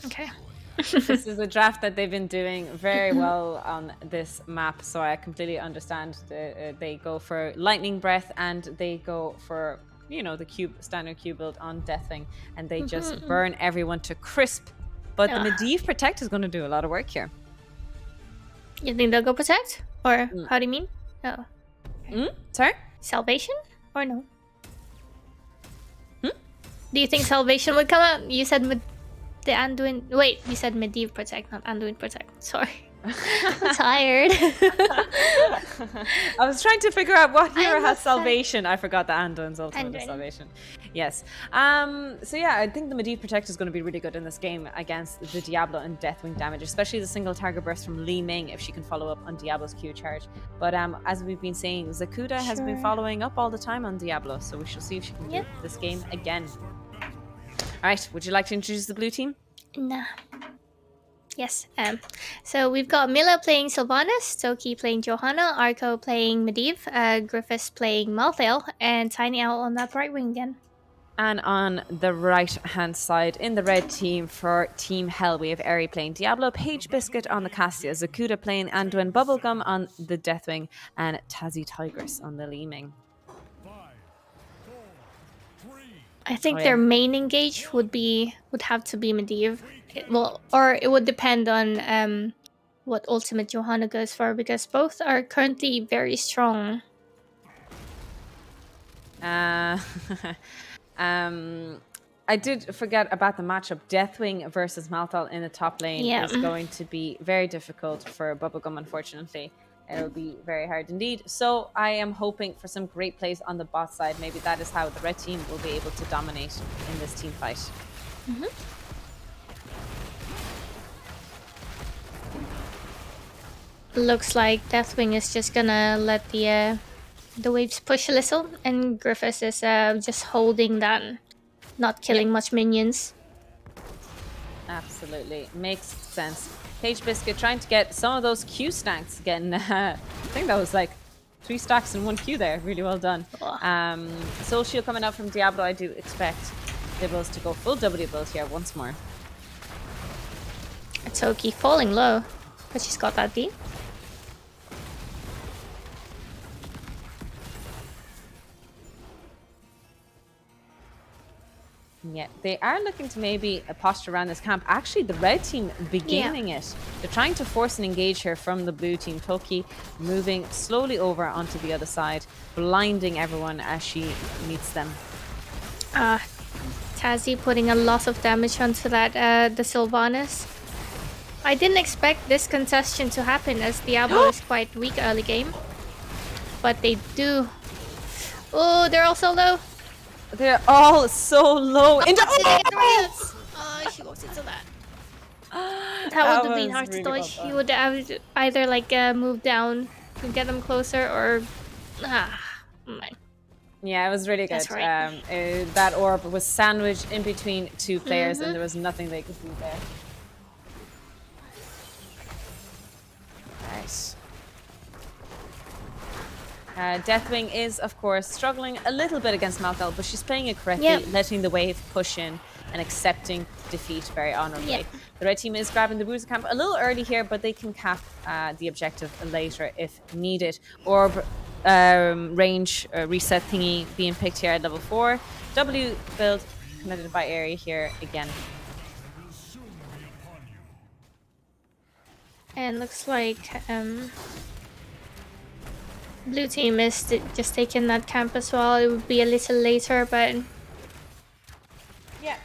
Okay. This is a draft that they've been doing very well on this map, so I completely understand. They go for Lightning Breath, and they go for, the standard Q build on Deathwing, and they just burn everyone to crisp. But the Medivh Protect is going to do a lot of work here. You think they'll go Protect? Or how do you mean? Oh. Sorry? Salvation? Or no? Do you think Salvation would come out? You said with the Anduin... Wait, you said Medivh Protect, not Anduin Protect. Sorry. I'm tired. I was trying to figure out what hero has Salvation. I forgot the Anduin's ultimate is Salvation. Yes. So yeah, I think the Medivh Protect is going to be really good in this game against the Diablo and Deathwing damage, especially the single target burst from Li Ming if she can follow up on Diablo's Q charge. But as we've been saying, Zakuda has been following up all the time on Diablo, so we shall see if she can do this game again. All right, would you like to introduce the blue team? Nah. Yes. So we've got Mila playing Sylvanas, Toki playing Johanna, Arco playing Medivh, Griffiths playing Malthel, and Tiny Owl on that Brightwing again. And on the right-hand side, in the red team for Team Hell, we have Eri playing Diablo, Paige Biscuit on the Cassia, Zakuda playing Anduin, Bubblegum on the Deathwing, and Tazzy Tigress on the Li Ming. I think their main engage would have to be Medivh. Or it would depend on what ultimate Johanna goes for, because both are currently very strong. I did forget about the matchup. Deathwing versus Malthal in the top lane is going to be very difficult for Bubblegum, unfortunately. It'll be very hard indeed. So I am hoping for some great plays on the bot side. Maybe that is how the red team will be able to dominate in this team fight. Looks like Deathwing is just gonna let the waves push a little, and Griffiths is just holding that, not killing much minions. Absolutely. Makes sense. Cage Biscuit trying to get some of those Q stacks again. I think that was like 3 stacks in 1 Q there. Really well done. Soul Shield coming out from Diablo. I do expect Dibbles to go full W build here once more. Toki falling low, but she's got that D. Yeah, they are looking to maybe posture around this camp. Actually, the red team beginning it. They're trying to force an engage here from the blue team. Toki moving slowly over onto the other side, blinding everyone as she meets them. Tazzy putting a lot of damage onto that the Sylvanas. I didn't expect this contestation to happen as Diablo is quite weak early game. But they do. Oh, they're also low. They're all so low. Oh, she walks into that. That would have been hard to really dodge. well You would have either like move down to get them closer, or Yeah, it was really good. That's right. That orb was sandwiched in between 2 players, and there was nothing they could do there. Nice. Deathwing is, of course, struggling a little bit against Malcal, but she's playing it correctly, letting the wave push in and accepting defeat very honorably. Yeah. The red team is grabbing the Bruiser camp a little early here, but they can cap the objective later if needed. Orb range reset thingy being picked here at level 4. W build connected by area here again. And looks like blue team is just taking that camp as well. It would be a little later, but Yeah.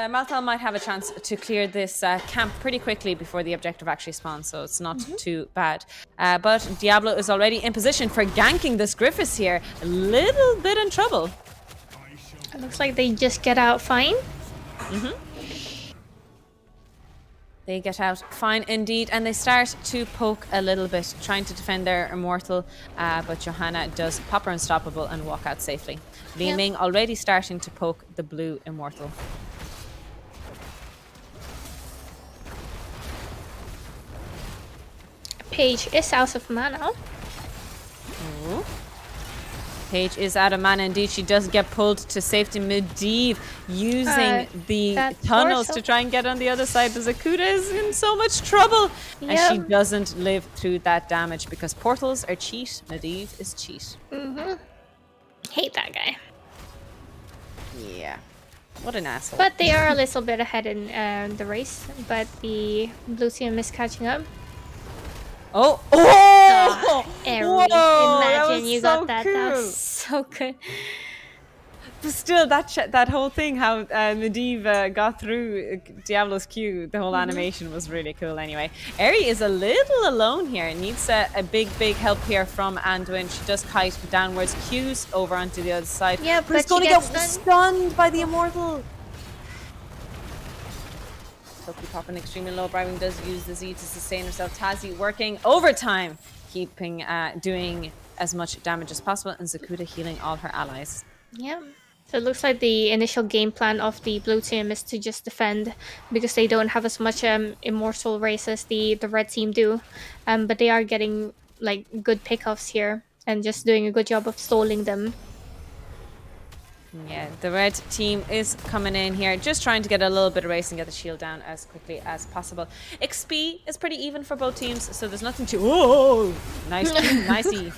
Malthal might have a chance to clear this camp pretty quickly before the objective actually spawns, so it's not too bad. But Diablo is already in position for ganking this Griffiths here. A little bit in trouble. it looks like they just get out fine. They get out fine indeed, and they start to poke a little bit, trying to defend their immortal, but Johanna does pop her unstoppable and walk out safely. Li Ming already starting to poke the blue immortal. Paige is out of mana. Ooh. Paige is out of mana indeed. She does get pulled to safety. Medivh using the tunnels to try and get on the other side. But Zakuta is in so much trouble. And she doesn't live through that damage because portals are cheat. Medivh is cheat. Hate that guy. Yeah. What an asshole. But they are a little bit ahead in the race. But the blue team is catching up. Oh! Eri, Whoa, imagine you so got that. cool. That was so good. But still, that whole thing, how Medivh got through Diablo's Q, the whole animation was really cool anyway. Eri is a little alone here. Needs a big help here from Anduin. She does kite downwards, Qs over onto the other side. Yeah, but it's but going to she get gets stunned by the Immortal. Toki popping extremely low. Bribing does use the Z to sustain herself. Tazi working overtime, keeping doing as much damage as possible, and Zakuta healing all her allies. Yeah. So it looks like the initial game plan of the blue team is to just defend because they don't have as much immortal race as the red team do. But they are getting like good pickoffs here and just doing a good job of stalling them. Yeah, the red team is coming in here, just trying to get a little bit of race and get the shield down as quickly as possible. XP is pretty even for both teams, so there's nothing to... Oh! Nice, nicey.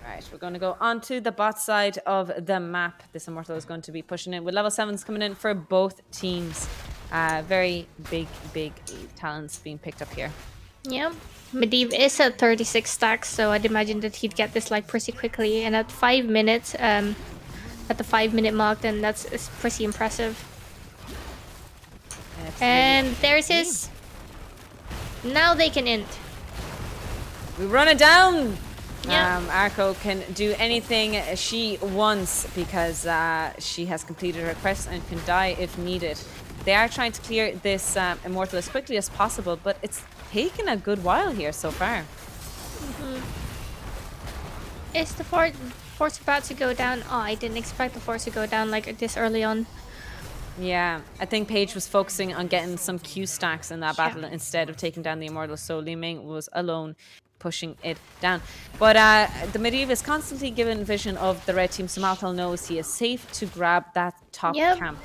Right, we're going to go on to the bot side of the map. This Immortal is going to be pushing in with level 7s coming in for both teams. Very big talents being picked up here. Yeah. Medivh is at 36 stacks, so I'd imagine that he'd get this like pretty quickly. And at 5 minutes, at the 5-minute mark, then that's pretty impressive. Absolutely. And there's his Now they can end. We run it down. Yeah. Arco can do anything she wants because she has completed her quest and can die if needed. They are trying to clear this Immortal as quickly as possible, but it's taken a good while here so far. Is the force about to go down? Oh, I didn't expect the force to go down like this early on. Yeah, I think Paige was focusing on getting some Q stacks in that battle instead of taking down the Immortal, so Li Ming was alone pushing it down. But the Medivh is constantly given vision of the red team, so Malthal knows he is safe to grab that top camp.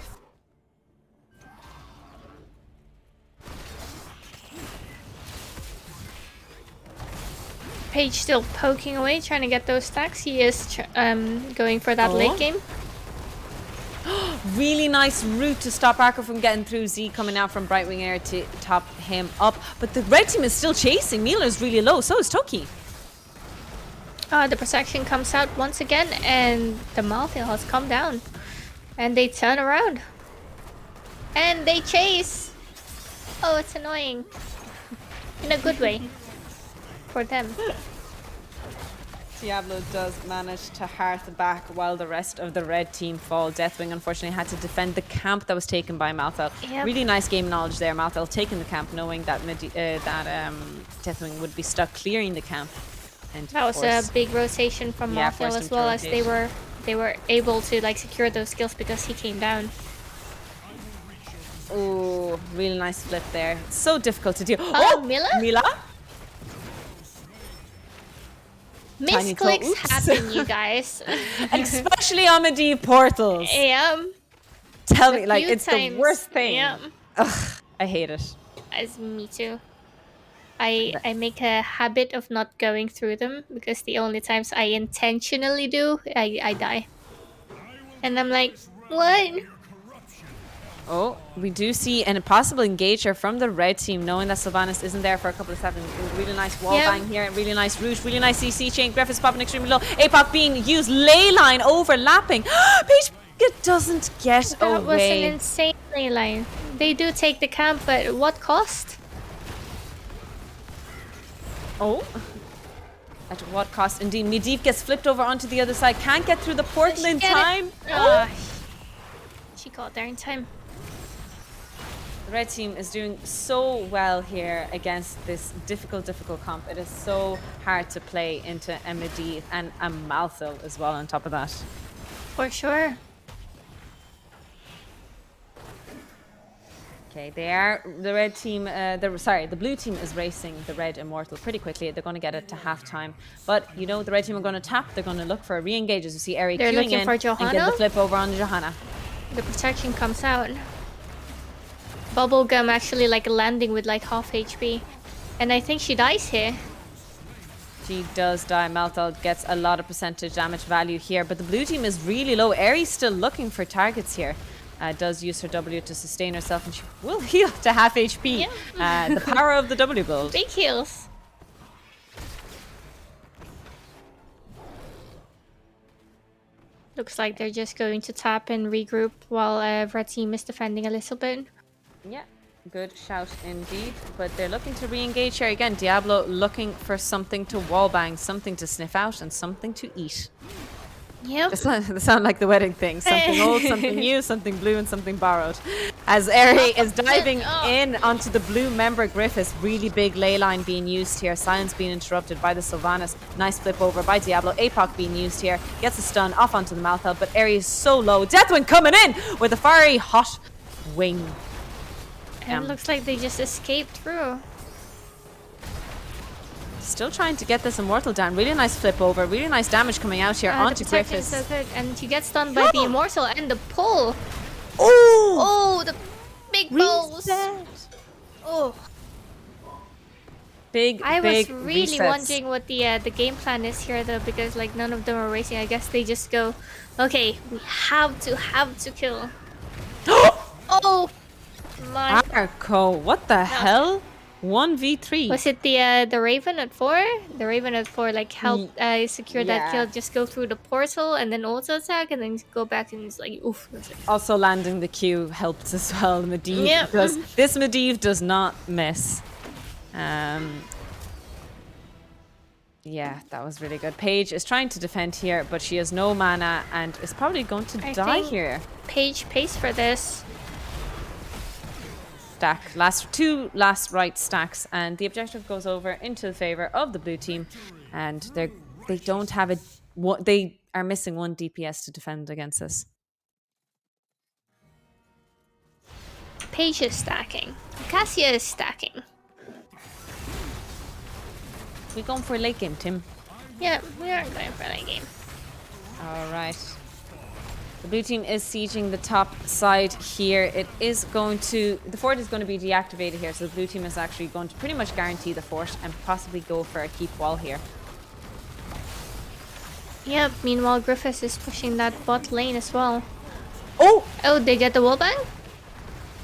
Paige still poking away, trying to get those stacks. He is going for that late game. Really nice route to stop Arco from getting through. Z coming out from Brightwing Air to top him up. But the red team is still chasing. Mila's really low, so is Toki. The protection comes out once again, and the Malthal has come down. And they turn around. And they chase. Oh, it's annoying. In a good way. For them. Diablo does manage to hearth back while the rest of the red team fall. Deathwing unfortunately had to defend the camp that was taken by Malthal. Yep. Really nice game knowledge there. Malthal taking the camp, knowing that Deathwing would be stuck clearing the camp. And that was a big rotation from Malthal as well, as they were able to like secure those kills because he came down. Oh, really nice flip there. So difficult to do. Oh, Mila? Misclicks happen, you guys. Especially on Medivh portals. Yeah. Tell me, like, it's the worst thing. Yeah. Ugh, I hate it. As me too. I make a habit of not going through them because the only times I intentionally do, I die. And I'm like, what? Oh, we do see an possible engager from the red team, knowing that Sylvanas isn't there for a couple of seconds. Really nice wall bang here, really nice route, really nice CC chain. Griffith's popping extremely low. APOC being used, ley line overlapping. Paige doesn't get that away. That was an insane ley line. They do take the camp, but at what cost? Oh. At what cost? Indeed, Medivh gets flipped over onto the other side. Can't get through the portal in time. She got there in time. The red team is doing so well here against this difficult comp. It is so hard to play into a Medivh and a Malthal as well on top of that. For sure. Okay, the red team, the blue team is racing the red Immortal pretty quickly. They're going to get it to halftime. But, you know, the red team are going to tap. They're going to look for a re-engage as you see Eri queuing in and get the flip over on Johanna. The protection comes out. Bubblegum actually like landing with like half HP. And I think she dies here. She does die. Malthal gets a lot of percentage damage value here. But the blue team is really low. Eri's still looking for targets here. Does use her W to sustain herself, and she will heal to half HP. Yeah. The power of the W build. Big heals. Looks like they're just going to tap and regroup while red team is defending a little bit. Yeah, good shout indeed. But they're looking to re-engage here again. Diablo looking for something to wallbang, something to sniff out, and something to eat. Yep. They sound like the wedding thing. Something old, something new, something blue, and something borrowed. As Eri is diving in onto the blue member Griffiths. Really big ley line being used here. Silence being interrupted by the Sylvanas. Nice flip over by Diablo. APOC being used here. Gets a stun off onto the Malthal, but Eri is so low. Deathwing coming in with a fiery hot wing. And it looks like they just escaped through. Still trying to get this Immortal down. Really nice flip over. Really nice damage coming out here onto Griffiths. So good. And he gets stunned by the Immortal and the pull. Oh! Oh, the big balls. Oh. I was really wondering what the game plan is here though, because like none of them are racing. I guess they just go, okay, we have to kill. Oh my. Arco, what the hell? 1v3. Was it the Raven at 4? The Raven at 4 like helped secure that kill. Just go through the portal and then auto attack and then go back and it's like oof. Also landing the Q helped as well. Medivh, because this Medivh does not miss. Yeah, that was really good. Paige is trying to defend here, but she has no mana and is probably going to die here. Paige pays for this. Stack. Two last right stacks, and the objective goes over into the favor of the blue team, and they don't have they are missing 1 DPS to defend against this. Paige is stacking. Cassia is stacking. We going for a late game, Tim? Yeah, we are going for a late game. All right. The blue team is sieging the top side here. The fort is going to be deactivated here, so the blue team is actually going to pretty much guarantee the fort and possibly go for a keep wall here. Yep, meanwhile Griffiths is pushing that bot lane as well. Oh! Oh, they get the wallbang?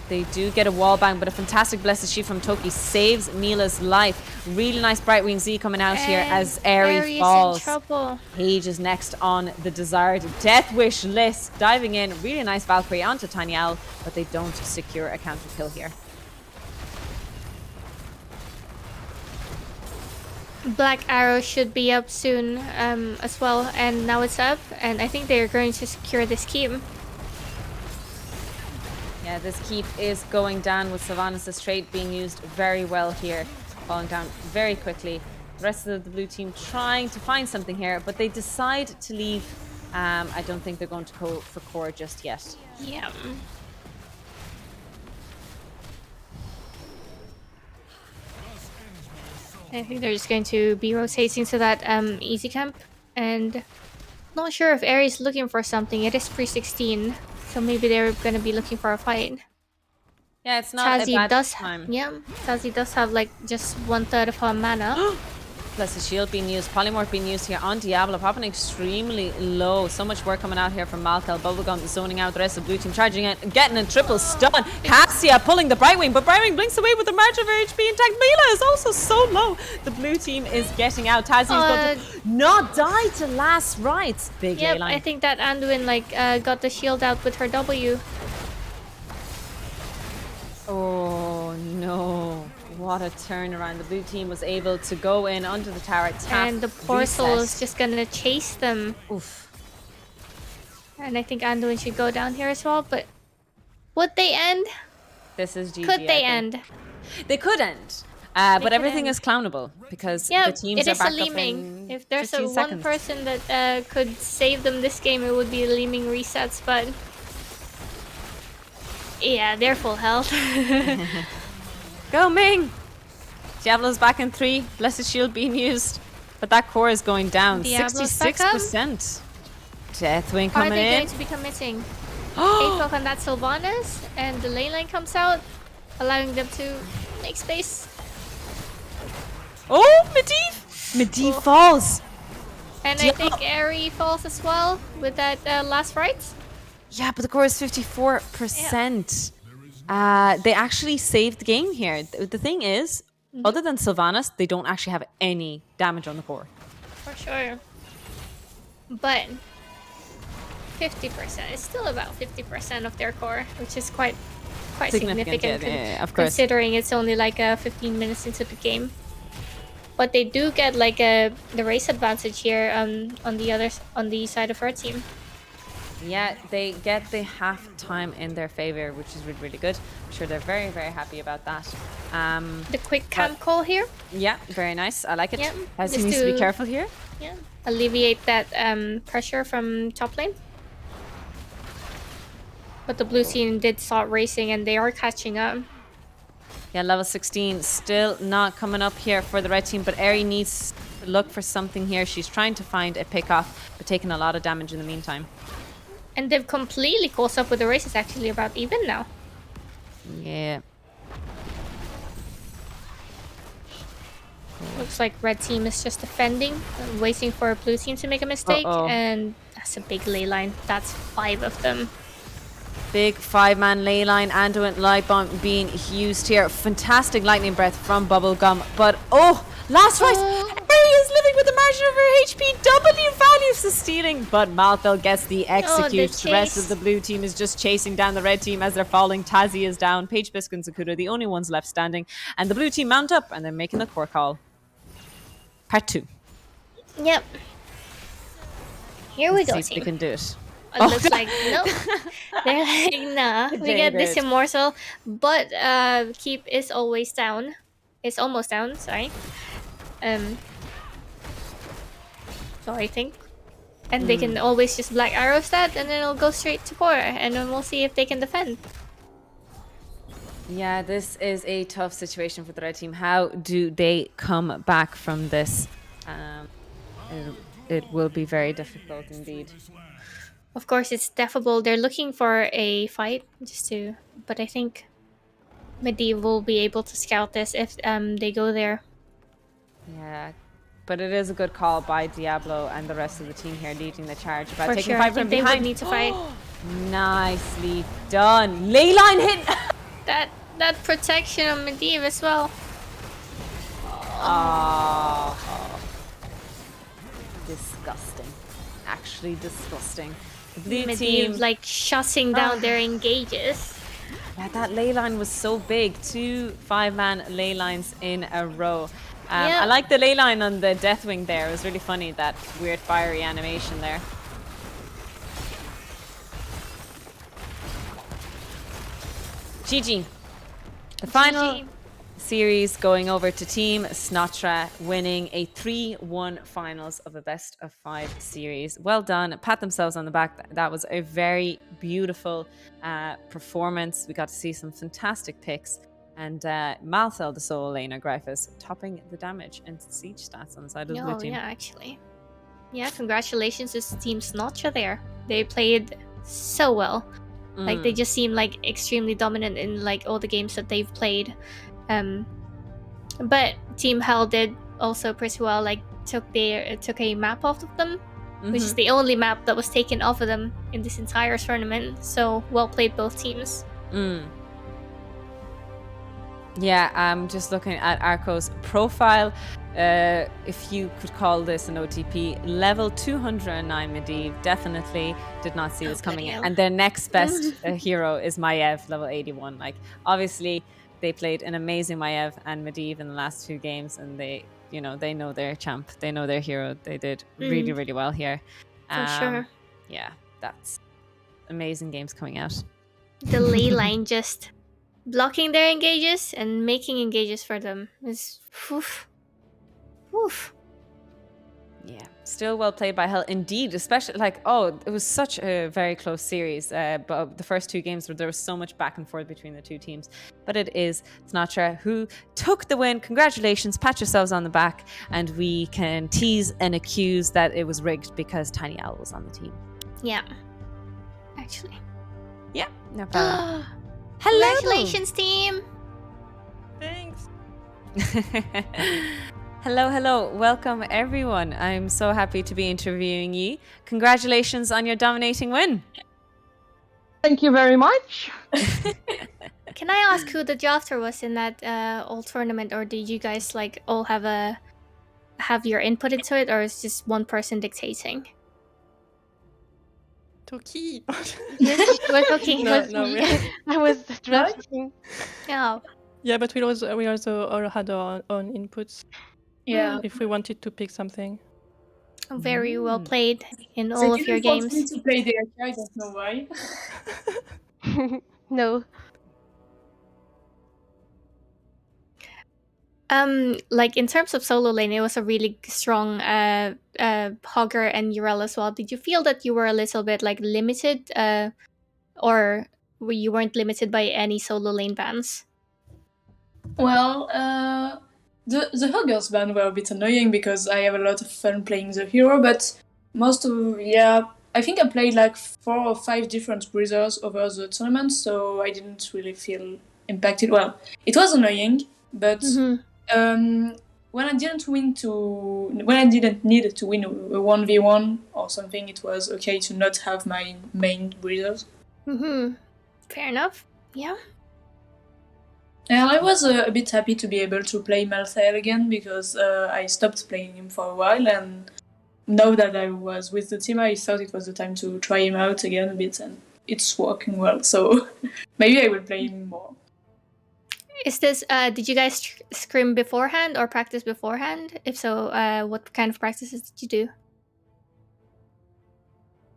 They do get a wall bang, but a fantastic Blessed Shield from Toki saves Mila's life. Really nice Brightwing Z coming out here as Aerie falls. Is in trouble. Paige is next on the desired Death Wish list. Diving in, really nice Valkyrie onto Tiny Owl, but they don't secure a counter kill here. Black Arrow should be up soon as well, and now it's up, and I think they're going to secure this keep. Yeah, this keep is going down with Sylvanas' trait being used very well here. Falling down very quickly. The rest of the blue team trying to find something here, but they decide to leave. I don't think they're going to go for core just yet. Yeah. I think they're just going to be rotating to that easy camp, and not sure if Aerie's looking for something. It is pre-16, so maybe they're going to be looking for a fight. Yeah, it's not a bad time. Yeah, Tazi does have like just 1/3 of her mana. Blessed Shield being used, Polymorph being used here on Diablo, popping extremely low. So much work coming out here from Malkel. Bubblegum zoning out the rest of the blue team, charging it, getting a triple stun. Cassia pulling the Brightwing, but Brightwing blinks away with the margin of HP intact. Mila is also so low. The blue team is getting out. Tazi is going to not die to last rights. Big Yep, line. I think that Anduin got the shield out with her W. Oh no. What a turnaround. The blue team was able to go in under the tower, tap, and the portal reset. is just gonna chase them. Oof. And I think Anduin should go down here as well, but would they end? This is GG. Could they end? They could end. But could everything end. is clownable because Yeah, the teams it are is a back up Leeming. in If there's 15 one seconds. person that could save them this game, it would be Leeming resets, but yeah, they're full health. Go Ming! Diablo's back in 3. Blessed Shield being used. But that core is going down. Diablo's back up? 66%. Deathwing Are coming they in. going to be committing? Atoch on that Sylvanas, and the lane line comes out, allowing them to make space. Oh, Medivh! Medivh falls. And I think Aerie falls as well with that last right. Yeah, but the core is 54%. They actually saved the game here. The thing is, other than Sylvanas, they don't actually have any damage on the core. For sure. But 50% is still about 50% of their core, which is quite significant, yeah, of course. considering it's only like 15 minutes into the game. But they do get like the race advantage here on the side of our team. Yeah, they get the half time in their favor, which is really, really good. I'm sure they're very, very happy about that. The quick camp call here. Yeah, very nice. I like it. Yeah, As he just needs to be to- careful here. Yeah, alleviate that pressure from top lane. But the blue team did start racing, and they are catching up. Yeah, level 16 still not coming up here for the red team, but Aerie needs to look for something here. She's trying to find a pick off, but taking a lot of damage in the meantime. And they've completely closed up with the race. It's actually about even now. Yeah. Looks like red team is just defending, waiting for blue team to make a mistake. Uh-oh. And that's a big ley line. That's 5 of them. Big 5-man ley line. Anduin light bomb being used here. Fantastic lightning breath from Bubblegum, but last right. Aerie is living with the margin over HP. W value for stealing, but Malthel gets the execute. The rest of chase. the blue team is just chasing down the red team as they're falling. Tazi is down. Paige, Biscuit, and Zakuta are the only ones left standing. And the blue team mount up and they're making the core call. Part 2. Yep. Here we Let's go, see if they team. can do it. It looks like no. They're like, nah. We They get this did. immortal, but keep is always down. It's almost down. Sorry. So I think, and they can always just black arrows that, and then it'll go straight to core, and then we'll see if they can defend. Yeah, this is a tough situation for the red team. How do they come back from this? It will be very difficult indeed. Of course, it's defable. They're looking for a fight, but I think Medivh will be able to scout this if they go there. Yeah, but it is a good call by Diablo and the rest of the team here leading the charge. But For taking sure, I five from think they would behind. need to fight. Nicely done. Leyline hit. That protection on Medivh as well. Oh, disgusting. Actually disgusting. The blue Medivh team, like shutting down their engages. yeah, that ley line was so big. 2 5-man ley lines in a row. Yeah. I like the ley line on the Deathwing there. It was really funny, that weird fiery animation there. GG. The final GG. series going over to Team Snotra, winning a 3-1 finals of a best of 5 series. Well done. Pat themselves on the back. That was a very beautiful performance. We got to see some fantastic picks. And Malthel, the solo laner, Gryphus, topping the damage and siege stats on the side of the blue team. Yeah, actually. Yeah, congratulations to Team Snotra there. They played so well. Like they just seem like extremely dominant in like all the games that they've played. But Team Hell did also pretty well. Like took a map off of them, which is the only map that was taken off of them in this entire tournament. So well played, both teams. Yeah, I'm just looking at Arco's profile. If you could call this an OTP, level 209 Medivh, definitely did not see this coming in. And their next best hero is Maiev, level 81. Like, obviously, they played an amazing Maiev and Medivh in the last 2 games, and they know their champ, they know their hero. They did really, really well here. For sure. Yeah, that's amazing games coming out. The ley line just blocking their engages and making engages for them is woof. Yeah, still well played by Hell indeed, especially it was such a very close series, but the first 2 games where there was so much back and forth between the 2 teams. But it is Snotra who took the win. Congratulations, pat yourselves on the back, and we can tease and accuse that it was rigged because Tiny Owl was on the team. Yeah, actually. Yeah, no problem. Hello. Congratulations, team. Thanks. Hello. Welcome, everyone. I'm so happy to be interviewing you. Congratulations on your dominating win. Thank you very much. Can I ask who the drafter was in that old tournament, or did you guys like all have your input into it, or is just one person dictating? Toki. We're talking. I was drafting. Yeah. Yeah, but we also all had our own inputs. Yeah. If we wanted to pick something. Very well played in They all of your didn't want me games. to play the I don't know why. No. Like in terms of solo lane, it was a really strong Hogger and Urel as well. Did you feel that you were a little bit like limited, or you weren't limited by any solo lane bans? Well, the Huggers ban were a bit annoying because I have a lot of fun playing the hero, but I think I played like 4 or 5 different breathers over the tournament, so I didn't really feel impacted. Well, it was annoying, but when I didn't need to win a 1v1 or something, it was okay to not have my main breathers. Fair enough. Yeah. And I was a bit happy to be able to play Malthael again because I stopped playing him for a while, and now that I was with the team, I thought it was the time to try him out again a bit, and it's working well. So maybe I will play him more. Is this? Did you guys scrim beforehand or practice beforehand? If so, what kind of practices did you do?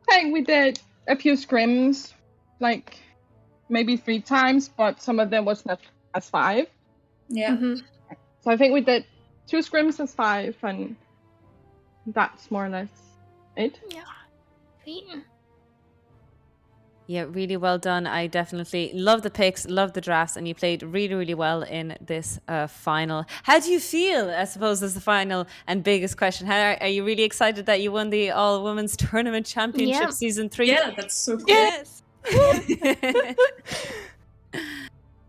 I think we did a few scrims, like maybe 3 times, but some of them was not as 5. Yeah. Mhm. So I think we did 2 scrims as 5, and that's more or less it. Sweet. Yeah, really well done. I definitely love the picks, love the drafts, and you played really, really well in this final. How do you feel? I suppose is the final and biggest question. Are you really excited that you won the All Women's Tournament Championship Yeah. season 3? Yeah, that's so cool. Yes.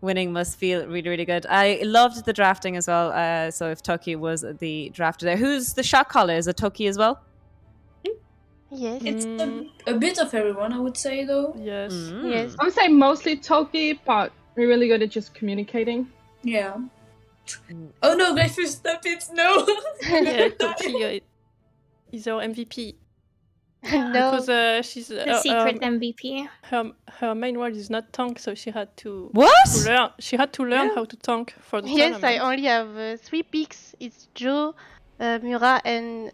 Winning must feel really, really good. I loved the drafting as well. So if Tucky was the drafter there, who's the shot caller? Is it Tucky as well? Yes. It's a bit of everyone, I would say, though. Yes. Yes. I would say mostly Toki, but we're really good at just communicating. Yeah. Oh no, Gryffus, stop it! No. Yeah, Toki is our MVP. No. Because she's The secret MVP. her main role is not tank, so she had to What? learn. She had to learn how to tank for the Yes, I tournament. only have 3 picks. It's Joe, Mura, and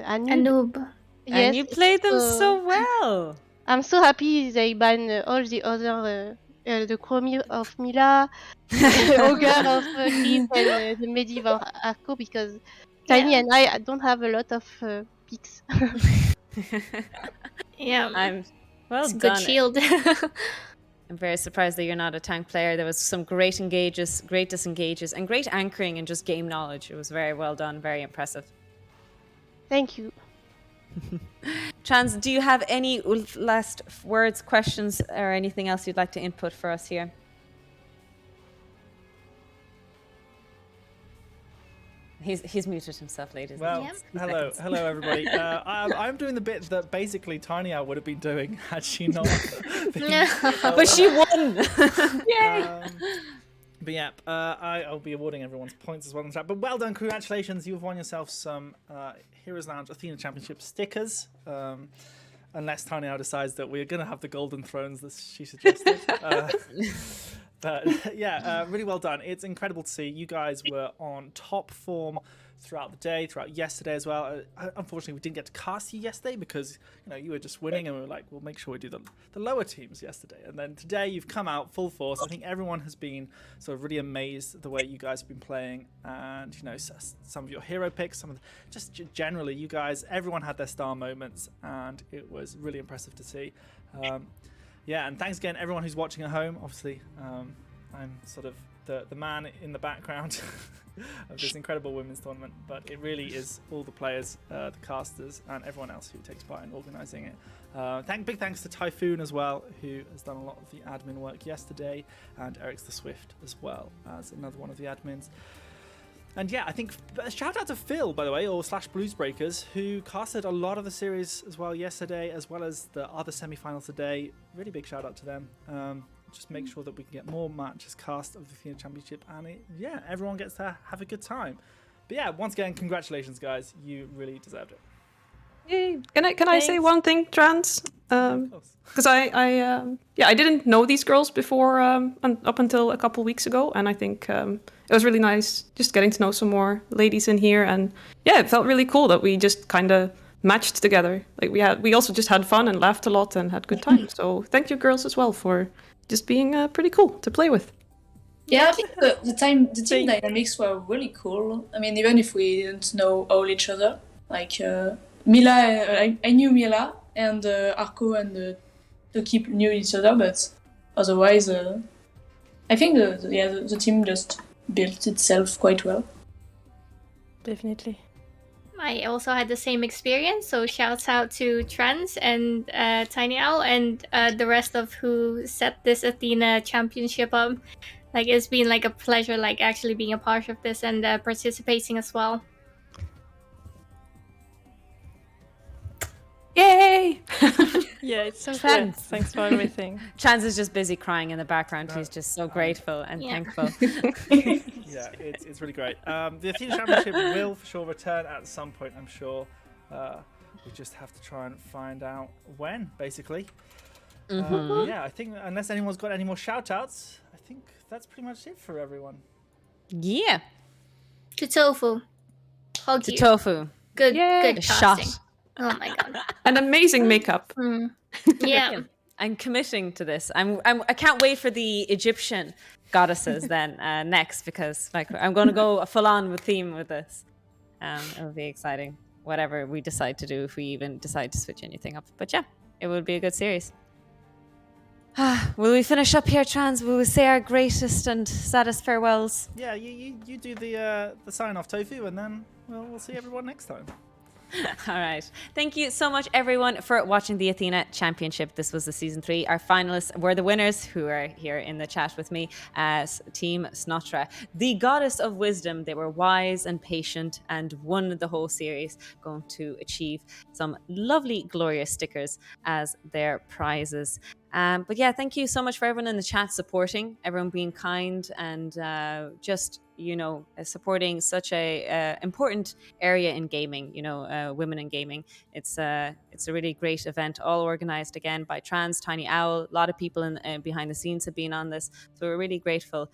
Anu. Anub. Yes. And you played them so well. I'm so happy they ban all the other, the Chromie of Mila, the Ogre of Cliff, and the Medivh of Arco, because Tiny and I don't have a lot of picks. Yeah. Well It's a done. good shield. I'm very surprised that you're not a tank player. There was some great engages, great disengages, and great anchoring and just game knowledge. It was very well done, very impressive. Thank you. Trans, do you have any last words, questions, or anything else you'd like to input for us here? He's muted himself, ladies. Well, Yep. hello everybody. I'm doing the bit that basically Tiny Owl would have been doing had she not. But she won. But yeah, I'll be awarding everyone's points as well in the chat. But well done, congratulations! You've won yourself some Heroes Lounge Athena Championship stickers. Unless Tiny Owl decides that we're going to have the golden thrones that she suggested. But yeah, really well done. It's incredible to see. You guys were on top form throughout the day, throughout yesterday as well. Unfortunately, we didn't get to cast you yesterday because you were just winning, and we were like, we'll make sure we do the lower teams yesterday. And then today you've come out full force. I think everyone has been sort of really amazed at the way you guys have been playing, and some of your hero picks, just generally you guys, everyone had their star moments, and it was really impressive to see. Yeah, and thanks again everyone who's watching at home. Obviously, I'm sort of the man in the background of this incredible women's tournament, but it really is all the players, the casters, and everyone else who takes part in organising it. Big thanks to Typhoon as well, who has done a lot of the admin work yesterday, and Eric's the Swift as well as another one of the admins. And yeah, I think shout out to Phil, by the way, or / Bluesbreakers, who casted a lot of the series as well yesterday, as well as the other semi-finals today. Really big shout out to them. Just make sure that we can get more matches cast of the Athena Championship, and everyone gets to have a good time. But yeah, once again, congratulations, guys. You really deserved it. Yay. Can I say one thing, Trans? Because I didn't know these girls before up until a couple weeks ago, and I think it was really nice just getting to know some more ladies in here, and yeah, it felt really cool that we just kind of matched together. Like we also just had fun and laughed a lot and had good time. So thank you, girls, as well, for just being pretty cool to play with. Yeah, I think the team dynamics were really cool. I mean, even if we didn't know all each other, like Mila, I knew Mila, and Arco and Toki knew each other, but otherwise, I think the team just built itself quite well. Definitely. I also had the same experience, so shouts out to Trans and Tiny Owl and the rest of who set this Athena championship up. Like, it's been like a pleasure, like actually being a part of this and participating as well. Yay! Yeah, it's so Trans. good. Thanks for everything. Chance is just busy crying in the background. No, He's just so grateful and Yeah. thankful. Yeah, it's really great. The Athena Championship will for sure return at some point, I'm sure. We just have to try and find out when, basically. Yeah, I think unless anyone's got any more shout-outs, I think that's pretty much it for everyone. Yeah. To Tofu. Hug To you. Tofu. Good, Yay. good A casting. shot. Oh my god. An amazing makeup. Yeah. I'm committing to this. I can't wait for the Egyptian goddesses then next, because like I'm going to go full on with theme with this. It'll be exciting. Whatever we decide to do, if we even decide to switch anything up. But yeah, it will be a good series. Will we finish up here, Trans? Will we say our greatest and saddest farewells? Yeah, you do the sign off, Tofu, and then we'll see everyone next time. All right. Thank you so much, everyone, for watching the Athena Championship. This was the season 3. Our finalists were the winners, who are here in the chat with me, as Team Snotra, the goddess of wisdom. They were wise and patient and won the whole series, going to achieve some lovely, glorious stickers as their prizes. But yeah, thank you so much for everyone in the chat supporting, everyone being kind, and just, supporting such a important area in gaming, women in gaming. It's a really great event, all organized again by Trans, Tiny Owl. A lot of people behind the scenes have been on this, so we're really grateful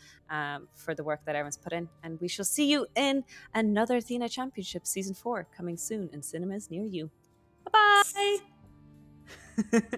for the work that everyone's put in. And we shall see you in another Athena Championship season 4 coming soon in cinemas near you. Bye bye.